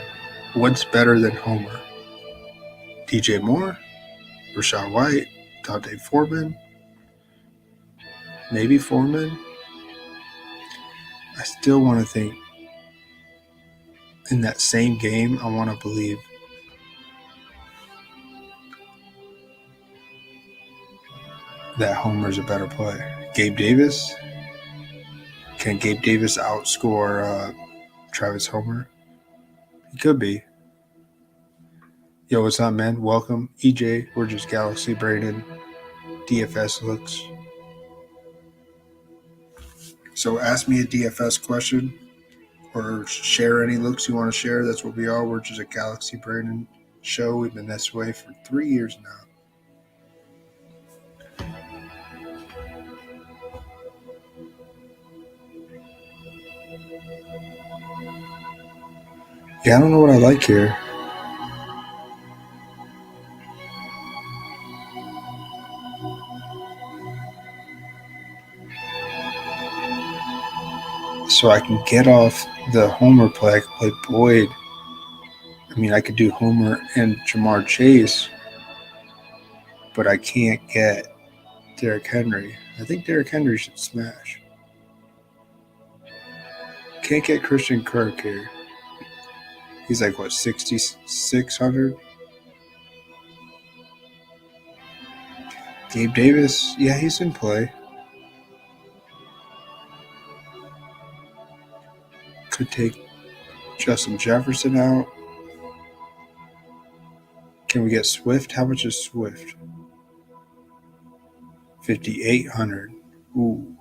What's better than Homer? DJ Moore? Rashad White? Dante Foreman? Maybe Foreman? I still want to think in that same game, I want to believe that Homer's a better play. Gabe Davis? Can Gabe Davis outscore Travis Homer? He could be. Yo, what's up, man? Welcome. EJ, we're just Galaxy Braden. DFS looks. So ask me a DFS question or share any looks you want to share. That's what we are. We're just a Galaxy Braden show. We've been this way for 3 years now. Yeah, I don't know what I like here. So I can get off the Homer play. I can play Boyd. I mean, I could do Homer and Jamar Chase, but I can't get Derrick Henry. I think Derrick Henry should smash. Can't get Christian Kirk here. He's like, what, 6,600? Gabe Davis, yeah, he's in play. Could take Justin Jefferson out. Can we get Swift? How much is Swift? 5,800. Ooh.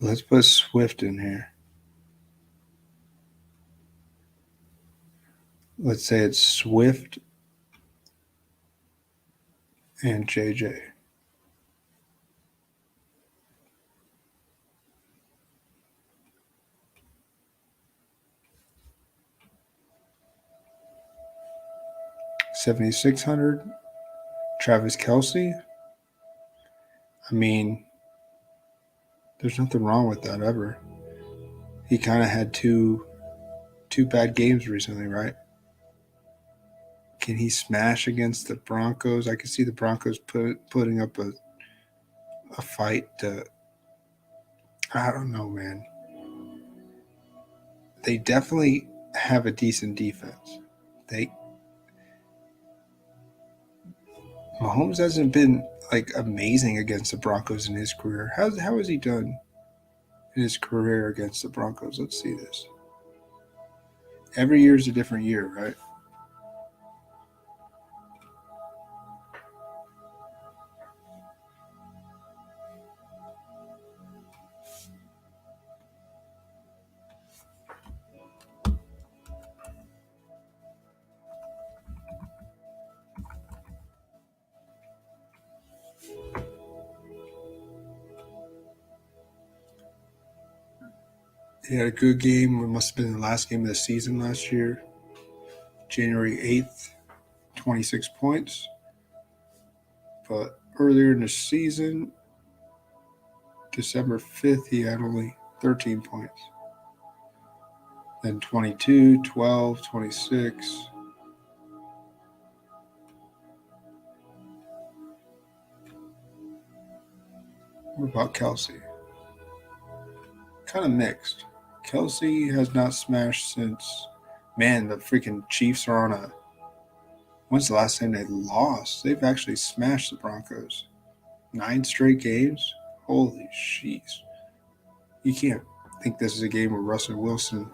Let's put Swift in here. Let's say it's Swift and JJ. $7,600. Travis Kelce. I mean, there's nothing wrong with that ever. He kind of had two bad games recently, right? Can he smash against the Broncos? I can see the Broncos putting up a fight. I don't know, man. They definitely have a decent defense. Mahomes hasn't been like amazing against the Broncos in his career. How has he done in his career against the Broncos? Let's see this. Every year is a different year, right? He had a good game. It must have been the last game of the season last year. January 8th, 26 points. But earlier in the season, December 5th, he had only 13 points. Then 22, 12, 26. What about Kelce? Kind of mixed. Kelce has not smashed since, man, the freaking Chiefs are on a, when's the last time they lost? They've actually smashed the Broncos. 9 straight games? Holy jeez. You can't think this is a game where Russell Wilson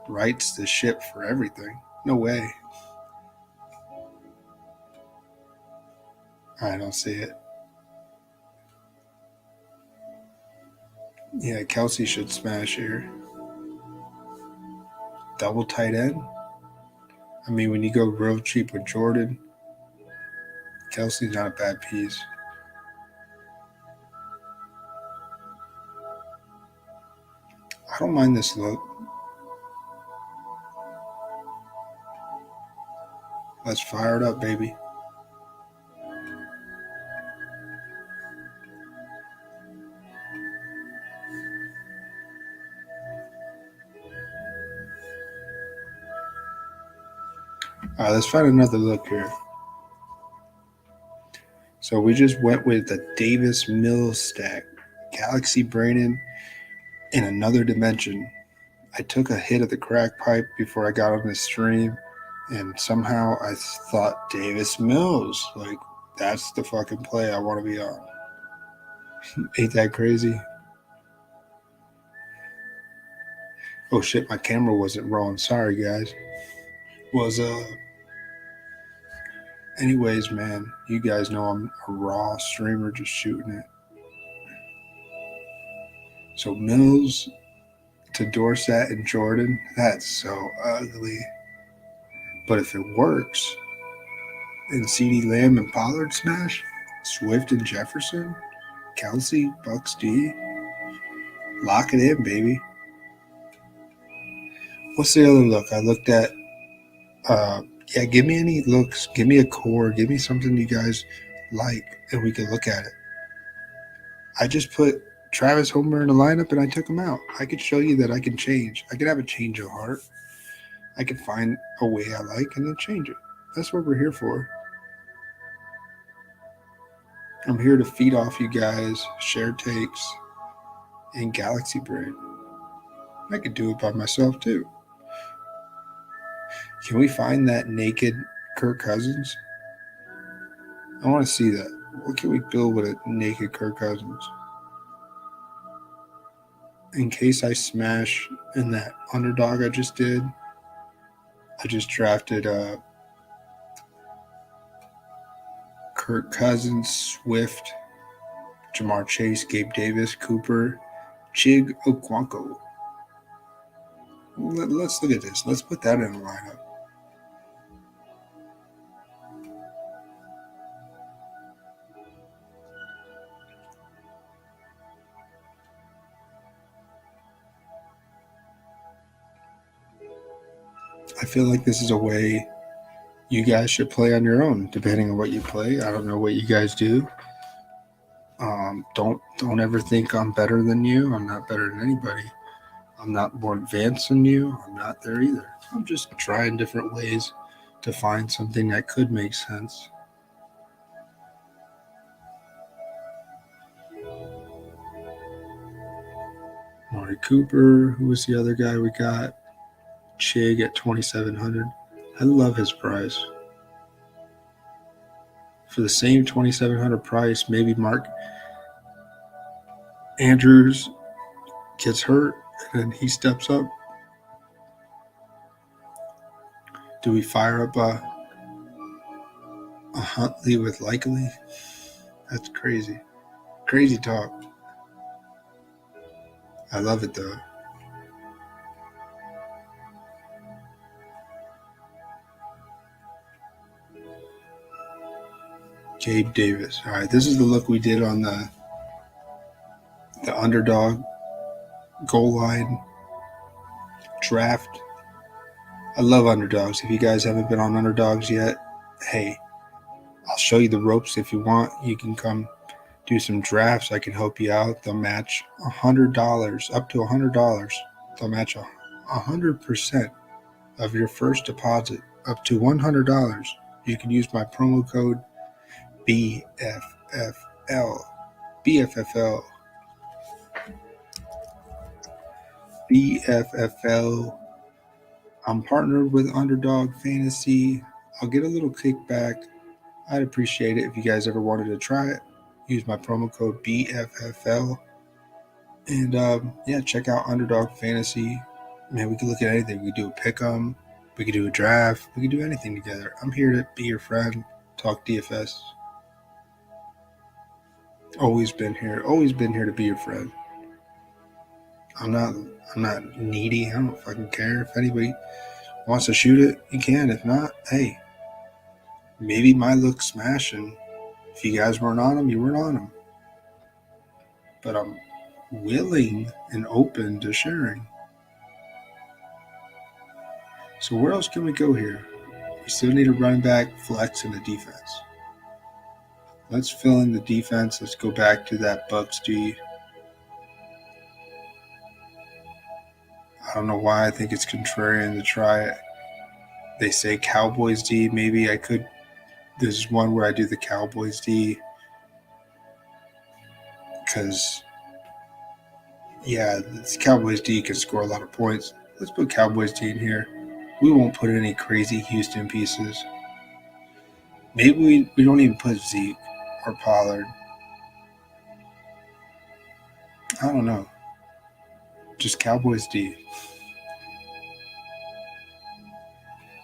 rights the ship for everything. No way. I don't see it. Yeah, Kelce should smash here. Double tight end? I mean, when you go real cheap with Jordan, Kelce's not a bad piece. I don't mind this look. Let's fire it up, baby. All right, let's find another look here. So we just went with the Davis Mills stack. Galaxy Braden in another dimension. I took a hit of the crack pipe before I got on the stream. And somehow I thought Davis Mills, like, that's the fucking play I want to be on. Ain't that crazy? Oh shit, my camera wasn't rolling. Sorry, guys. Anyways, man, you guys know I'm a raw streamer just shooting it. So Mills to Dorsett and Jordan, that's so ugly. But if it works, and CeeDee Lamb and Pollard smash, Swift and Jefferson, Kelsey, Bucks D, lock it in, baby. What's the other look? I looked at, give me any looks. Give me a core. Give me something you guys like, and we can look at it. I just put Travis Homer in a lineup, and I took him out. I could show you that I can change. I could have a change of heart. I can find a way I like and then change it. That's what we're here for. I'm here to feed off you guys, share takes, and Galaxy Brain. I could do it by myself too. Can we find that naked Kirk Cousins? I want to see that. What can we build with a naked Kirk Cousins? In case I smash in that underdog I just did, I just drafted Kirk Cousins, Swift, Jamar Chase, Gabe Davis, Cooper, Chig Okonkwo. Let's look at this. Let's put that in the lineup. I feel like this is a way you guys should play on your own, depending on what you play. I don't know what you guys do. Don't ever think I'm better than you. I'm not better than anybody. I'm not more advanced than you. I'm not there either. I'm just trying different ways to find something that could make sense. Mari Cooper, who was the other guy we got? Chig at 2,700. I love his price. For the same 2,700 price, maybe Mark Andrews gets hurt and then he steps up. Do we fire up a Huntley with Likely? That's crazy. Crazy talk. I love it though. Gabe Davis. All right, this is the look we did on the underdog goal line draft. I love underdogs. If you guys haven't been on underdogs yet, hey, I'll show you the ropes if you want. You can come do some drafts. I can help you out. They'll match $100, up to $100. They'll match 100% of your first deposit, up to $100. You can use my promo code BFFL. BFFL. BFFL. I'm partnered with Underdog Fantasy. I'll get a little kickback. I'd appreciate it if you guys ever wanted to try it. Use my promo code BFFL. And check out Underdog Fantasy. Man, we can look at anything. We can do a pick'em. We can do a draft. We can do anything together. I'm here to be your friend. Talk DFS. Always been here. Always been here to be your friend. I'm not needy. I don't fucking care. If anybody wants to shoot it, you can. If not, hey, maybe my look smash, and if you guys weren't on them, you weren't on them. But I'm willing and open to sharing. So where else can we go here? We still need a running back, flex, and a defense. Let's fill in the defense. Let's go back to that Bucks D. I don't know why I think it's contrarian to try it. They say Cowboys D. Maybe I could. This is one where I do the Cowboys D. Because, this Cowboys D can score a lot of points. Let's put Cowboys D in here. We won't put any crazy Houston pieces. Maybe we don't even put Zeke or Pollard. I don't know. Just Cowboys D.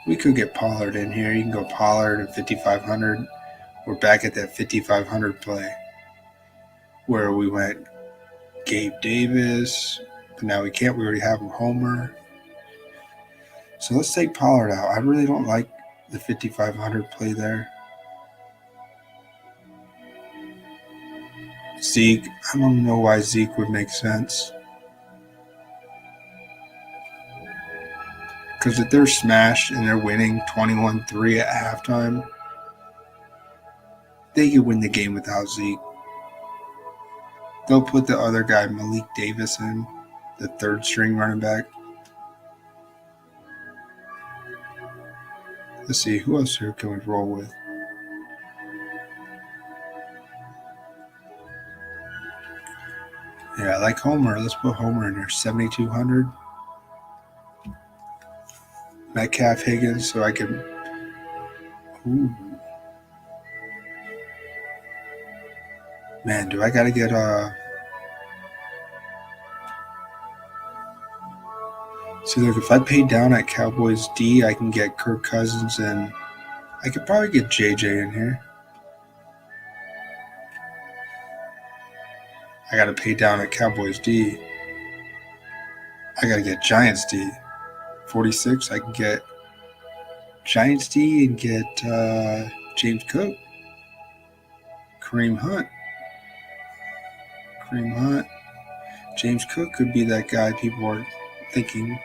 We could get Pollard in here. You can go Pollard at 5,500. We're back at that 5,500 play where we went Gabe Davis, but now we can't. We already have a Homer. So let's take Pollard out. I really don't like the 5,500 play there. Zeke, I don't know why Zeke would make sense. Because if they're smashed and they're winning 21-3 at halftime, they could win the game without Zeke. They'll put the other guy, Malik Davis, in, the third string running back. Let's see, who else here can we roll with? Yeah, I like Homer. Let's put Homer in there, 7,200. Metcalf, Higgins, so I can. Ooh. Man, do I got to get See, look, if I pay down at Cowboys D, I can get Kirk Cousins, and I could probably get JJ in here. I got to pay down at Cowboys D. I got to get Giants D. 46, I can get Giants D and get James Cook. Kareem Hunt. James Cook could be that guy people are thinking.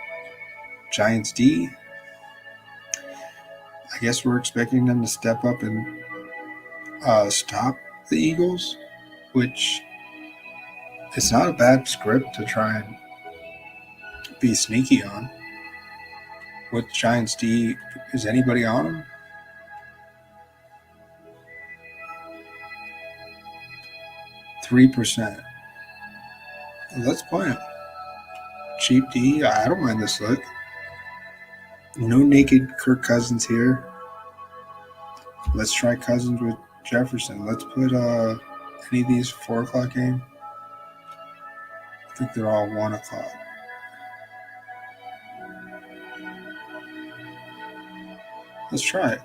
Giants D. I guess we're expecting them to step up and stop the Eagles, which it's not a bad script to try and be sneaky on. With Giants D, is anybody on them? %. Let's play him. Cheap D, I don't mind this look. No naked Kirk Cousins here. Let's try Cousins with Jefferson. Let's put any of these 4 o'clock game. I think they're all 1 o'clock. Let's try it.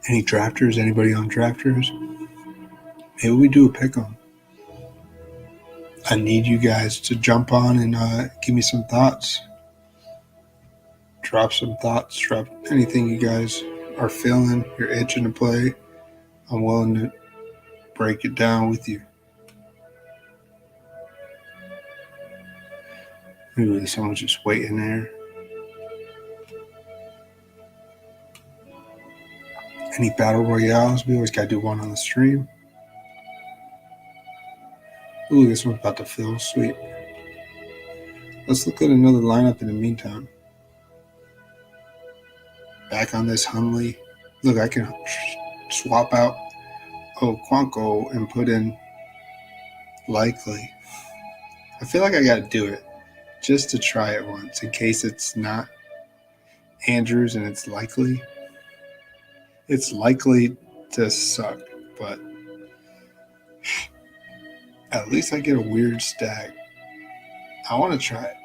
Any drafters? Anybody on drafters? Maybe we do a pick 'em. I need you guys to jump on and give me some thoughts. Drop some thoughts. Drop anything you guys are feeling. You're itching to play. I'm willing to break it down with you. Ooh, someone's just waiting there. Any battle royales? We always got to do one on the stream. Ooh, this one's about to fill. Sweet. Let's look at another lineup in the meantime. Back on this Hunley. Look, I can swap out Quanko and put in Likely. I feel like I got to do it just to try it once in case it's not Andrews and it's Likely. It's likely to suck, but at least I get a weird stack. I want to try it.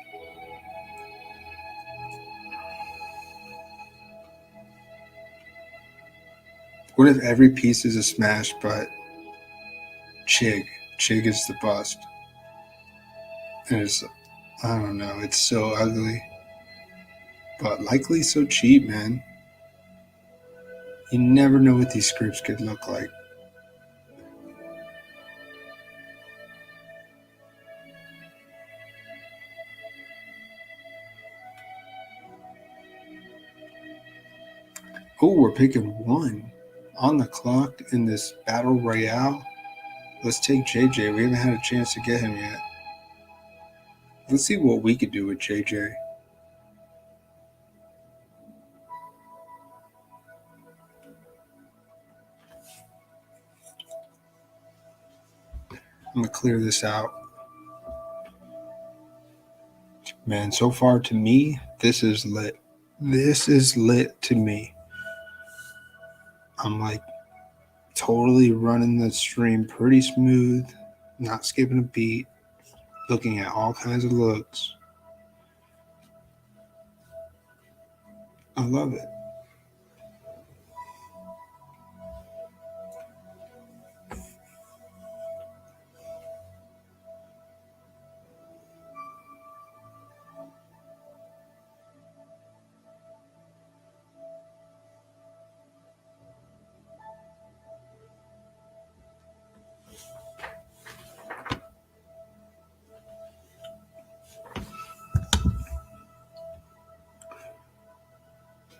What if every piece is a smash, but Chig is the bust? And I don't know, it's so ugly. But Likely so cheap, man. You never know what these scripts could look like. Oh, we're picking 1 on the clock in this battle royale. Let's take JJ. We haven't had a chance to get him yet. Let's see what we could do with JJ. I'm going to clear this out. Man, so far to me, this is lit. This is lit to me. I'm like totally running the stream pretty smooth, not skipping a beat, looking at all kinds of looks. I love it.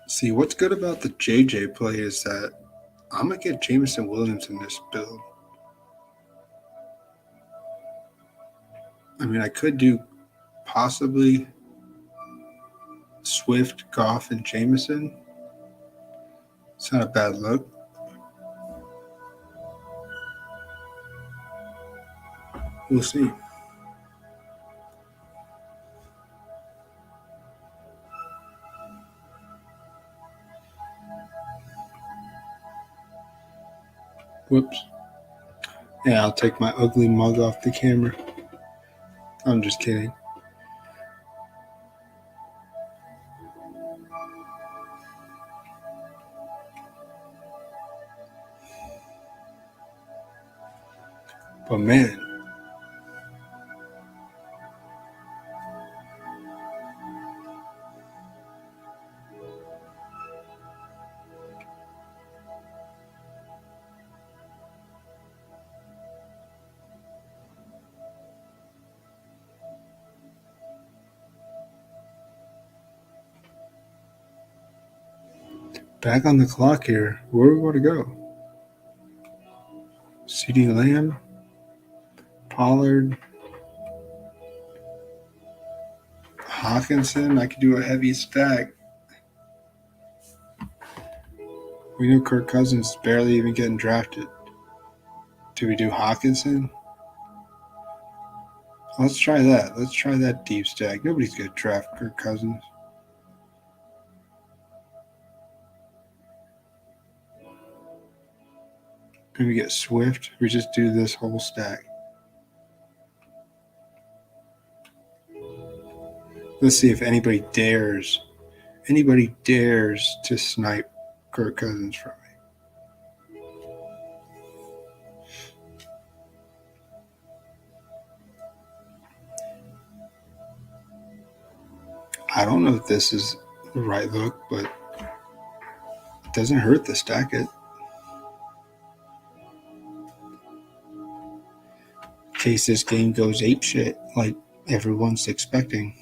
See, what's good about the JJ play is that I'm going to get Jameson Williams in this build. I mean, I could do possibly Swift, Goff, and Jameson. It's not a bad look. We'll see. Whoops. Yeah, I'll take my ugly mug off the camera. I'm just kidding. But man, back on the clock here. Where do we want to go? CeeDee Lamb, Pollard, Hawkinson. I could do a heavy stack. We know Kirk Cousins is barely even getting drafted. Do we do Hawkinson? Let's try that. Let's try that deep stack. Nobody's going to draft Kirk Cousins. And we get Swift. We just do this whole stack. Let's see if anybody dares to snipe Kirk Cousins from me. I don't know if this is the right look, but it doesn't hurt to stack it. In case this game goes apeshit like everyone's expecting.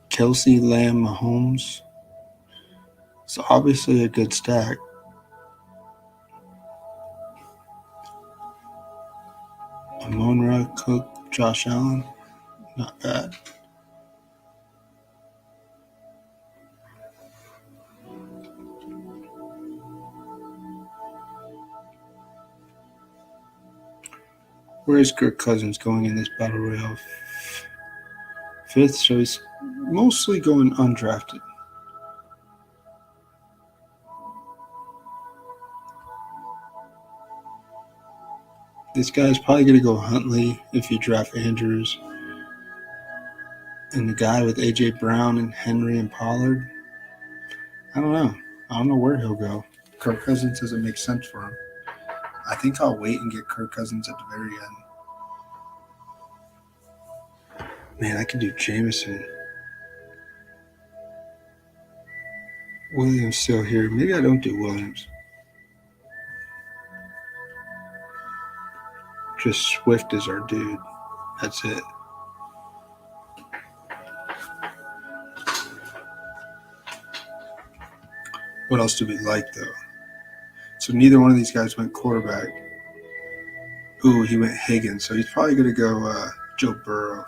Kelsey, Lamb, Mahomes. It's obviously a good stack. Amon-Ra, Cook, Josh Allen. Not bad. Where is Kirk Cousins going in this battle royale? Fifth, so he's mostly going undrafted. This guy's probably going to go Huntley if you draft Andrews. And the guy with A.J. Brown and Henry and Pollard, I don't know. I don't know where he'll go. Kirk Cousins doesn't make sense for him. I think I'll wait and get Kirk Cousins at the very end. Man, I could do Jameson. Williams still here. Maybe I don't do Williams. Just Swift is our dude. That's it. What else do we like, though? So neither one of these guys went quarterback. Ooh, he went Higgins. So he's probably going to go Joe Burrow.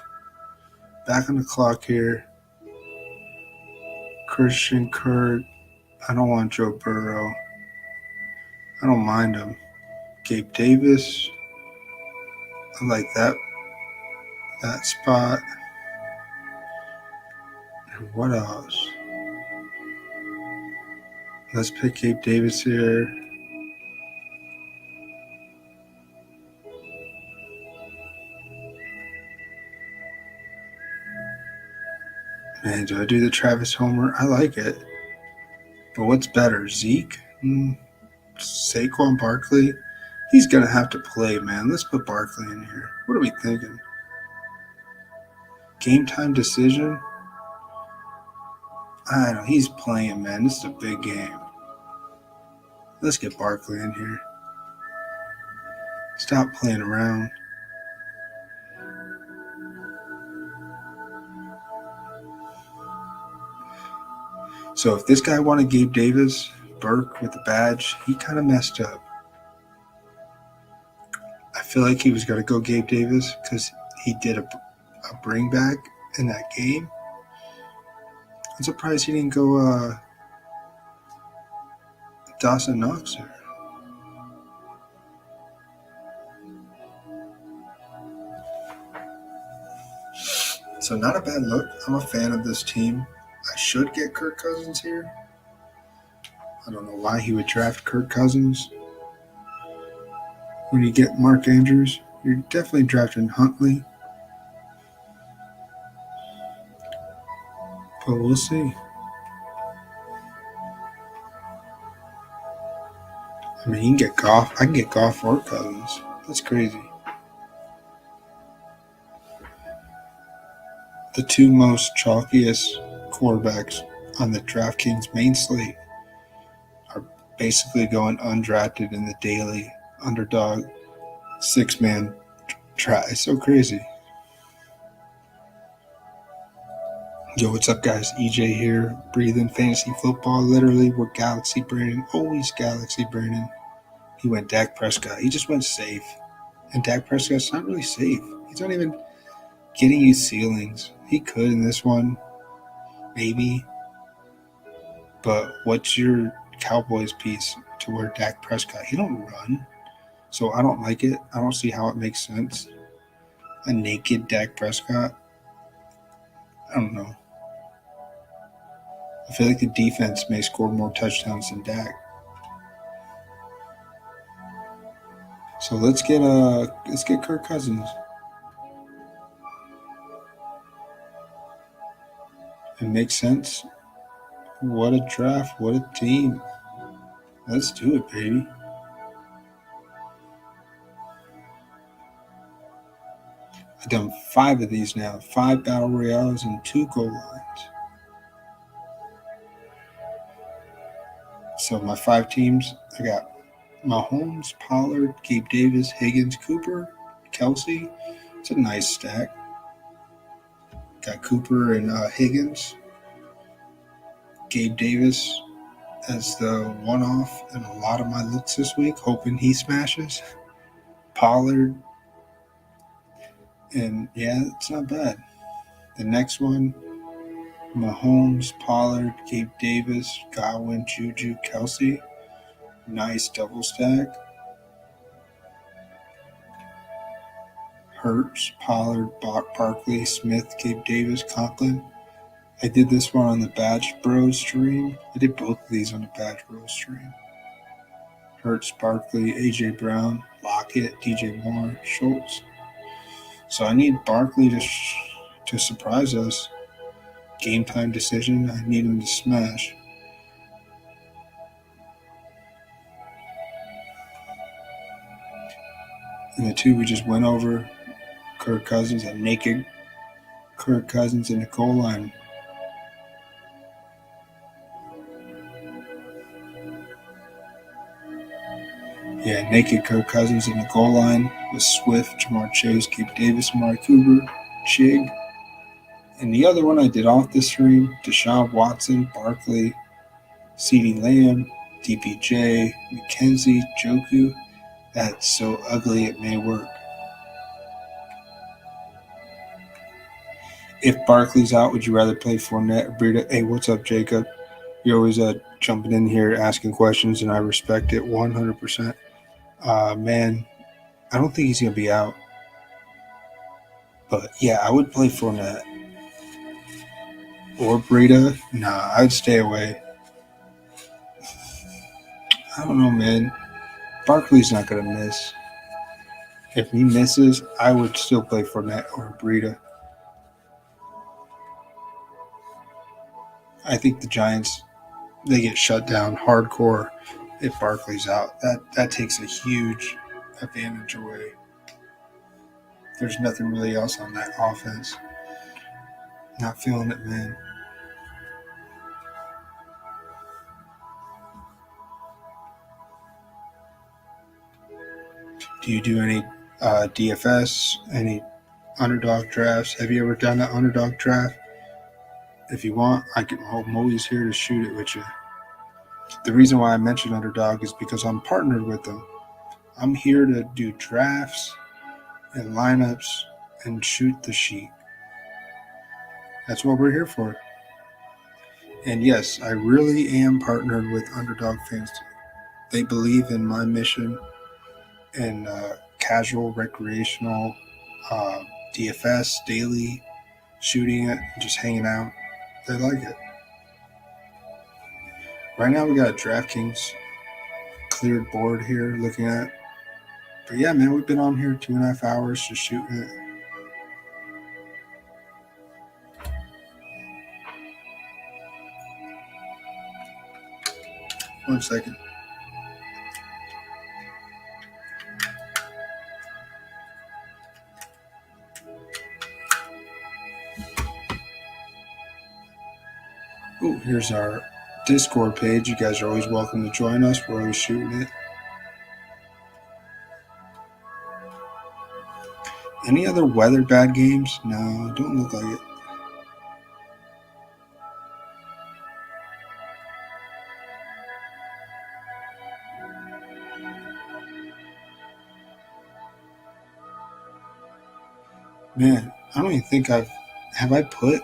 Back on the clock here. Christian Kirk. I don't want Joe Burrow. I don't mind him. Gabe Davis. I like that spot. And what else? Let's pick Gabe Davis here. Man, do I do the Travis Homer? I like it. But what's better? Zeke? Saquon Barkley? He's going to have to play, man. Let's put Barkley in here. What are we thinking? Game time decision? I don't know. He's playing, man. This is a big game. Let's get Barkley in here. Stop playing around. So if this guy wanted Gabe Davis, Burke with the badge, he kind of messed up. I feel like he was going to go Gabe Davis because he did a bring back in that game. I'm surprised he didn't go Dawson Knox here. So not a bad look. I'm a fan of this team. I should get Kirk Cousins here. I don't know why he would draft Kirk Cousins. When you get Mark Andrews, you're definitely drafting Huntley. But we'll see. I mean, you can get Goff. I can get Goff or Cousins. That's crazy. The two most chalkiest quarterbacks on the Draftkings main slate are basically going undrafted in the daily underdog 6-man try. It's so crazy. Yo, what's up, guys? EJ here, breathing fantasy football. Literally, we're Galaxy Brandon. Always Galaxy Brandon. He went Dak Prescott. He just went safe. And Dak Prescott's not really safe. He's not even getting you ceilings. He could in this one, maybe. But what's your Cowboys piece to where Dak Prescott? He don't run. So I don't like it. I don't see how it makes sense. A naked Dak Prescott? I don't know. I feel like the defense may score more touchdowns than Dak. So let's get Kirk Cousins. It makes sense. What a draft. What a team. Let's do it, baby. I've done 5 of these now. 5 battle royales and 2 goal lines. So my 5 teams, I got Mahomes, Pollard, Gabe Davis, Higgins, Cooper, Kelsey. It's a nice stack. Got Cooper and Higgins. Gabe Davis as the one-off in a lot of my looks this week, hoping he smashes. Pollard. And yeah, it's not bad. The next one, Mahomes, Pollard, Gabe Davis, Godwin, Juju, Kelsey. Nice double stack. Hurts, Pollard, Barkley, Smith, Gabe Davis, Conklin. I did this one on the Badge Bros stream. I did both of these on the Badge Bros stream. Hurts, Barkley, AJ Brown, Lockett, DJ Moore, Schultz. So I need Barkley to surprise us. Game time decision. I need him to smash. And the 2 we just went over, Kirk Cousins, a naked Kirk Cousins in the goal line. Yeah, naked Kirk Cousins in the goal line with Swift, Jamar Chase, Gabe Davis, Amari Cooper, Chig. And the other one I did off the stream, Deshaun Watson, Barkley, CeeDee Lamb, DPJ, McKenzie, Joku. That's so ugly it may work. If Barkley's out, would you rather play Fournette or Breida? Hey, what's up, Jacob? You're always jumping in here asking questions, and I respect it 100%. Man, I don't think he's going to be out. But, yeah, I would play Fournette. Or Breida. Nah, I'd stay away. I don't know, man. Barkley's not going to miss. If he misses, I would still play Fournette or Breida. I think the Giants, they get shut down hardcore if Barkley's out. That takes a huge advantage away. There's nothing really else on that offense. Not feeling it, man. Do you do any DFS, any underdog drafts? Have you ever done an underdog draft? If you want, I'm always here to shoot it with you. The reason why I mentioned underdog is because I'm partnered with them. I'm here to do drafts and lineups and shoot the sheet. That's what we're here for. And yes, I really am partnered with Underdog Fantasy. They believe in my mission and casual, recreational, DFS, daily, shooting it, just hanging out. They like it. Right now we got a Draftkings cleared board here looking at. But yeah, man, we've been on here 2.5 hours just shooting it. One second. Ooh, here's our Discord page. You guys are always welcome to join us. We're always shooting it. Any other weather bad games? No, don't look like it. Man, I don't even think have I put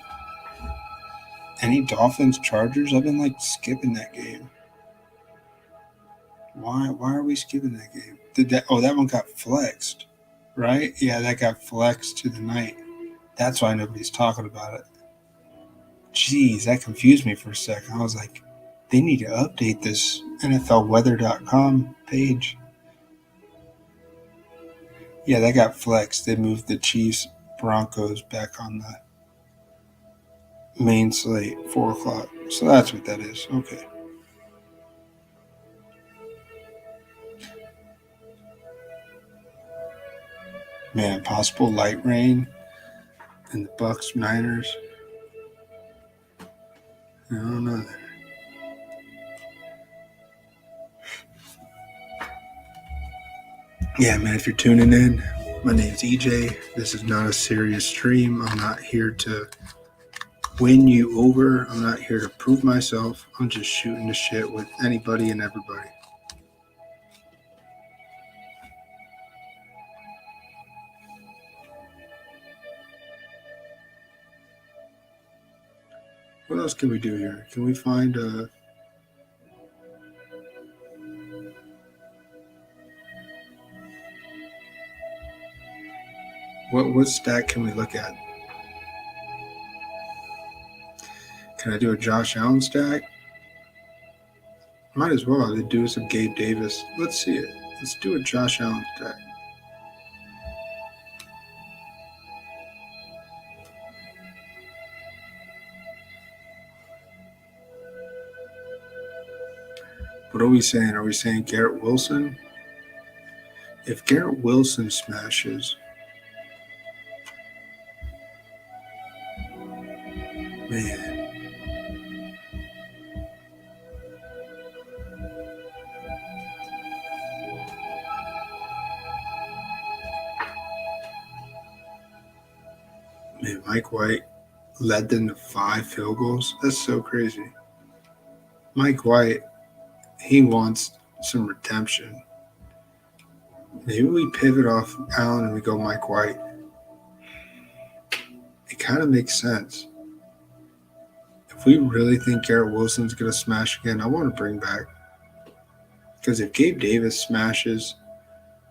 any Dolphins Chargers? I've been like skipping that game. Why are we skipping that game? That one got flexed, right? Yeah, that got flexed to the night. That's why nobody's talking about it. Jeez, that confused me for a second. I was like, they need to update this NFLweather.com page. Yeah, that got flexed. They moved the Chiefs Broncos back on the main slate, 4 o'clock. So that's what that is. Okay. Man, possible light rain in the Bucks Niners. I don't know. Yeah, man, if you're tuning in, my name's EJ. This is not a serious stream. I'm not here to win you over. I'm not here to prove myself. I'm just shooting the shit with anybody and everybody. What else can we do here? Can we find what stack can we look at? Can I do a Josh Allen stack? Might as well. They do some Gabe Davis. Let's see it. Let's do a Josh Allen stack. What are we saying? Are we saying Garrett Wilson? If Garrett Wilson smashes, man. Man, Mike White led them to 5 field goals. That's so crazy. Mike White, he wants some redemption. Maybe we pivot off Allen and we go Mike White. It kind of makes sense. If we really think Garrett Wilson's going to smash again, I want to bring back. Because if Gabe Davis smashes,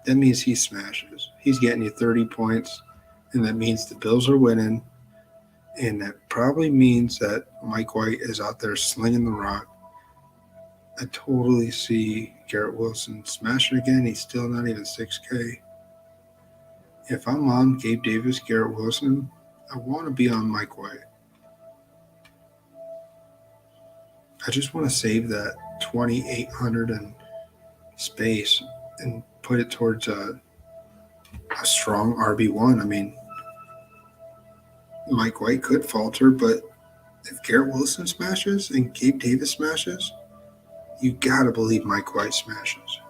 that means he smashes. He's getting you 30 points, and that means the Bills are winning. And that probably means that Mike White is out there slinging the rock. I totally see Garrett Wilson smash it again. He's still not even 6K. If I'm on Gabe Davis, Garrett Wilson, I want to be on Mike White. I just want to save that 2,800 and space and put it towards a strong RB1. I mean, Mike White could falter, but if Garrett Wilson smashes and Gabe Davis smashes, you got to believe Mike White smashes.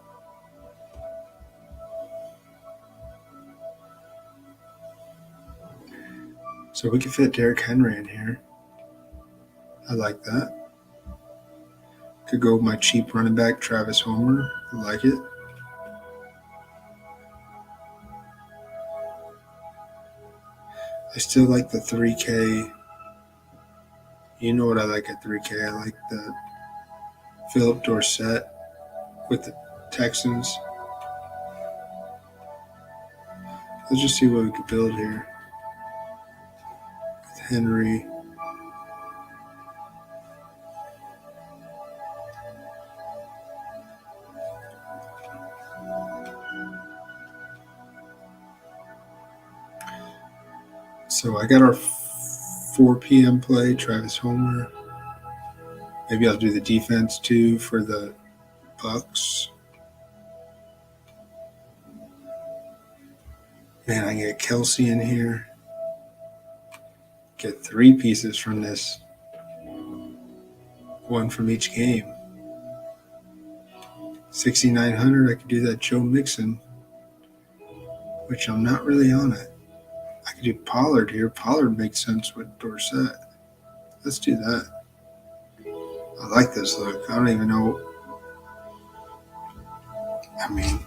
So we can fit Derrick Henry in here. I like that. Could go with my cheap running back, Travis Homer. I like it. I still like the 3K. You know what I like at 3K? I like the Philip Dorsett with the Texans. Let's just see what we could build here. With Henry. So I got our 4 p.m. play, Travis Homer. Maybe I'll do the defense too for the Bucks. Man, I get Kelsey in here. Get 3 pieces from this. 1 from each game. 6,900, I could do that Joe Mixon, which I'm not really on it. I could do Pollard here. Pollard makes sense with Dorsett. Let's do that. I like this look. I don't even know. I mean,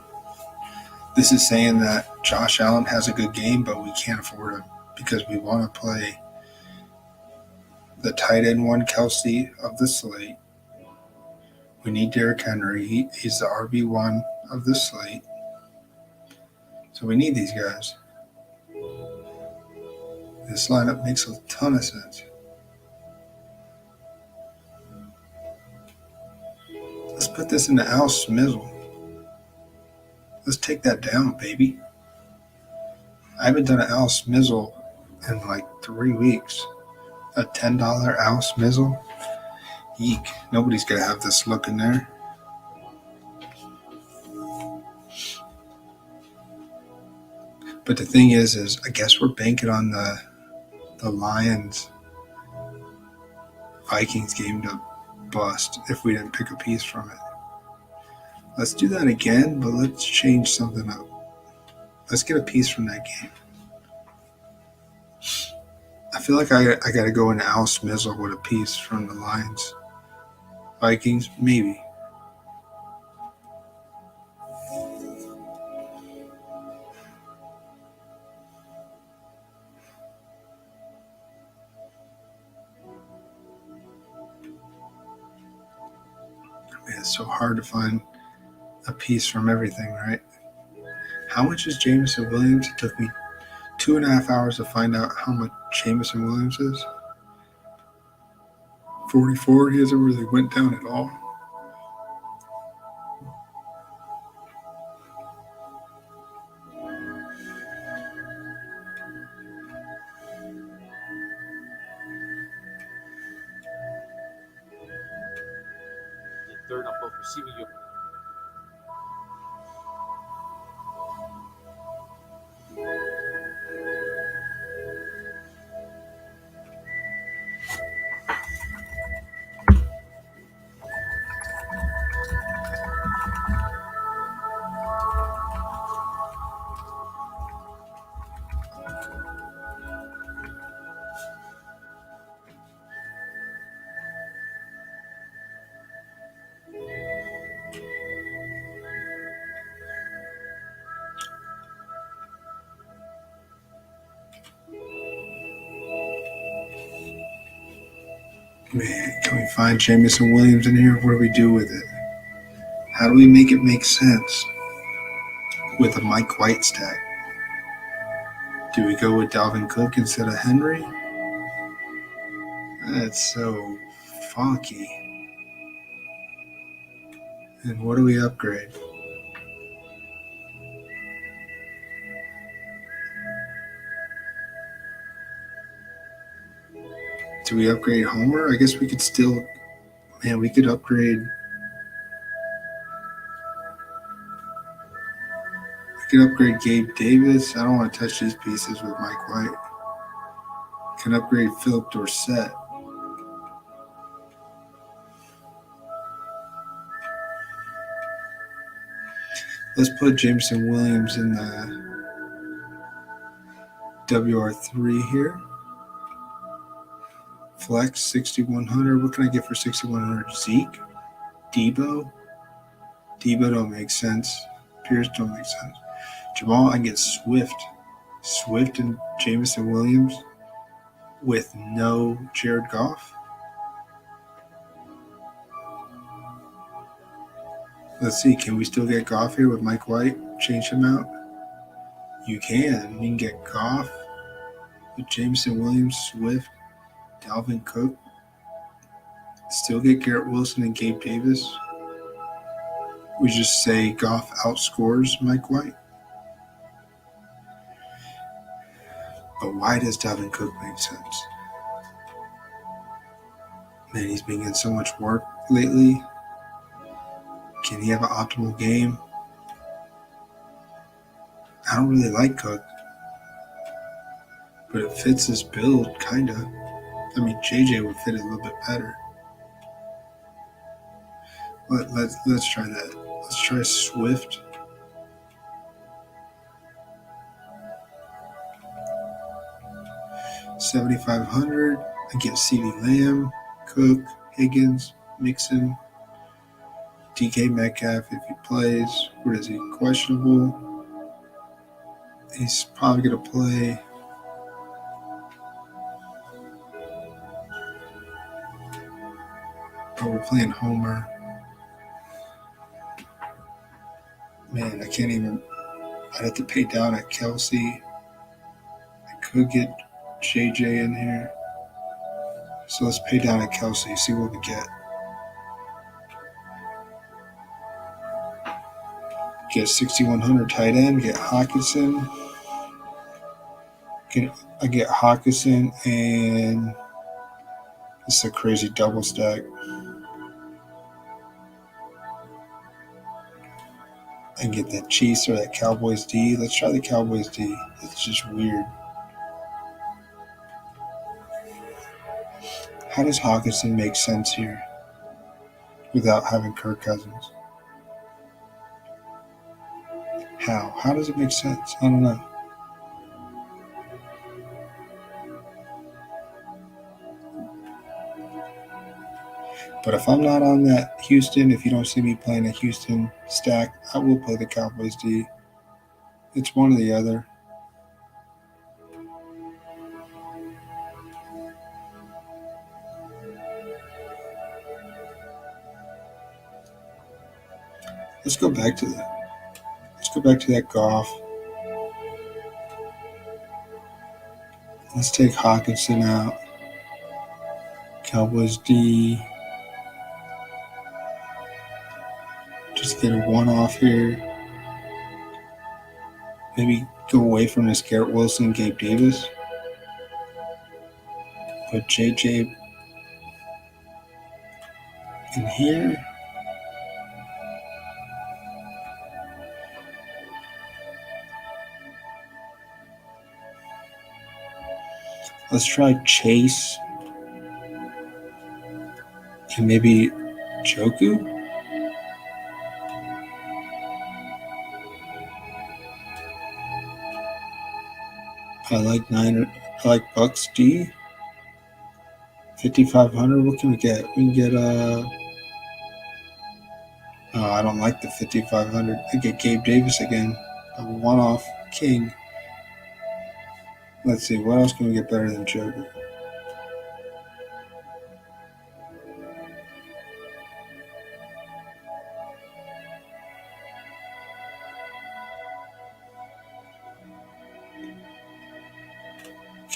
this is saying that Josh Allen has a good game, but we can't afford him because we want to play the tight end one, Kelsey, of the slate. We need Derrick Henry. He's the RB1 of the slate. So we need these guys. This lineup makes a ton of sense. Let's put this into Al Smizzle. Let's take that down, baby. I haven't done an Al Smizzle in like 3 weeks. A $10 Al Smizzle? Eek. Nobody's going to have this look in there. But the thing is I guess we're banking on the Lions Vikings game to bust if we didn't pick a piece from it. Let's do that again, but let's change something up. Let's get a piece from that game. I feel like I got to go into Al Smizzle with a piece from the Lions Vikings, maybe. Man, it's so hard to find a piece from everything, right? How much is Jameson Williams? It took me 2.5 hours to find out how much Jameson Williams is. 44. He hasn't really went down at all. Third up of receiving you. Man, can we find Jamison Williams in here? What do we do with it? How do we make it make sense with a Mike White stack? Do we go with Dalvin Cook instead of Henry? That's so funky. And what do we upgrade? Do we upgrade Homer? I guess we could still. Man, we could upgrade. We could upgrade Gabe Davis. I don't want to touch these pieces with Mike White. Can upgrade Philip Dorsett. Let's put Jameson Williams in the WR3 here. Flex 6,100. What can I get for 6,100? Zeke? Debo? Debo don't make sense. Pierce don't make sense. Jamal, I can get Swift. Swift and Jameson Williams with no Jared Goff. Let's see, can we still get Goff here with Mike White? Change him out? You can. You can get Goff with Jameson Williams, Swift, Dalvin Cook. Still get Garrett Wilson and Gabe Davis. We just say Goff outscores Mike White. But why does Dalvin Cook make sense? Man, he's been getting so much work lately. Can he have an optimal game? I don't really like Cook, but it fits his build, kind of. I mean, JJ would fit it a little bit better. Let's try that. Let's try Swift. $7,500. I get CeeDee Lamb, Cook, Higgins, Mixon, DK Metcalf if he plays. What is he? Questionable. He's probably going to play. But we're playing Homer. Man, I can't even. I'd have to pay down at Kelsey. I could get JJ in here. So let's pay down at Kelsey, see what we get. Get 6,100 tight end, get Hawkinson. I get Hawkinson, and this is a crazy double stack. I get that Chiefs or that Cowboys D. Let's try the Cowboys D. It's just weird. How does Hawkinson make sense here without having Kirk Cousins? How? How does it make sense? I don't know. But if I'm not on that Houston, if you don't see me playing a Houston stack, I will play the Cowboys D. It's one or the other. Let's go back to that. Let's go back to that Goff. Let's take Hawkinson out. Cowboys D. Just get a one-off here. Maybe go away from this Garrett Wilson, Gabe Davis. Put JJ in here. Let's try Chase and maybe Joku. I like Bucks D. 5,500. What can we get? We can get I don't like the 5,500. I get Gabe Davis again. A one-off king. Let's see. What else can we get better than Joker?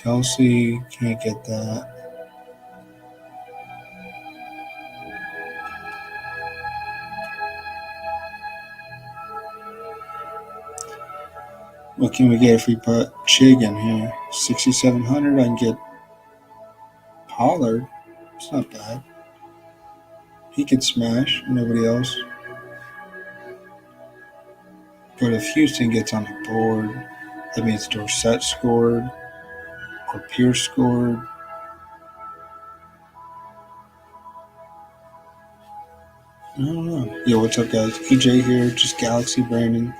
Kelsey, can't get that. What can we get if we put Chig in here? 6,700. I can get Pollard. It's not bad. He could smash. Nobody else. But if Houston gets on the board, that means Dorsett scored or Pierce scored. I don't know. Yo, what's up, guys? EJ here. Just Galaxy Brandon.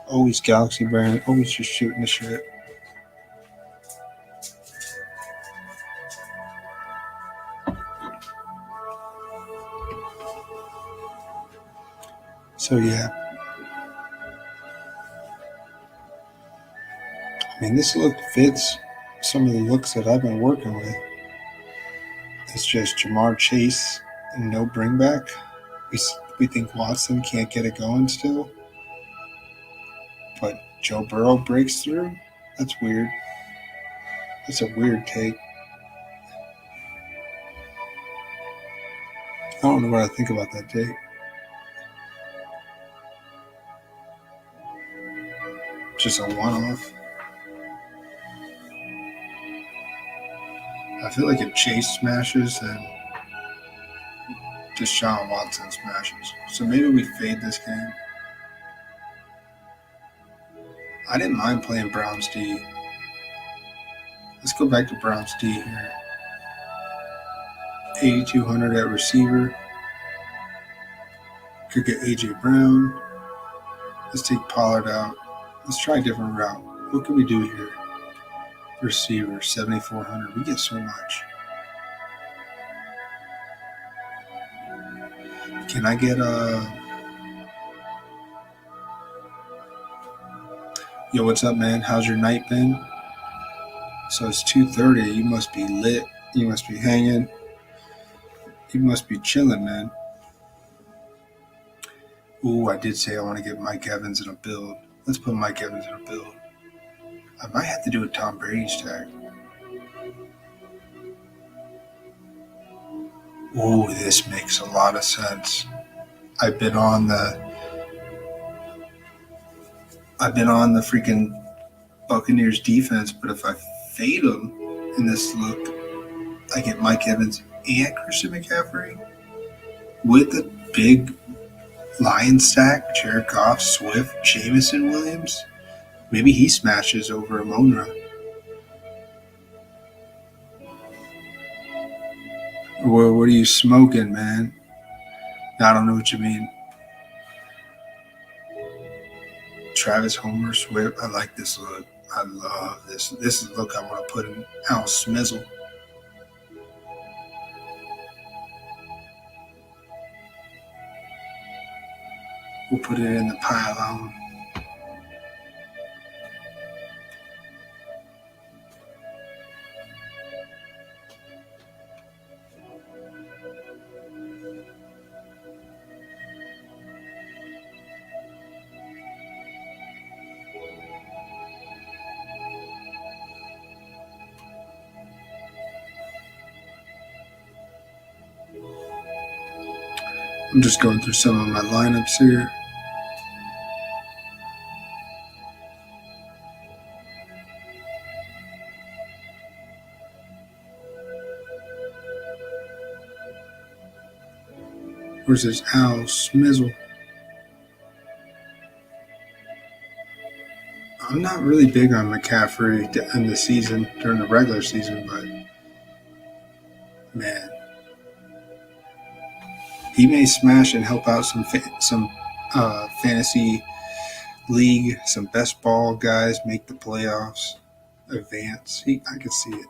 Always Galaxy Brandon. Always just shooting the shit. So, yeah. I mean, this look fits some of the looks that I've been working with. It's just Jamar Chase and no bring back. We think Watson can't get it going still. But Joe Burrow breaks through? That's weird. That's a weird take. I don't know what I think about that take. Just a one-off. I feel like if Chase smashes, then Deshaun Watson smashes. So maybe we fade this game. I didn't mind playing Browns D. Let's go back to Browns D here. 8,200 at receiver. Could get A.J. Brown. Let's take Pollard out. Let's try a different route. What can we do here? Receiver, 7,400. We get so much. Can I get Yo, what's up, man? How's your night been? So it's 2:30. You must be lit. You must be hanging. You must be chilling, man. Ooh, I did say I want to get Mike Evans in a build. Let's put Mike Evans in a build. I might have to do a Tom Brady stack. Ooh, this makes a lot of sense. I've been on the freaking Buccaneers defense, but if I fade them in this look, I get Mike Evans and Christian McCaffrey with the big Lions stack, Jared Goff, Swift, Jameson Williams. Maybe he smashes over Amonra. What are you smoking, man? I don't know what you mean. Travis Homer, Swift. I like this look. I love this. This is the look I want to put in Al Smizzle. We'll put it in the pile. I'm just going through some of my lineups here. Where's this Al Smizzle? I'm not really big on McCaffrey in the season, during the regular season, but man, he may smash and help out some fantasy league, some best ball guys make the playoffs, advance. I could see it.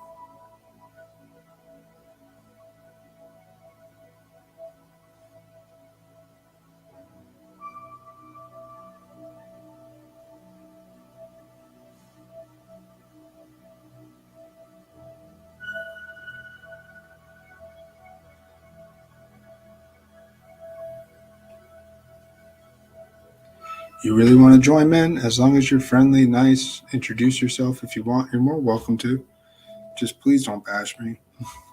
You really want to join, man? As long as you're friendly, nice, introduce yourself if you want. You're more welcome to. just please don't bash me.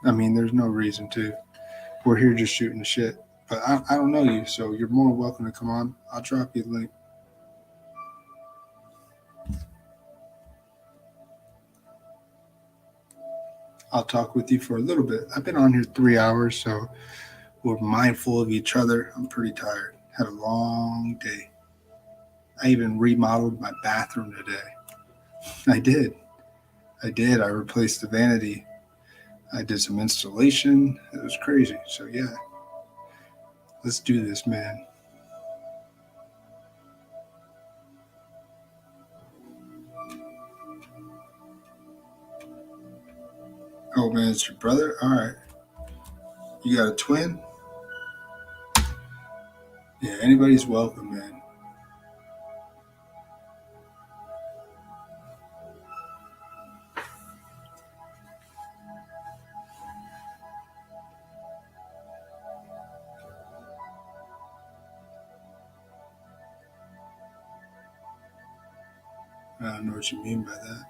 I mean, there's no reason to. We're here just shooting the shit. But I don't know you, so you're more welcome to come on. I'll drop you the link. I'll talk with you for a little bit. I've been on here 3 hours, so we're mindful of each other. I'm pretty tired. Had a long day. I even remodeled my bathroom today. I did. I replaced the vanity. I did some installation. It was crazy. So, yeah. Let's do this, man. Oh, man, it's your brother? All right. You got a twin? Yeah, anybody's welcome, man. I don't know what you mean by that.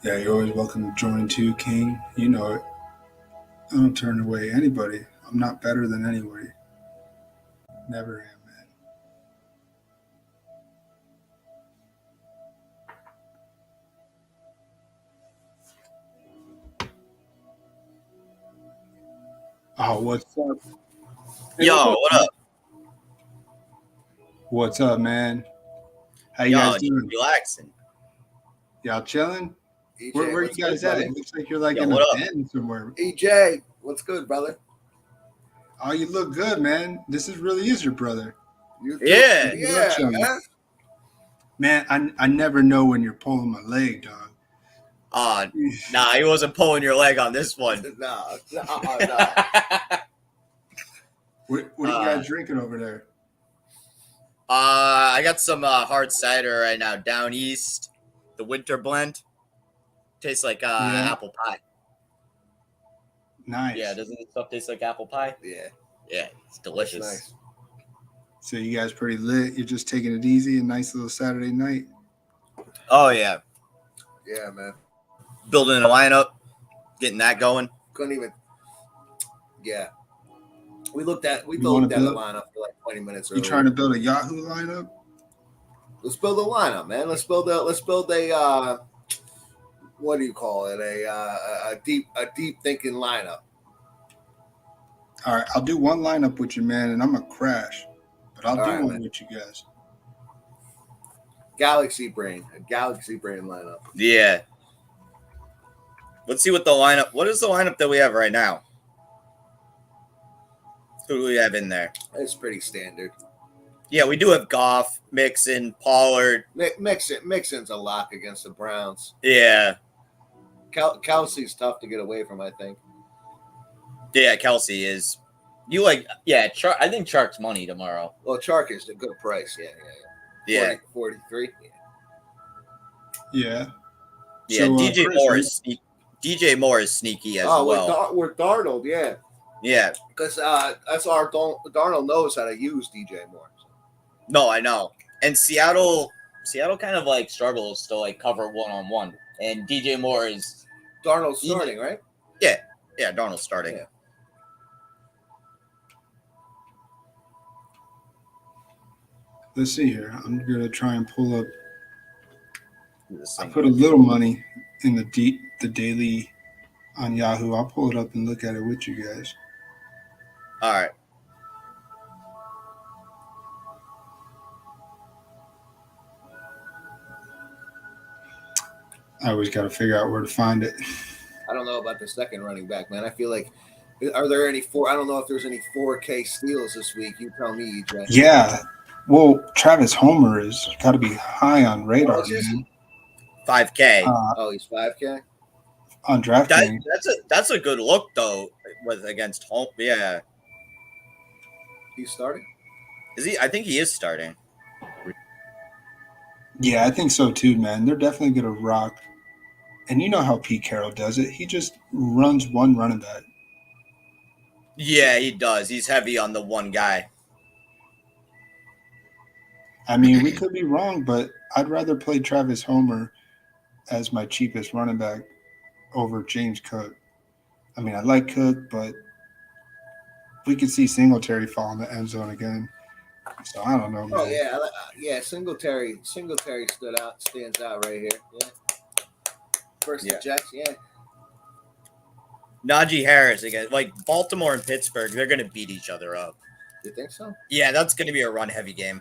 Yeah, you're always welcome to join too, King. You know it. I don't turn away anybody. I'm not better than anybody. Never am, man. Oh, what's up? Hey, Yo, what's up, what man? up? What's up, man? How you Yo, guys just doing? relaxing. Y'all chilling? EJ, Where you what's guys good, at? brother? It looks like you're like Yo, in a what up? den somewhere. EJ, what's good, brother? Oh, you look good, man. This really is your brother. You Yeah. yeah, chilling. man. Man, I never know when you're pulling my leg, dog. Nah, he wasn't pulling your leg on this one. No. What are you guys drinking over there? I got some hard cider right now, Down East, the winter blend. Tastes like apple pie. Nice. Yeah, doesn't this stuff taste like apple pie? Yeah. Yeah, it's delicious. Nice. So you guys pretty lit. You're just taking it easy, a nice little Saturday night. Oh yeah, Yeah, man. building a lineup, getting that going. Couldn't even. Yeah. We looked at the wanna lineup for like 20 minutes You earlier. trying to build a Yahoo lineup? Let's build a lineup, man. Let's build a what do you call it? A deep thinking lineup. All right, I'll do one lineup with you, man, and I'm gonna crash, but I'll do right, one man. with you guys. A galaxy brain lineup. Yeah. Let's see what the lineup. What is the lineup that we have right now? Who do we have in there? It's pretty standard. Yeah, we do have Goff, Mixon, Pollard. Mixon's a lock against the Browns. Yeah. Kelsey's tough to get away from, I think. Yeah, Kelsey is. You like? Yeah, I think Chark's money tomorrow. Well, Chark is a good price. Yeah. 43. Yeah. Yeah, So, DJ Chris, Moore is DJ Moore is sneaky as well. We're Darnold, yeah. Yeah. Because that's our Darnold knows how to use DJ Moore. No, I know. And Seattle kind of like struggles to like cover one-on-one. And DJ Moore is Darnold's starting, right? Yeah, Darnold's starting. Yeah. let's see here. I'm gonna try and pull up. This I thing. put a little money in the daily on Yahoo. I'll pull it up and look at it with you guys. All right. I always got to figure out where to find it. I don't know about the second running back, man. I feel like, are there any I don't know if there's any 4K steals this week. You tell me, EJ. Yeah. Well, Travis Homer is got to be high on radar, man. 5K. He's 5K on Draftkings. That's a good look though. Against home. Yeah. He's starting. Is he? I think he is starting. Yeah, I think so too, man. They're definitely gonna rock And you know how Pete Carroll does it. He just runs one running back. Yeah, he does. He's heavy on the one guy. I mean, we could be wrong, but I'd rather play Travis Homer as my cheapest running back over James Cook. I mean, I like Cook, but we could see Singletary fall in the end zone again. So I don't know, man. Oh yeah, yeah. Singletary stands out right here. Yeah. Versus the Jets, yeah. Najee Harris again, like Baltimore and Pittsburgh, they're going to beat each other up. You think so? Yeah, that's going to be a run-heavy game.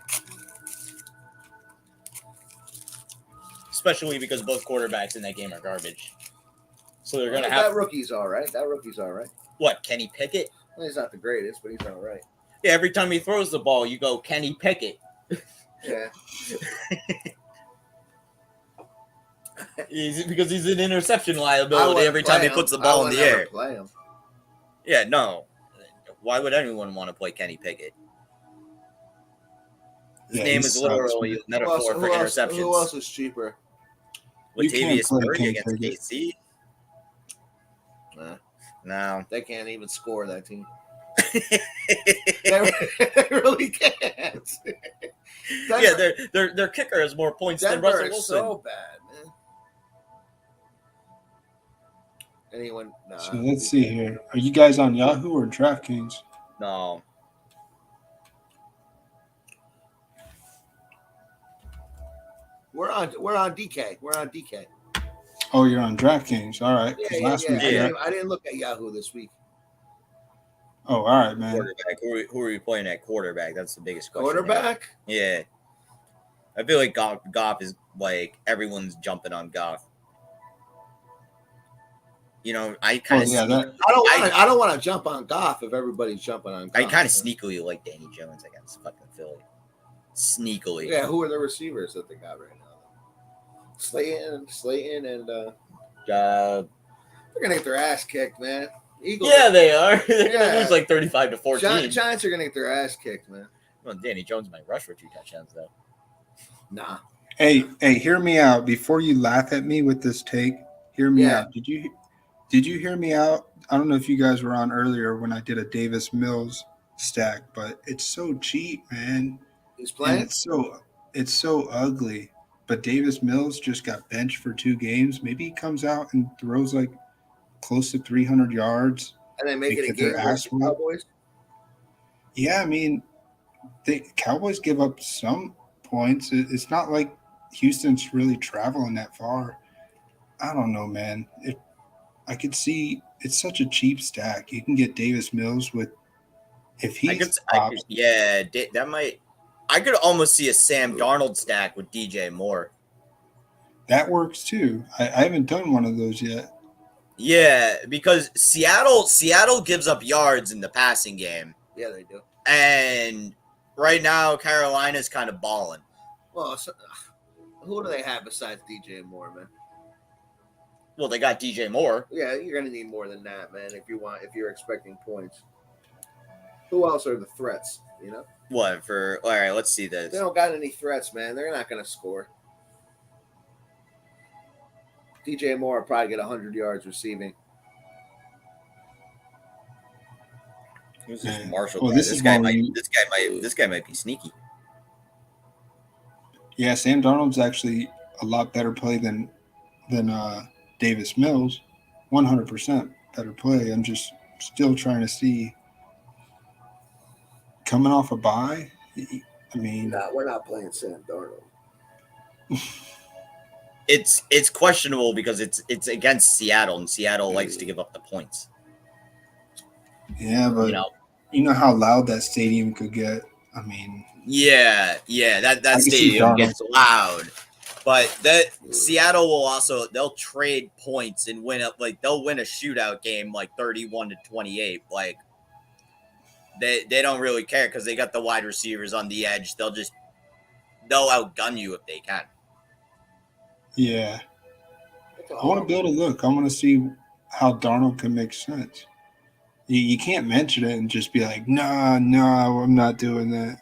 Especially because both quarterbacks in that game are garbage. So they're going to have... That rookie's all right. What, Kenny Pickett? Well, he's not the greatest, but he's all right. Yeah, every time he throws the ball, you go, Kenny Pickett. Yeah. Because he's an interception liability every time he puts the ball in the air. Play him. Yeah, no. Why would anyone want to play Kenny Pickett? His name is literally a metaphor for interceptions. Who else is cheaper? Latavius Murray against KC? No. They can't even score, that team. they really can't. Yeah, their kicker has more points than Russell Wilson. So bad, man. Anyone? Nah, so let's see here. Are you guys on Yahoo or DraftKings? No. We're on DK. We're on DK. Oh, you're on DraftKings. All right. Yeah. I didn't look at Yahoo this week. Oh, all right, man. Quarterback. Who are you playing at quarterback? That's the biggest question. Quarterback? Yeah. I feel like Goff is like everyone's jumping on Goff. You know, I kind of. I don't want to jump on Goff if everybody's jumping on Goff. I kind of sneakily like Danny Jones against fucking Philly. Sneakily. Yeah, who are the receivers that they got right now? Slayton, and they're gonna get their ass kicked, man. Eagles. Yeah, they are. They're gonna lose like 35-14. Giants are gonna get their ass kicked, man. Well, Danny Jones might rush for 2 touchdowns though. Nah. Hey, hear me out before you laugh at me with this take. Hear me out. Did you hear me out? I don't know if you guys were on earlier when I did a Davis Mills stack, but it's so cheap, man. He's playing. And it's so ugly. But Davis Mills just got benched for 2 games. Maybe he comes out and throws like close to 300 yards. And they make it a game versus the Cowboys? Yeah, I mean, the Cowboys give up some points. It's not like Houston's really traveling that far. I don't know, man. I could see it's such a cheap stack. You can get Davis Mills with if he's that might. I could almost see a Sam Darnold stack with DJ Moore. That works too. I haven't done one of those yet. Yeah, because Seattle gives up yards in the passing game. Yeah, they do. And right now, Carolina's kind of balling. Well, who do they have besides DJ Moore, man? Well, they got DJ Moore. Yeah, you're gonna need more than that, man. If you're expecting points. Who else are the threats? You know. What for? All right, let's see this. They don't got any threats, man. They're not gonna score. DJ Moore will probably get 100 yards receiving. Who's this Marshall? Well, guy? This guy might be sneaky. Yeah, Sam Darnold's actually a lot better play than Davis Mills. 100% better play. I'm just still trying to see. Coming off a bye, I mean, we're not playing Sam Darnold. It's questionable because it's against Seattle, and Seattle likes to give up the points. Yeah, but you know how loud that stadium could get. I mean, yeah, that stadium gets loud. But that Seattle will they'll trade points and win they'll win a shootout game like 31-28. Like they don't really care because they got the wide receivers on the edge. They'll outgun you if they can. Yeah. I want to be able to look. I want to see how Darnold can make sense. You can't mention it and just be like, no, I'm not doing that.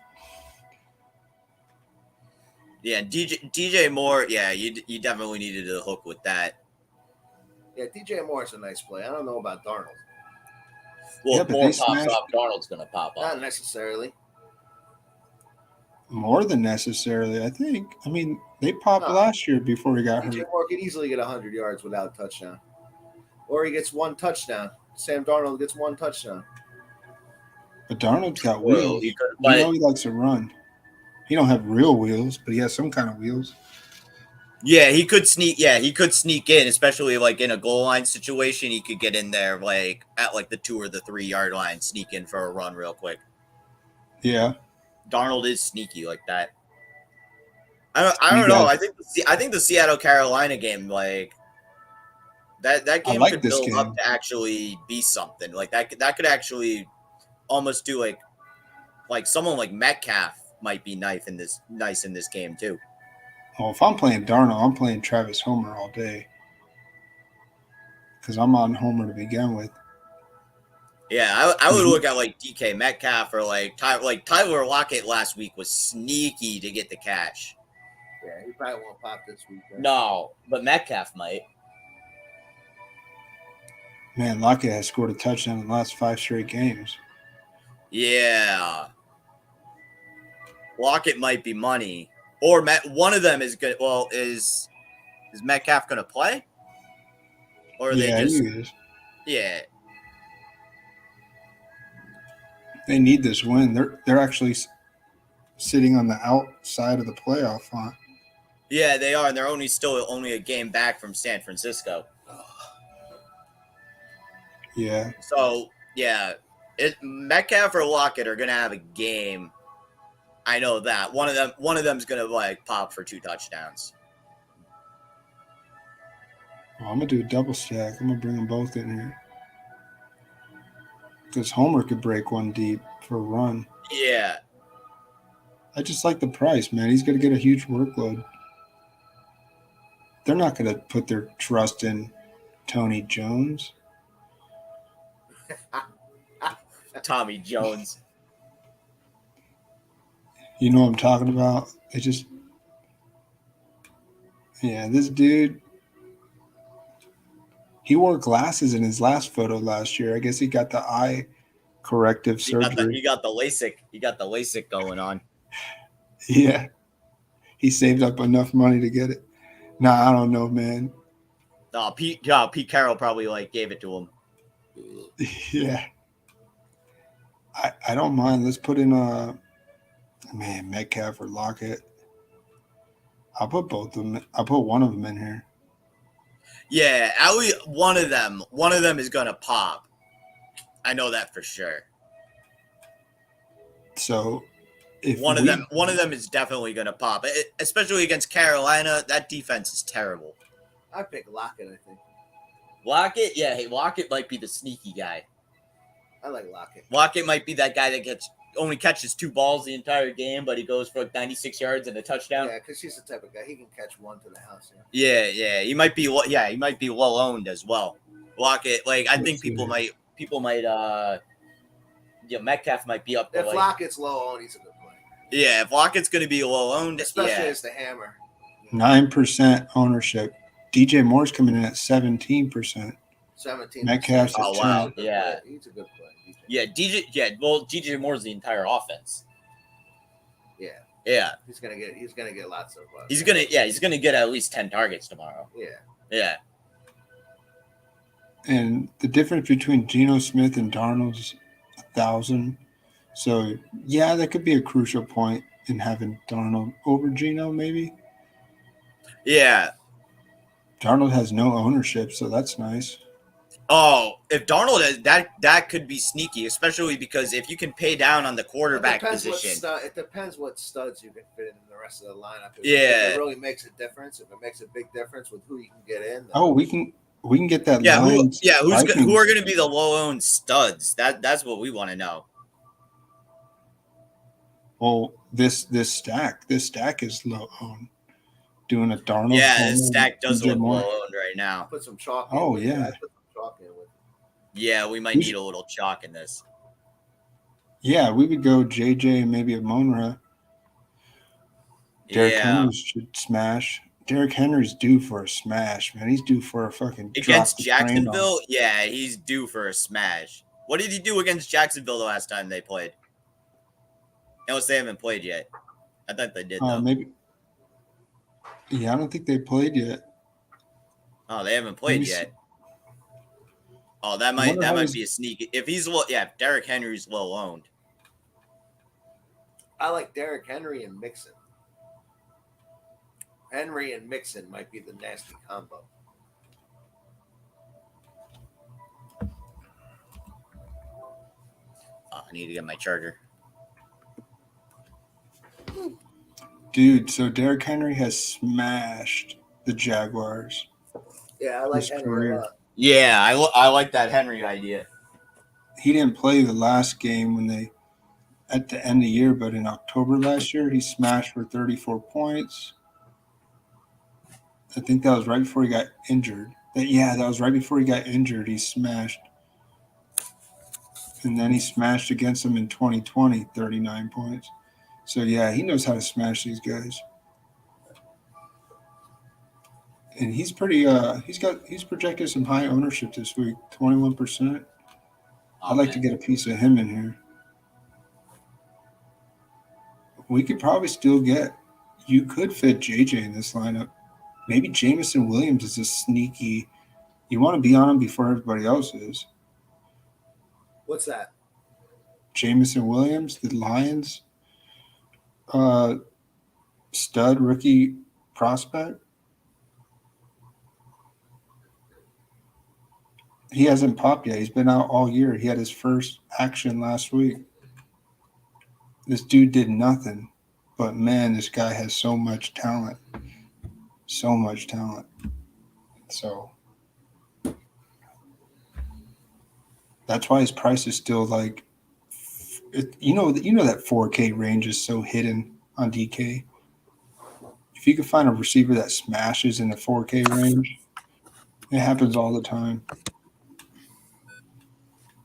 Yeah, DJ Moore, yeah, you definitely needed a hook with that. Yeah, DJ Moore's a nice play. I don't know about Darnold. Well, if Moore pops off, Darnold's going to pop off. Not necessarily. More than necessarily, I think. I mean, they popped last year before he got hurt. DJ Moore could easily get 100 yards without a touchdown. Or he gets one touchdown. Sam Darnold gets one touchdown. But Darnold's got wheels. We know he likes to run. He don't have real wheels, but he has some kind of wheels. Yeah, he could sneak. Yeah, he could sneak in, especially like in a goal line situation. He could get in there like at like the 2 or the 3 yard line, sneak in for a run real quick. Yeah, Darnold is sneaky like that. I don't know. I think the Seattle Carolina game, like that game could build up to actually be something. Like that could actually almost do like someone like Metcalf might be nice in this game too. Well, if I'm playing Darnold, I'm playing Travis Homer all day because I'm on Homer to begin with. Yeah, I would look at like DK Metcalf or like Tyler Lockett last week was sneaky to get the catch. Yeah, he probably won't pop this week. Right? No, but Metcalf might. Man, Lockett has scored a touchdown in the last 5 straight games. Yeah. Lockett might be money. Or one of them is good. Well, is Metcalf going to play? Or are they just... he is. Yeah. They need this win. They're actually sitting on the outside of the playoff hunt. Yeah, they are. And they're only a game back from San Francisco. Yeah. So, yeah. Metcalf or Lockett are going to have a game. I know that. One of them's going to like pop for 2 touchdowns. Well, I'm going to do a double stack. I'm going to bring them both in here. Because Homer could break one deep for a run. Yeah. I just like the price, man. He's going to get a huge workload. They're not going to put their trust in Tony Jones. Tommy Jones. You know what I'm talking about? This dude, he wore glasses in his last photo last year. I guess he got the eye corrective surgery. He got the LASIK. He got the LASIK going on. Yeah. He saved up enough money to get it. Nah, I don't know, man. No, Pete Carroll probably like gave it to him. Yeah. I don't mind. Let's put in Metcalf or Lockett. I'll put both of them. I'll put one of them in here. Yeah, at least one of them is gonna pop. I know that for sure. So if one of them is definitely gonna pop, especially against Carolina. That defense is terrible. I pick Lockett. I think Lockett. Yeah, Lockett might be the sneaky guy. I like Lockett. Lockett might be that guy that only catches 2 balls the entire game, but he goes for like 96 yards and a touchdown. Yeah, because he's the type of guy he can catch one to the house. Yeah. He might be well owned as well. Lockett, like I think people might. Metcalf might be up there. If Lockett's low owned, he's a good play. Yeah, if Lockett's going to be low owned, especially as the hammer. 9% ownership. DJ Moore's coming in at 17%. 17%. Metcalf's at 10. Wow. Yeah, he's a good play. DJ. Yeah, well, DJ Moore's the entire offense. Yeah. He's gonna get lots of. He's gonna get at least 10 targets tomorrow. Yeah. And the difference between Geno Smith and Darnold's 1,000. So yeah, that could be a crucial point in having Darnold over Geno, maybe. Yeah. Darnold has no ownership, so that's nice. Oh, if Darnold has that could be sneaky, especially because if you can pay down on the quarterback position. It depends what studs you can fit in the rest of the lineup. If it really makes a difference. If it makes a big difference with who you can get in. We can get that. Who are going to be the low-owned studs? That's what we want to know. Well, this stack is low-owned. Doing a Darnold. Yeah, this stack does look low-owned right now. Put some chalk. Oh yeah. Yeah, we might need a little chalk in this. Yeah, we would go JJ and maybe a Monra. Derrick Henry should smash. Derrick Henry's due for a smash, man. He's due for a fucking against drop the train Jacksonville. off. Yeah, he's due for a smash. What did he do against Jacksonville the last time they played? Unless they haven't played yet. I thought they did though. Maybe. Yeah, I don't think they played yet. Oh, they haven't played yet. Oh, that might be a sneak. If he's Derrick Henry's low owned. I like Derrick Henry and Mixon. Henry and Mixon might be the nasty combo. Oh, I need to get my charger. Dude, so Derrick Henry has smashed the Jaguars. Yeah, I like Henry a lot. Yeah, I like that Henry idea. He didn't play the last game when they at the end of the year, but in October last year, he smashed for 34 points. I think that was right before he got injured. That was right before he got injured. He smashed. And then he smashed against them in 2020, 39 points. So, yeah, he knows how to smash these guys. And he's pretty he's projected some high ownership this week, 21%. I'd like to get a piece of him in here. We could probably still you could fit JJ in this lineup. Maybe Jameson Williams is a sneaky. You want to be on him before everybody else is. What's that? Jameson Williams, the Lions, stud rookie prospect. He hasn't popped yet. He's been out all year. He had his first action last week. This dude did nothing, but man, this guy has so much talent. So much talent. So that's why his price is still like, that 4K range is so hidden on DK. If you can find a receiver that smashes in the 4K range, it happens all the time.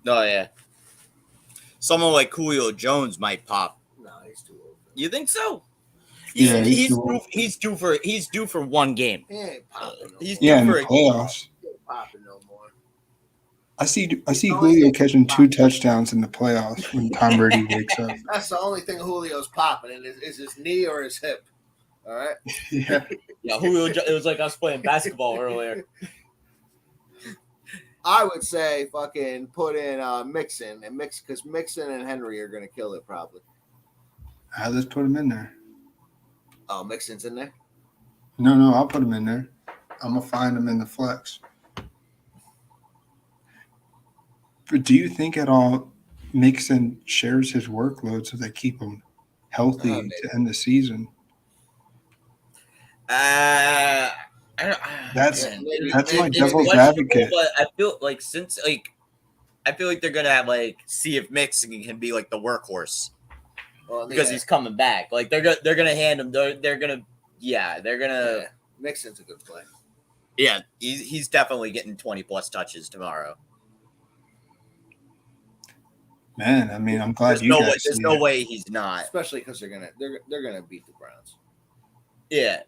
Oh yeah, someone like Julio Jones might pop. No, he's too old. You think so? He's due for one game. He ain't popping. He's due for the playoffs. He ain't popping no more. I see Julio catching 2 touchdowns in the playoffs when Tom Brady wakes up. That's the only thing Julio's popping is his knee or his hip. All right. Yeah. Yeah, Julio. It was like us playing basketball earlier. I would say fucking put in Mixon because Mixon and Henry are gonna kill it probably. Let's put him in there. Oh, Mixon's in there? No, I'll put him in there. I'm gonna find him in the flex. But do you think at all Mixon shares his workload so they keep him healthy to end the season? That's my devil's advocate. But I feel like they're gonna see if Mixon can be like the workhorse because he's coming back. Like they're gonna hand him. They're gonna. Mixon's a good play. Yeah, he's definitely getting 20+ touches tomorrow. Man, I mean, I'm glad There's no way he's not, especially because they're gonna beat the Browns. Yeah.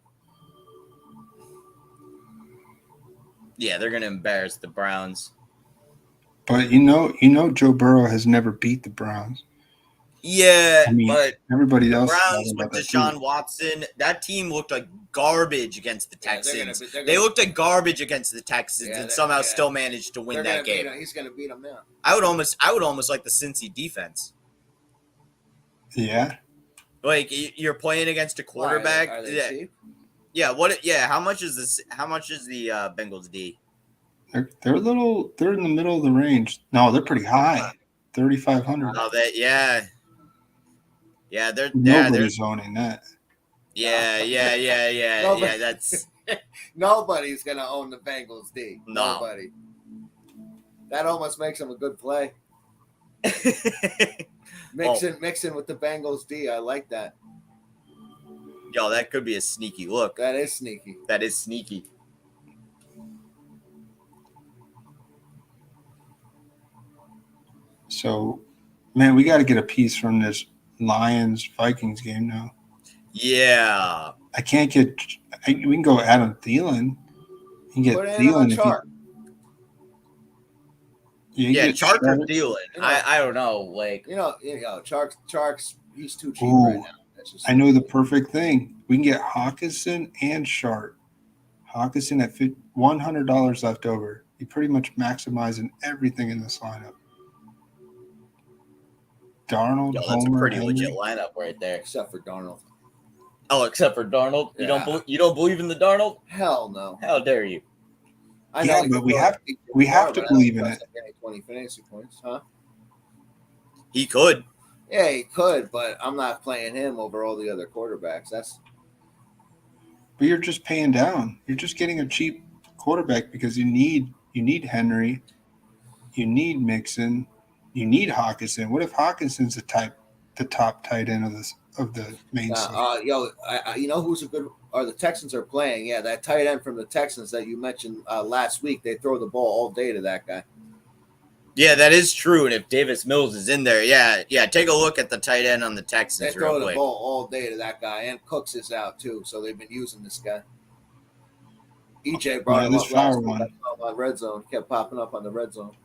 Yeah, they're gonna embarrass the Browns. But Joe Burrow has never beat the Browns. Yeah, I mean, but everybody else. Browns with Deshaun Watson, that team looked like garbage against the Texans. They looked like garbage against the Texans and somehow still managed to win that game. He's gonna beat them now. I would almost like the Cincy defense. Yeah. Like you're playing against a quarterback. Are they cheap? Yeah. What? Yeah. How much is this? How much is the Bengals D? They're in the middle of the range. No, they're pretty high. 3,500. Oh, they're nobody's owning that. Yeah. That's nobody's gonna own the Bengals D. No. Nobody. That almost makes them a good play. Mixing with the Bengals D. I like that. Yo, that could be a sneaky look. That is sneaky. So, man, we got to get a piece from this Lions-Vikings game now. Yeah. I can't get. We can go Adam Thielen. You can get Put in Thielen if Chark. Yeah, get Chark or Chark. Thielen. I don't know. Like, Chark's he's too cheap right now. That's just I know the perfect thing. We can get Hawkinson and Sharp. Hawkinson at $100 left over. You pretty much maximizing everything in this lineup. Darnold, yo, that's Homer, a pretty Henry. legit lineup right there. except for Darnold. Oh, except for Darnold. Yeah. You don't believe in the Darnold? Hell no. How dare you? I Yeah, know, but we have to believe in it. 20 fantasy points, huh? He could. Yeah, he could, but I'm not playing him over all the other quarterbacks. But you're just paying down. You're just getting a cheap quarterback because you need Henry, you need Mixon, you need Hawkinson. What if Hawkinson's the top tight end of the main slate? You know who's a good? Or the Texans are playing. Yeah, that tight end from the Texans that you mentioned last week. They throw the ball all day to that guy. Yeah, that is true. And if Davis Mills is in there, yeah, take a look at the tight end on the Texans. They throw the ball all day to that guy, and Cooks is out too, so they've been using this guy. EJ brought him up last week on red zone. Kept popping up on the red zone.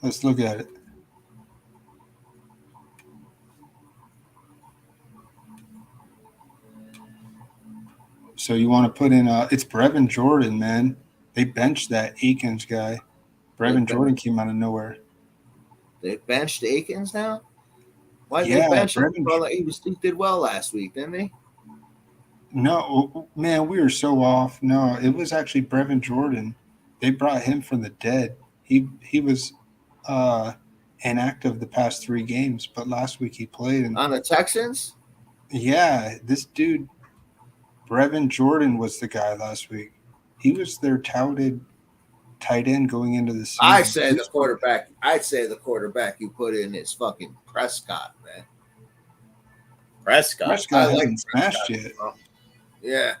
Let's look at it. So you want to put in it's Brevin Jordan, man. They benched that Akins guy. Brevin Jordan came out of nowhere. They benched Akins now? Why did they bench him? He did well last week, didn't he? No, man, we were so off. No, it was actually Brevin Jordan. They brought him from the dead. He was inactive the past 3 games, but last week he played. On the Texans? Yeah, this dude, Brevin Jordan, was the guy last week. He was their touted tight end going into the season. I'd say the quarterback you put in is fucking Prescott, man. Prescott hasn't smashed yet. Yeah,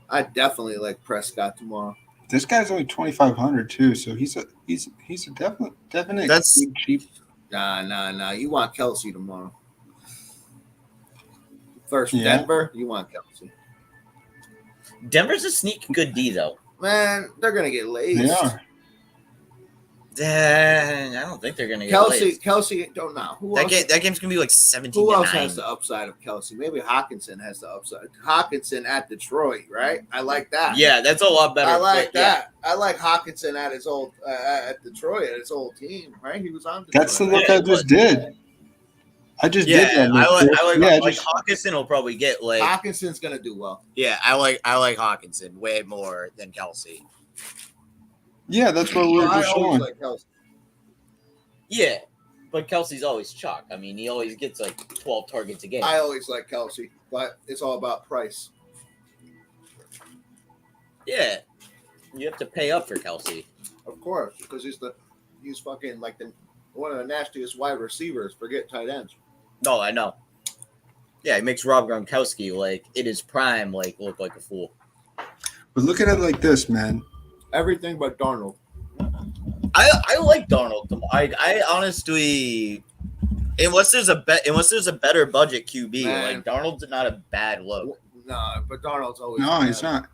I definitely like Prescott tomorrow. This guy's only 2,500 too, so he's a definite. That's cheap. Nah. You want Kelsey tomorrow. First, Yeah. Denver. You want Kelsey. Denver's a sneak good D though. Man, they're gonna get laced. They are. I don't think they're gonna get laced. Kelsey, don't know. That game's gonna be like 17. Who else has the upside of Kelsey? Maybe Hawkinson has the upside. Hawkinson at Detroit, right? I like that. Yeah, that's a lot better. I like that. Yeah. I like Hawkinson at his old at Detroit, at his old team, right? He was on Detroit. That's the look I just did. I just did that. I like Hawkinson will probably get like Hawkinson's gonna do well. Yeah, I like Hawkinson way more than Kelsey. Yeah, that's what we were just showing. Like Kelsey. Yeah, but Kelsey's always chalk. I mean, he always gets like 12 targets a game. I always like Kelsey, but it's all about price. Yeah, you have to pay up for Kelsey. Of course, because he's fucking like one of the nastiest wide receivers. Forget tight ends. No, I know. Yeah, it makes Rob Gronkowski like in his prime look like a fool. But look at it like this, man. Everything but Darnold. I like Darnold. I honestly, unless there's a better budget QB, Man. like Darnold's not a bad look. No, but Darnold's always. No, he's not.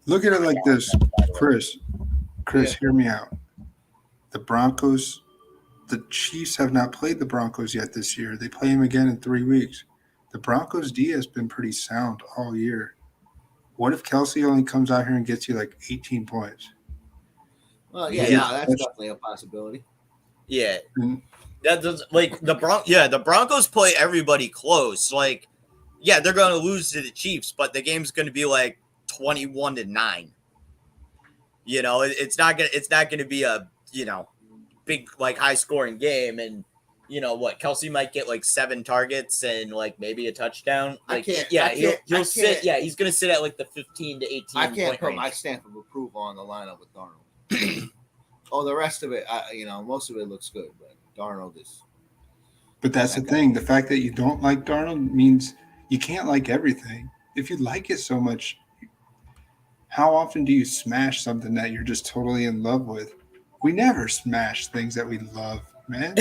Look at it like this, Chris. Yeah. Hear me out. The Chiefs have not played the Broncos yet this year. They play them again in 3 weeks. The Broncos D has been pretty sound all year. What if Kelsey only comes out here and gets you like 18 points? Well, that's definitely a possibility. Yeah, And that does the Broncos play everybody close. Like, yeah, they're going to lose to the Chiefs, but the game's going to be like 21-9. You know, it's not gonna be a big like high scoring game, and Kelsey might get like 7 targets and like maybe a touchdown. Like, he'll sit. Yeah, he's gonna sit at like the 15 to 18. I can't put range. my stamp of approval on the lineup with Darnold. The rest of it, most of it looks good, but Darnold is. But that's the thing. The fact that you don't like Darnold means you can't like everything. If you like it so much, how often do you smash something that you're just totally in love with? We never smash things that we love, man.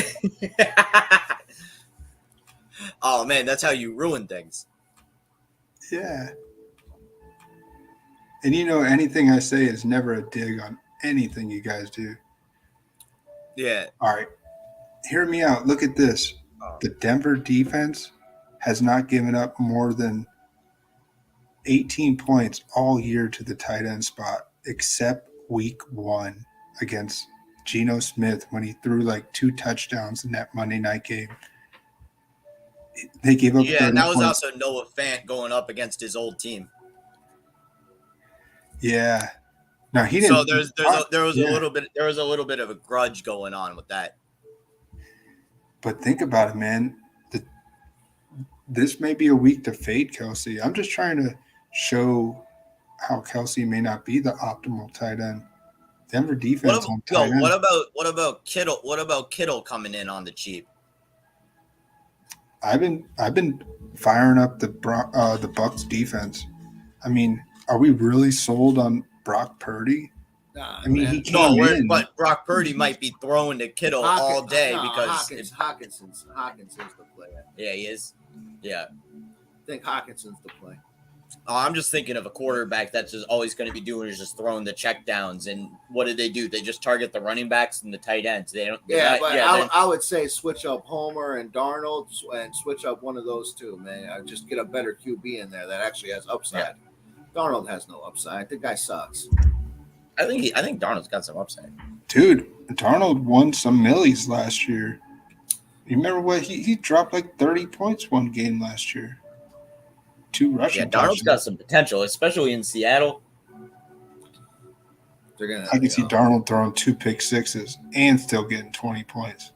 Oh man, that's how you ruin things. Yeah. And anything I say is never a dig on anything you guys do. Yeah. All right. Hear me out. Look at this. The Denver defense has not given up more than 18 points all year to the tight end spot, except week 1 against Geno Smith when he threw like 2 touchdowns in that Monday night game. They gave up 30 and that was points. also Noah Fant going up against his old team. Yeah. Now he didn't. So there was a little bit of a grudge going on with that. But think about it, man. This may be a week to fade Kelsey. I'm just trying to show how Kelsey may not be the optimal tight end. Denver defense on tight end. What about Kittle? What about Kittle coming in on the cheap? I've been firing up the Bucs defense. I mean, are we really sold on Brock Purdy? Nah, I mean, man. he came in. But Brock Purdy might be throwing to Kittle all day because Hawkinson's the play. Yeah, he is. Yeah, I think Hawkinson's the play. Oh, I'm just thinking of a quarterback that's just always going to be doing is just throwing the check downs. And what do? They just target the running backs and the tight ends. They don't. I would say switch up Homer and Darnold and switch up one of those two, man. Just get a better QB in there that actually has upside. Yeah. Darnold has no upside. The guy sucks. I think Darnold's got some upside. Dude, Darnold won some millies last year. You remember what he dropped like 30 points one game last year. 2 rushing. Yeah, Darnold's got some potential, especially in Seattle. I can see Darnold throwing 2 pick sixes and still getting 20 points.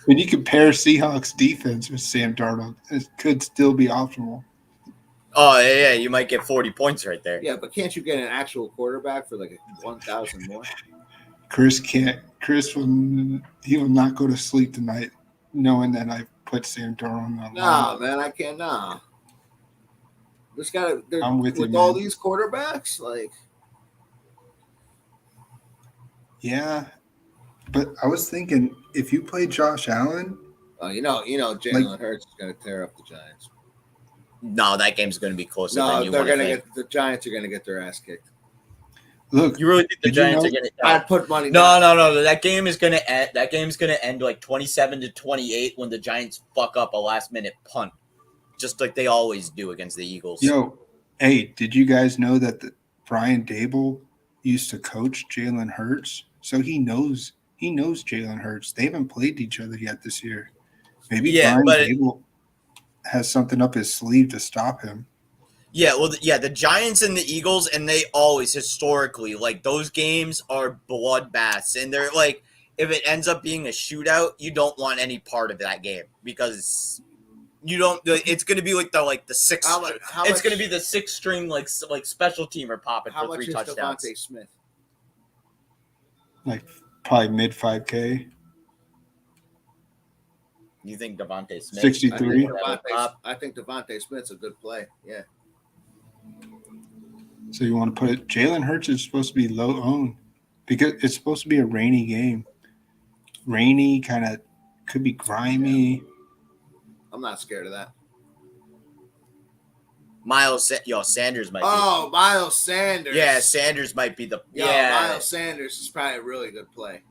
When you compare Seahawks defense with Sam Darnold, it could still be optimal. Oh, yeah, you might get 40 points right there. Yeah, but can't you get an actual quarterback for like 1,000 more? Chris can't. He will not go to sleep tonight knowing that I put Sam Darnold on. No, man, I can't. Nah. This guy, I'm with you, all man. these quarterbacks, like. Yeah, but I was thinking if you play Josh Allen. Jalen Hurts is going to tear up the Giants. No, that game's going to be closer than you they're want to get. The Giants are going to get their ass kicked. Look, you really think the Giants are going to? I'd put money. No. That game is going to end. That game's going to end like 27-28 when the Giants fuck up a last-minute punt, just like they always do against the Eagles. Yo, hey, did you guys know that Brian Dable used to coach Jalen Hurts? So he knows Jalen Hurts. They haven't played each other yet this year. Maybe Brian Dable has something up his sleeve to stop him. Yeah, the Giants and the Eagles, and they always historically, like, those games are bloodbaths, and they're like, if it ends up being a shootout, you don't want any part of that game because you don't. It's going to be like the sixth. It's going to be the 6th string like special teamer popping for 3 touchdowns. How much is Devontae Smith? Like probably mid 5K. You think Devontae Smith? 63. I think Devontae Smith's a good play. Yeah. So you want to put it? Jalen Hurts is supposed to be low owned because it's supposed to be a rainy game. Rainy, kind of could be grimy. I'm not scared of that. Sanders might be. Oh, Miles Sanders. Yeah, Sanders might be Miles Sanders is probably a really good play.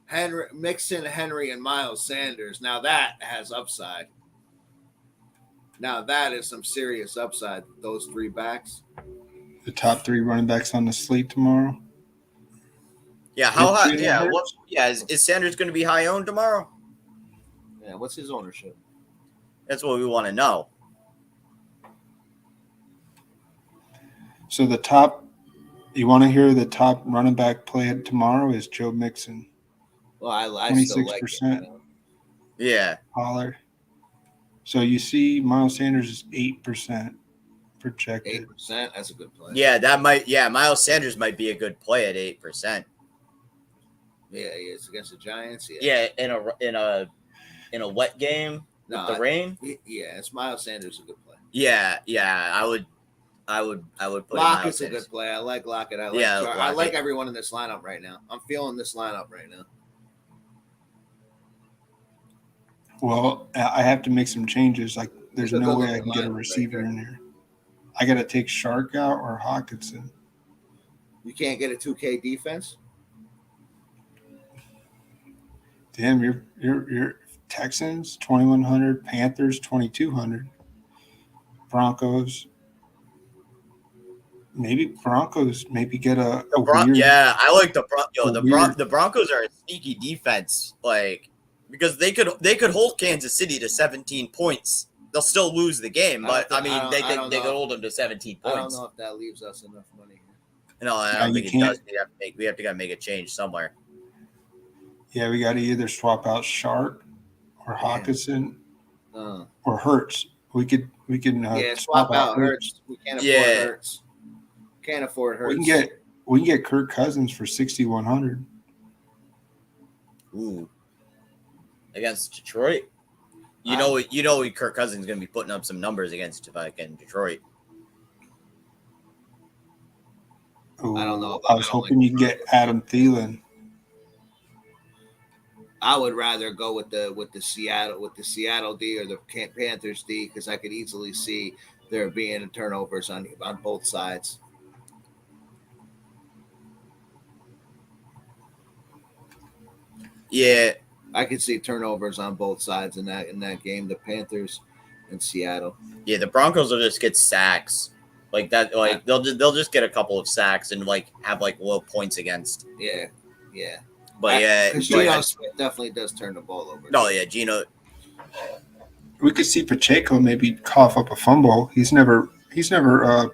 Henry, and Miles Sanders. Now that has upside. Now that is some serious upside. Those 3 backs. The top 3 running backs on the slate tomorrow. Yeah, how high? Yeah, is Sanders going to be high owned tomorrow? Yeah, what's his ownership? That's what we want to know. So you want to hear the top running back play tomorrow is Joe Mixon. Well, I 26%. Still like it. Yeah. Pollard. So you see Miles Sanders is 8% projected. 8%, that's a good play. Yeah, Miles Sanders might be a good play at 8%. Yeah, he is against the Giants. Yeah, in a wet game with the rain. Yeah, it's Miles Sanders a good play. Yeah, I would put Lockett's a good play. I like Lockett. I like everyone in this lineup right now. I'm feeling this lineup right now. Well, I have to make some changes. Like There's no way I can get a receiver in here. I got to take Shark out or Hawkinson. You can't get a 2K defense? Damn, you're Texans 2,100, Panthers 2,200, Broncos. Maybe Broncos get a weird. Yeah, I like the Broncos are a sneaky defense, like because they could hold Kansas City to 17 points. They'll still lose the game, but they could hold them to 17 points. I don't know if that leaves us enough money. No, I don't think it does. We have to make a change somewhere. Yeah, we got to either swap out Shark or Hawkinson or Hurts. We can swap out Hurts. We can't afford Hurts. Can't afford Hurts. We can get Kirk Cousins for 6,100. Ooh, against Detroit. You know, Kirk Cousins is going to be putting up some numbers against Detroit. Ooh, I don't know. I was hoping you get Adam Thielen. I would rather go with the Seattle D or the Panthers D because I could easily see there being turnovers on both sides. Yeah, I could see turnovers on both sides in that game. The Panthers and Seattle. Yeah, the Broncos will just get sacks like that. Like they'll just get a couple of sacks and like have like low points against. Yeah. But because Geno Smith definitely does turn the ball over. No, yeah, Geno. We could see Pacheco maybe cough up a fumble. He's never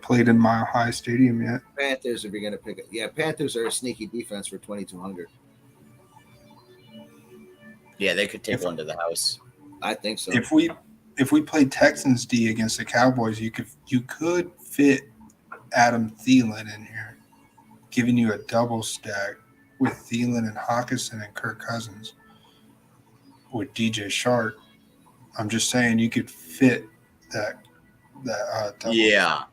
played in Mile High Stadium yet. Panthers, if you're gonna pick it, Panthers are a sneaky defense for 2,200. Yeah, they could take one to the house. I think so. If we played Texans D against the Cowboys, you could fit Adam Thielen in here, giving you a double stack with Thielen and Hawkinson and Kirk Cousins with DJ Shark. I'm just saying you could fit that double. Yeah.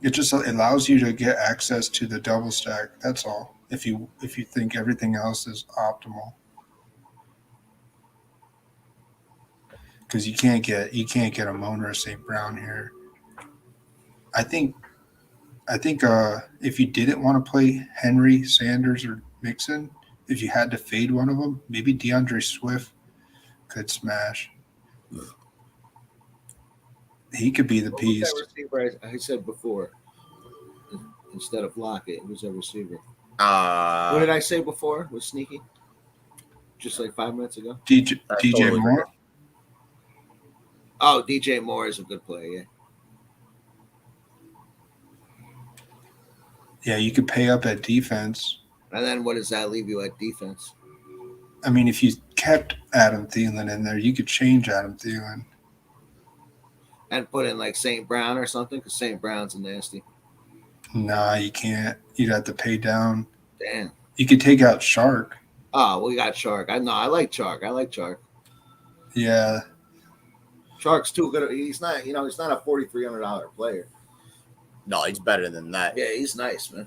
It just allows you to get access to the double stack. That's all. If you think everything else is optimal, because you can't get a Mona or St. Brown here. I think if you didn't want to play Henry, Sanders, or Mixon, if you had to fade one of them, maybe DeAndre Swift could smash. He could be the piece. What was that receiver I said before? Instead of Lockett, who's that receiver? What did I say before? Was sneaky? Just like 5 minutes ago? DJ Moore? Oh, DJ Moore is a good play, yeah. Yeah, you could pay up at defense. And then what does that leave you at defense? I mean, if you kept Adam Thielen in there, you could change Adam Thielen. And put in like St. Brown or something, because St. Brown's a nasty. Nah, you can't. You'd have to pay down. Damn. You could take out Shark. Oh, we got Shark. I like Shark. Yeah. Shark's too good. He's not a $4,300 player. No, he's better than that. Yeah, he's nice, man.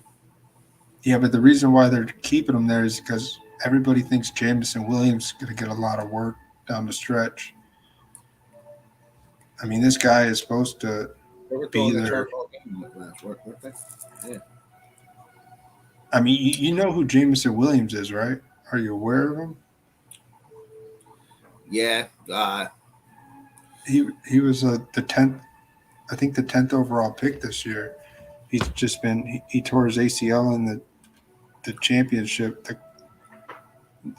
Yeah, but the reason why they're keeping him there is because everybody thinks Jameson Williams is going to get a lot of work down the stretch. I mean, this guy is supposed to be there. Yeah. I mean, you know who Jameson Williams is, right? Are you aware of him? Yeah. He was the 10th, I think the 10th overall pick this year. He's just been he tore his ACL in the championship,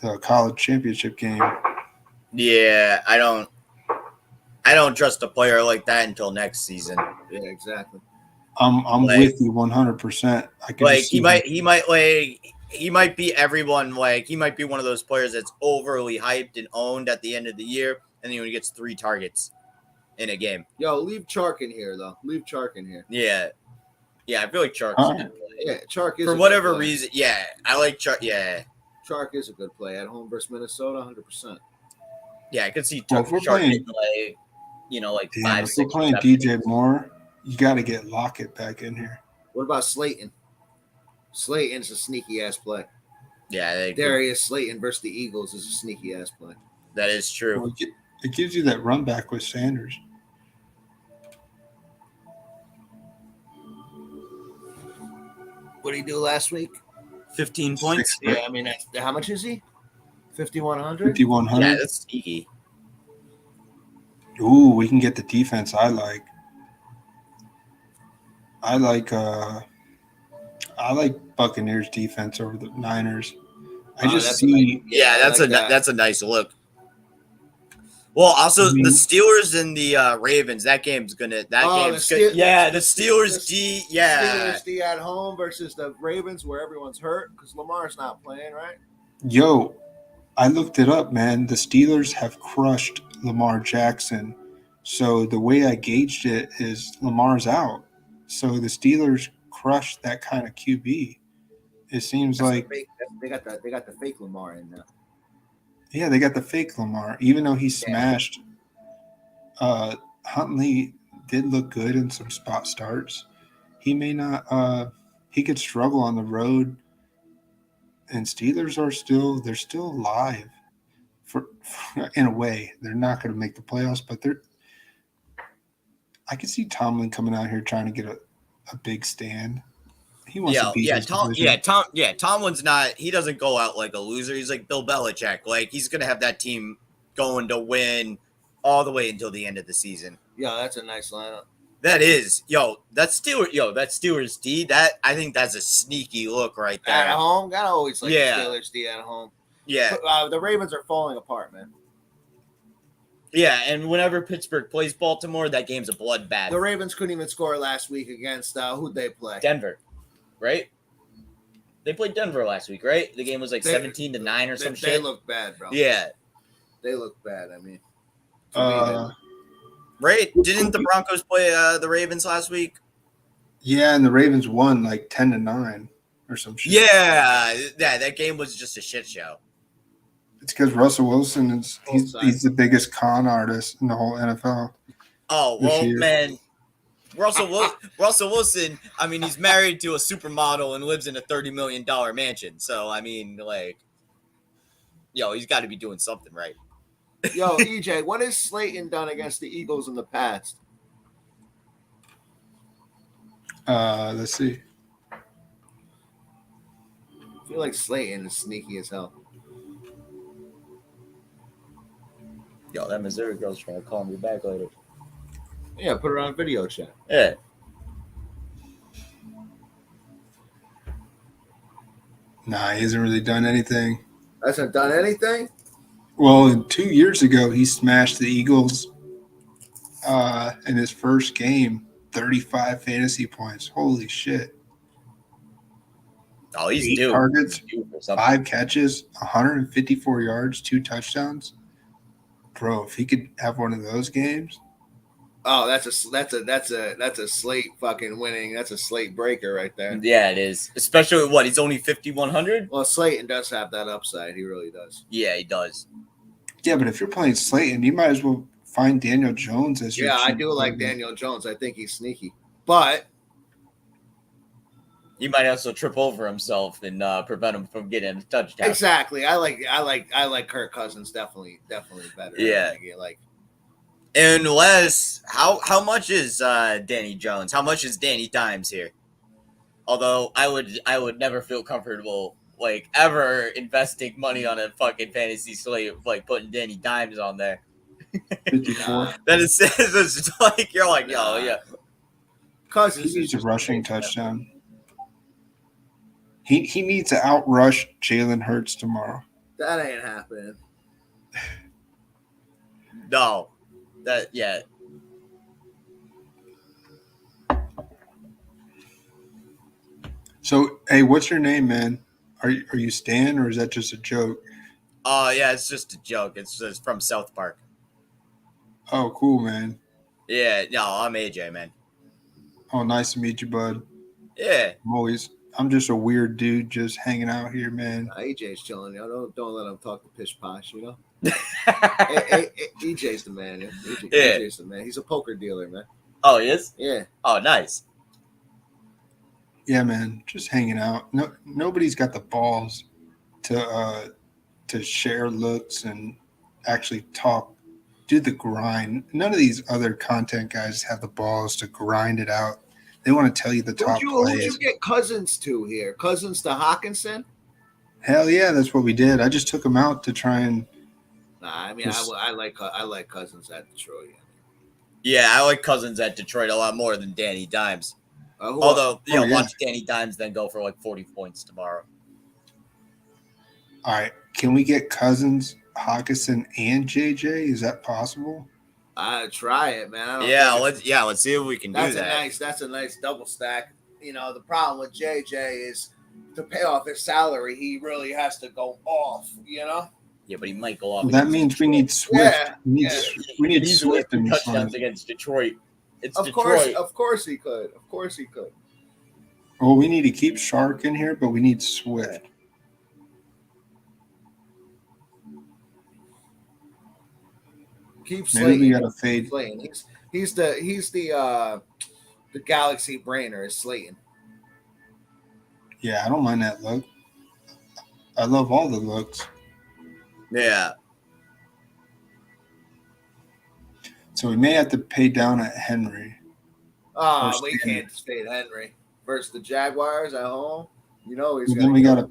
the college championship game. Yeah, I don't trust a player like that until next season. Yeah, exactly. I'm with you 100%. He might be everyone. Like he might be one of those players that's overly hyped and owned at the end of the year, and then when he gets 3 targets in a game. Yo, leave Chark in here though. Yeah, I feel like Chark's a good play. Yeah, Chark is for whatever reason. Yeah, I like Chark. Yeah, Chark is a good play at home versus Minnesota, 100%. Yeah, I could see Chark hitting like 5, 6. If we're playing DJ Moore, you got to get Lockett back in here. What about Slayton? Slayton's a sneaky ass play. Yeah, Darius Slayton versus the Eagles is a sneaky ass play. That is true. Well, it gives you that run back with Sanders. What did he do last week? 15 points. Yeah, I mean, how much is he? 5,100. 5,100. Yeah, that's sneaky. Ooh, we can get the defense I like. I like Buccaneers defense over the Niners. I just see. Yeah, that's a nice look. Well, also the Steelers and the Ravens. That game's good. Yeah, the Steelers D. Yeah, Steelers D at home versus the Ravens, where everyone's hurt because Lamar's not playing, right? Yo, I looked it up, man. The Steelers have crushed Lamar Jackson. So the way I gauged it is Lamar's out. So the Steelers crushed that kind of QB. It seems they got the fake Lamar in there. Yeah, they got the fake Lamar. Even though he smashed, Huntley did look good in some spot starts. He may not. He could struggle on the road. And Steelers they're still alive. For in a way, they're not going to make the playoffs, but I could see Tomlin coming out here trying to get a big stand. He wants to beat his division. Tomlin's not. He doesn't go out like a loser. He's like Bill Belichick. Like he's gonna have that team going to win all the way until the end of the season. Yeah, that's a nice lineup. That is, that Steelers D. That I think that's a sneaky look right there. At home, gotta always like the Steelers D at home. Yeah, the Ravens are falling apart, man. Yeah, and whenever Pittsburgh plays Baltimore, that game's a bloodbath. The Ravens couldn't even score last week against who'd they play? Denver, right? They played Denver last week, right? The game was like 17-9 or some shit. They look bad, bro. Yeah, they look bad. I mean, right? Didn't the Broncos play the Ravens last week? Yeah, and the Ravens won like 10-9 or some shit. Yeah, that game was just a shit show. It's because Russell Wilson he's the biggest con artist in the whole NFL. Oh well, man, Russell Wilson. I mean, he's married to a supermodel and lives in a $30 million mansion. So I mean, like, he's got to be doing something right. Yo, EJ, what has Slayton done against the Eagles in the past? Let's see. I feel like Slayton is sneaky as hell. Yo, that Missouri girl's trying to call me back later. Yeah, put her on video chat. Yeah. Nah, he hasn't really done anything. Hasn't done anything? Well, 2 years ago, he smashed the Eagles in his first game, 35 fantasy points. Holy shit. Oh, he's 8 due. targets, 5 catches, 154 yards, 2 touchdowns. Bro, if he could have one of those games. Oh, that's a slate fucking winning. That's a slate breaker right there. Yeah, it is. Especially what? He's only 5,100? Well, Slayton does have that upside. He really does. Yeah, he does. Yeah, but if you're playing Slayton, you might as well find Daniel Jones as your Yeah, I do like Daniel Jones. I think he's sneaky. But he might also trip over himself and prevent him from getting a touchdown. Exactly. I like Kirk Cousins definitely better. Yeah. Unless how much is Danny Jones? How much is Danny Dimes here? Although I would never feel comfortable like ever investing money on a fucking fantasy slate like putting Danny Dimes on there. 54. That is it's like you're like, yo, yeah. Cousins needs a rushing touchdown. He needs to outrush Jalen Hurts tomorrow. That ain't happening. No. So, hey, what's your name, man? Are you Stan or is that just a joke? Oh, yeah, it's just a joke. It's from South Park. Oh, cool, man. Yeah, no, I'm AJ, man. Oh, nice to meet you, bud. Yeah. I'm just a weird dude just hanging out here, man. AJ's chilling, Don't let him talk to pish posh, EJ's the man. AJ's the man. He's a poker dealer, man. Oh, he is? Yeah. Oh, nice. Yeah, man. Just hanging out. Nobody's got the balls to share looks and actually talk, do the grind. None of these other content guys have the balls to grind it out. They want to tell you the top Who'd plays. you get Cousins to here? Cousins to Hawkinson? Hell yeah, that's what we did. I just took him out to try and. Nah, I mean, I like Cousins at Detroit. Yeah, I like Cousins at Detroit a lot more than Danny Dimes. Although, watch Danny Dimes then go for like 40 points tomorrow. All right, can we get Cousins, Hawkinson, and JJ? Is that possible? Try it, man. Let's see if we can do that. That's a nice double stack. The problem with JJ is to pay off his salary, he really has to go off. Yeah, but he might go off. Well, that means we need Swift. Yeah, we need Swift in touchdowns against Detroit. Of course he could. Well, we need to keep Shark in here, but we need Swift. Keep Slayton. Maybe we gotta fade. Slayton. He's the Galaxy brainer is Slayton. Yeah, I don't mind that look. I love all the looks. Yeah. So we may have to pay down at Henry. We can't fade Henry versus the Jaguars at home. He's then we gotta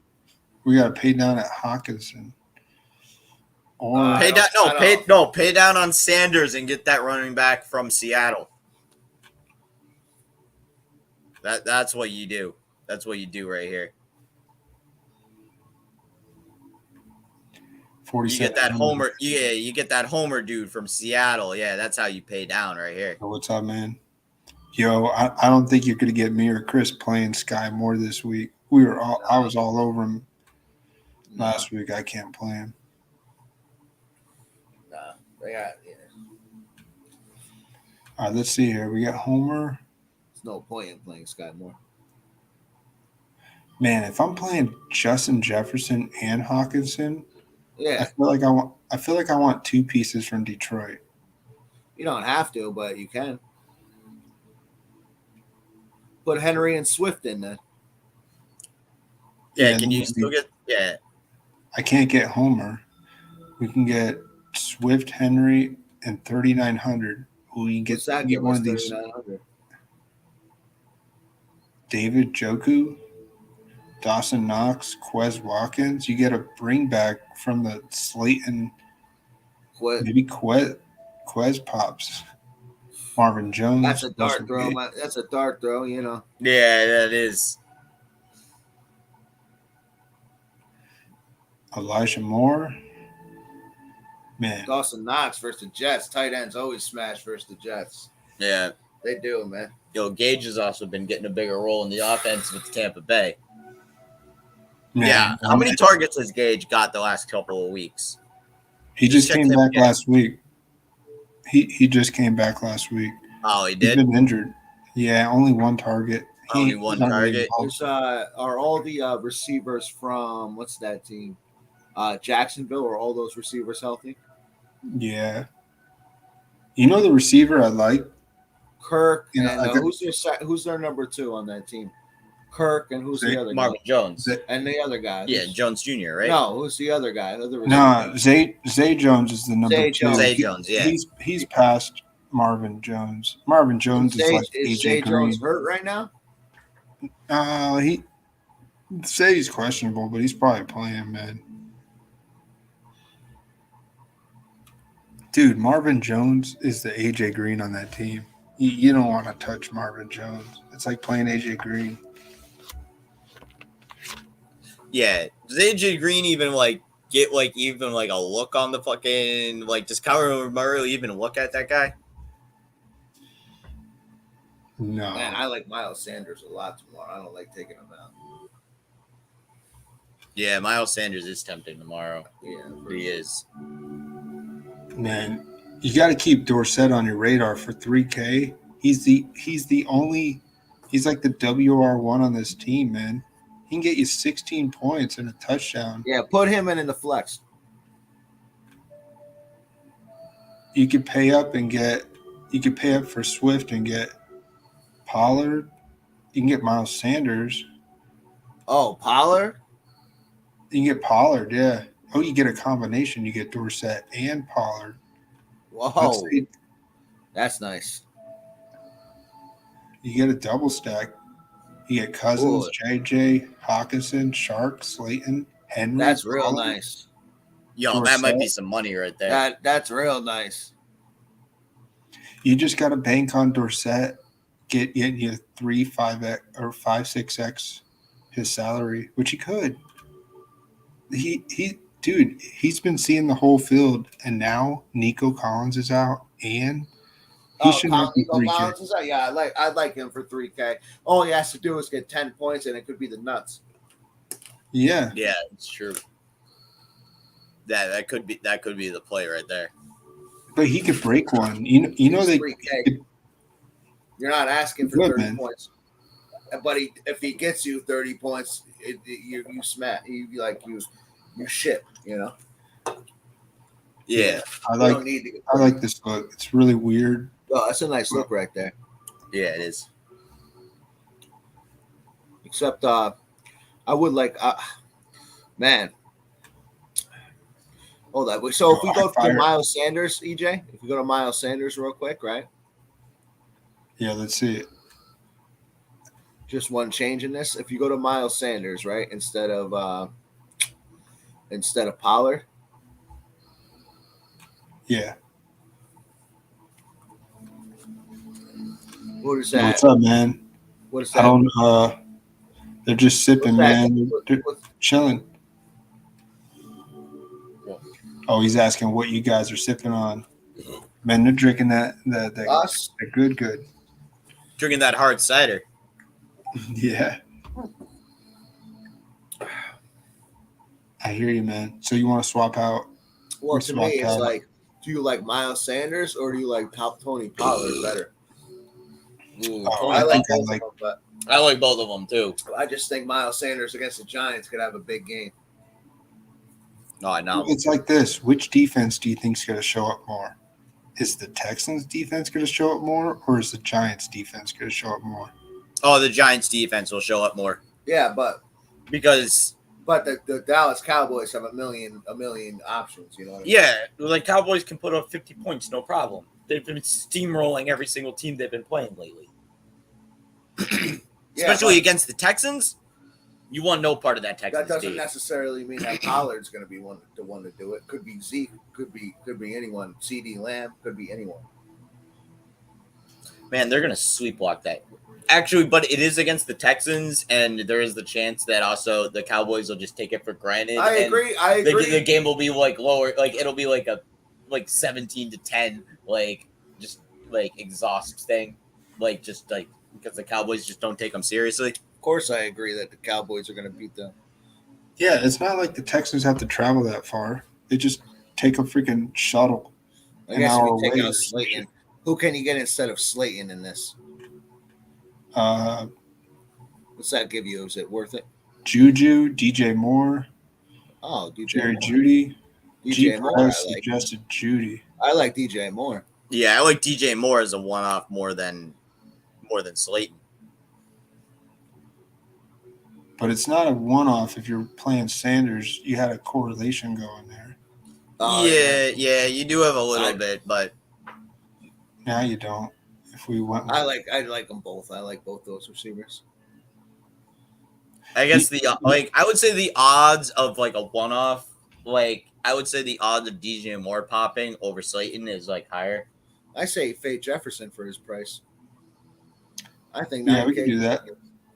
pay down at Hawkinson. Or pay down on Sanders and get that running back from Seattle. That's what you do. That's what you do right here. 47. You get that homer. Yeah, you get that homer dude from Seattle. Yeah, that's how you pay down right here. What's up, man? Yo, I don't think you're gonna get me or Chris playing Sky Moore this week. I was all over him last week. I can't play him. All right, let's see here. We got Homer. There's no point in playing Sky Moore. Man, if I'm playing Justin Jefferson and Hawkinson, yeah, I feel like I want two pieces from Detroit. You don't have to, but you can. Put Henry and Swift in there. Yeah, can you still get? Yeah, I can't get Homer. We can get Swift, Henry, and 3,900. We can get one of these. David Joku, Dawson Knox, Quez Watkins. You get a bring back from the slate and maybe Quez pops. Marvin Jones. That's a dart throw. That's a dart throw, Yeah, that is. Elijah Moore. Man. Dawson Knox versus the Jets. Tight ends always smash versus the Jets. Yeah. They do, man. Gage has also been getting a bigger role in the offense with Tampa Bay. Man. Yeah. How many targets has Gage got the last couple of weeks? He just came back last week. He just came back last week. Oh, he did? He's been injured. Yeah, only one target. Only one target. Are all the receivers from, what's that team? Jacksonville, are all those receivers healthy? Yeah. You know the receiver I like? Kirk. Who's their number 2 on that team? Kirk, and who's the other guy? Marvin Jones. And the other guy. Yeah, Jones Jr., right? No, who's the other guy? Zay Jones is the number 2. Zay Jones, yeah. He's past Marvin Jones. Marvin Jones is like AJ Zay Green. Jones hurt right now? He say he's questionable, but he's probably playing, man. Dude, Marvin Jones is the AJ Green on that team. You don't want to touch Marvin Jones. It's like playing AJ Green. Yeah. Does AJ Green even get a look on the fucking does Kyler Murray even look at that guy? No. Man, I like Miles Sanders a lot tomorrow. I don't like taking him out. Yeah, Miles Sanders is tempting tomorrow. Yeah, he is. Man, you got to keep Dorsett on your radar for 3K. He's like the WR1 on this team, man. He can get you 16 points and a touchdown. Yeah, put him in the flex. You could pay up for Swift and get Pollard. You can get Miles Sanders. Oh, Pollard? You can get Pollard, yeah. Oh, you get a combination. You get Dorsett and Pollard. Whoa, that's nice. You get a double stack. You get Cousins, Ooh. JJ, Hawkinson, Shark, Slayton, Henry. That's real Pollard, nice. Yo, Dorsett. that might be some money right there. That's real nice. You just got to bank on Dorsett. Get you 3, 5x or 5, 6x his salary, which he could. Dude, he's been seeing the whole field, and now Nico Collins is out, and he should not be 3K. Yeah, I'd like him for 3K. All he has to do is get 10 points, and it could be the nuts. Yeah, it's true. That could be the play right there. but he could break one. You know they. 3K. You're not asking for 30 points, but if he gets you 30 points, you smack. You ship. You know. Yeah, I like this look. It's really weird. Oh, that's a nice look right there. Yeah, it is. Except, I would like, man. Hold on. So if we go to Miles Sanders, EJ, if we go to Miles Sanders real quick, right? Yeah, let's see it. Just one change in this. If you go to Miles Sanders, right, instead of Pollard. Yeah. What is that? What's up, man? What is that? I don't. They're just sipping, man. They're chilling. Oh, he's asking what you guys are sipping on. Man, they're drinking that Us? They're good. Drinking that hard cider. Yeah. I hear you, man. So you want to swap out? Well, to me, it's like, do you like Miles Sanders or do you like Tony Pollard better? I like both of them too. I just think Miles Sanders against the Giants could have a big game. No, I know. It's like this. Which defense do you think is going to show up more? Is the Texans defense going to show up more, or is the Giants defense going to show up more? Oh, the Giants defense will show up more. Yeah, but the Dallas Cowboys have a million options. You know what I mean? Yeah, like Cowboys can put up 50 points, no problem. They've been steamrolling every single team they've been playing lately. Especially against the Texans. You want no part of that Texans. That doesn't necessarily mean that Pollard's going to be the one to do it. Could be Zeke. Could be anyone. CD Lamb. Could be anyone. Man, they're going to sleepwalk that. Actually, but it is against the Texans, and there is the chance that also the Cowboys will just take it for granted. I agree. The game will be like lower, like it'll be like a 17-10, like just like exhaust thing, like just like because the Cowboys just don't take them seriously. Of course, I agree that the Cowboys are going to beat them. Yeah, it's not like the Texans have to travel that far. They just take a freaking shuttle. I guess if you take out Slayton, who can you get instead of Slayton in this? What's that give you? Is it worth it? Juju, DJ Moore. Oh, DJ Jerry Moore. Judy. DJ Moore. I suggested Judy. I like DJ Moore. Yeah, I like DJ Moore as a one-off more than Slayton. But it's not a one-off. If you're playing Sanders, you had a correlation going there. Yeah, you do have a little bit, but now you don't. If we went, I like them both. I like both those receivers. I guess I would say the odds of like a one-off, like I would say the odds of DJ Moore popping over Slayton is like higher. I say fade Jefferson for his price. I think we can do that.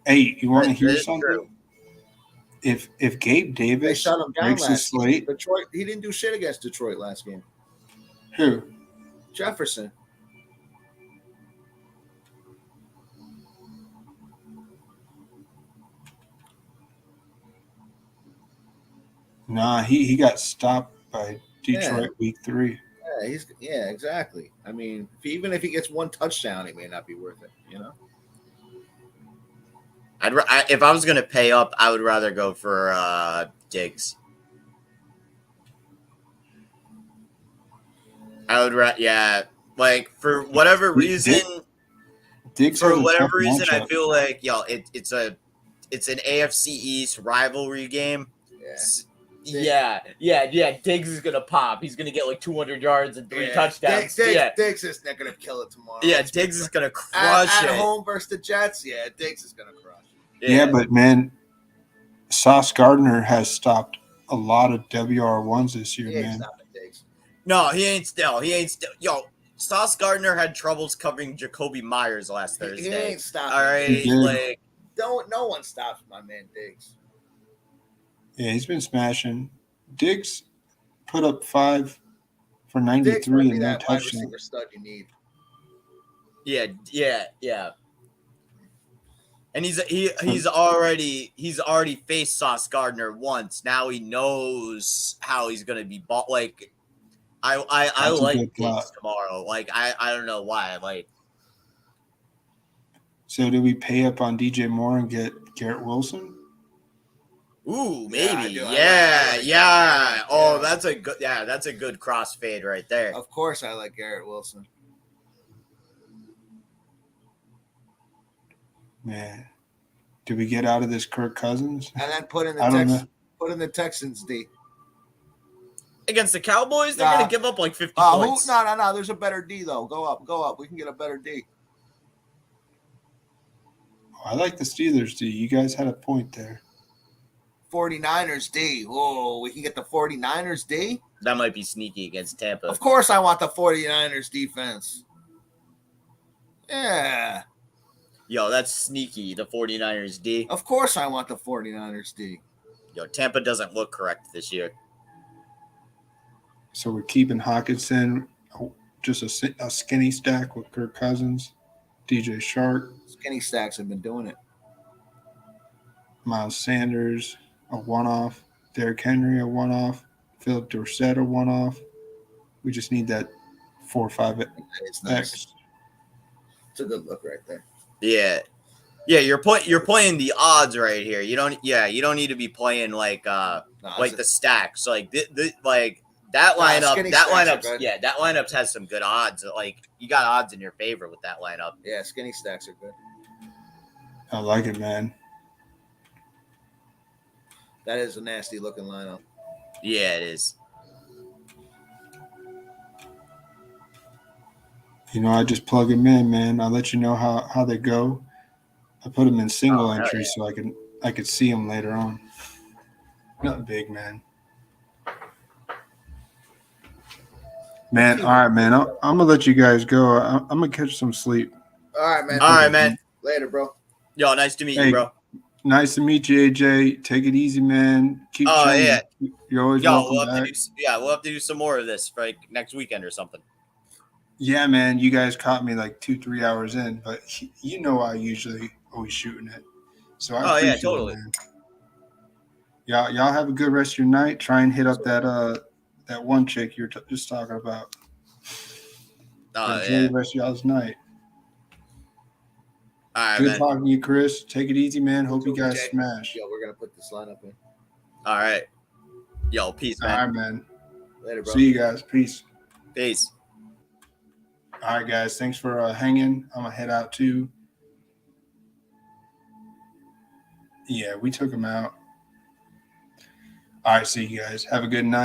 Hey, you want to hear something? True. If Gabe Davis breaks the slate, Detroit, he didn't do shit against Detroit last game. Who? Jefferson. Nah, he got stopped by Detroit week 3. Yeah, exactly. I mean, even if he gets one touchdown, it may not be worth it, you know? If I was going to pay up, I would rather go for Diggs. I would like for whatever reason. Diggs for whatever reason, I feel like it's an AFC East rivalry game. Yeah. Yeah. Diggs is gonna pop. He's gonna get like 200 yards and 3 touchdowns. Diggs is not gonna kill it tomorrow. Yeah, Diggs is gonna crush at it. home versus the Jets. Yeah, Diggs is gonna crush. Yeah, but man, Sauce Gardner has stopped a lot of WR1s this year, man. Stopping Diggs. No, he ain't still. Yo, Sauce Gardner had troubles covering Jacoby Myers last Thursday. He ain't stopping. All right, like no one stops my man Diggs. Yeah, he's been smashing. Diggs put up 5 for 93 and no touchdown. Stud you need. Yeah. And he's already faced Sauce Gardner once. Now he knows how he's gonna be bought. Like I like Diggs tomorrow. Like I don't know why. Like, so do we pay up on DJ Moore and get Garrett Wilson? Ooh, maybe. Yeah. Oh, that's a good crossfade right there. Of course I like Garrett Wilson. Man, do we get out of this Kirk Cousins? And then put in the Texans D. Against the Cowboys, they're going to give up like 50 points. No. There's a better D, though. Go up. We can get a better D. I like the Steelers D. You guys had a point there. 49ers D. Whoa, we can get the 49ers D? That might be sneaky against Tampa. Of course I want the 49ers defense. Yeah. Yo, that's sneaky, the 49ers D. Of course I want the 49ers D. Yo, Tampa doesn't look correct this year. So we're keeping Hawkinson, just a skinny stack with Kirk Cousins, DJ Shark. Skinny stacks have been doing it. Miles Sanders, a one-off. Derrick Henry, a one-off. Philip Dorsett, a one-off. We just need that 4 or 5 It's nice. It's a good look right there. Yeah, you're playing the odds right here. You don't need to be playing like the stacks. Like that lineup. That lineup has some good odds. Like you got odds in your favor with that lineup. Yeah, skinny stacks are good. I like it, man. That is a nasty looking lineup. Yeah, it is. You know, I just plug them in, man. I'll let you know how they go. I put them in single entry so I could see them later on. Nothing big, man. Man, all right, man. I'm gonna let you guys go. I'm gonna catch some sleep. All right, man. Later, bro. Yo, nice to meet you, bro. Nice to meet you, AJ. Take it easy, man. Keep training. Yeah. You're always welcome back. We'll have to do some more of this for like next weekend or something. Yeah, man. You guys caught me like 2-3 hours in, but you know I usually always shooting it. So I appreciate totally. It, man. Y'all have a good rest of your night. Try and hit up that one chick you were just talking about. Enjoy the rest of y'all's night. All right, good talking to you, Chris. Take it easy, man. Hope you guys smash. Yo, we're gonna put this lineup in. All right. Yo, peace, man. All right, man. Later, bro. See you guys. Peace. Peace. All right, guys. Thanks for hanging. I'm gonna head out too. Yeah, we took him out. All right, see you guys. Have a good night.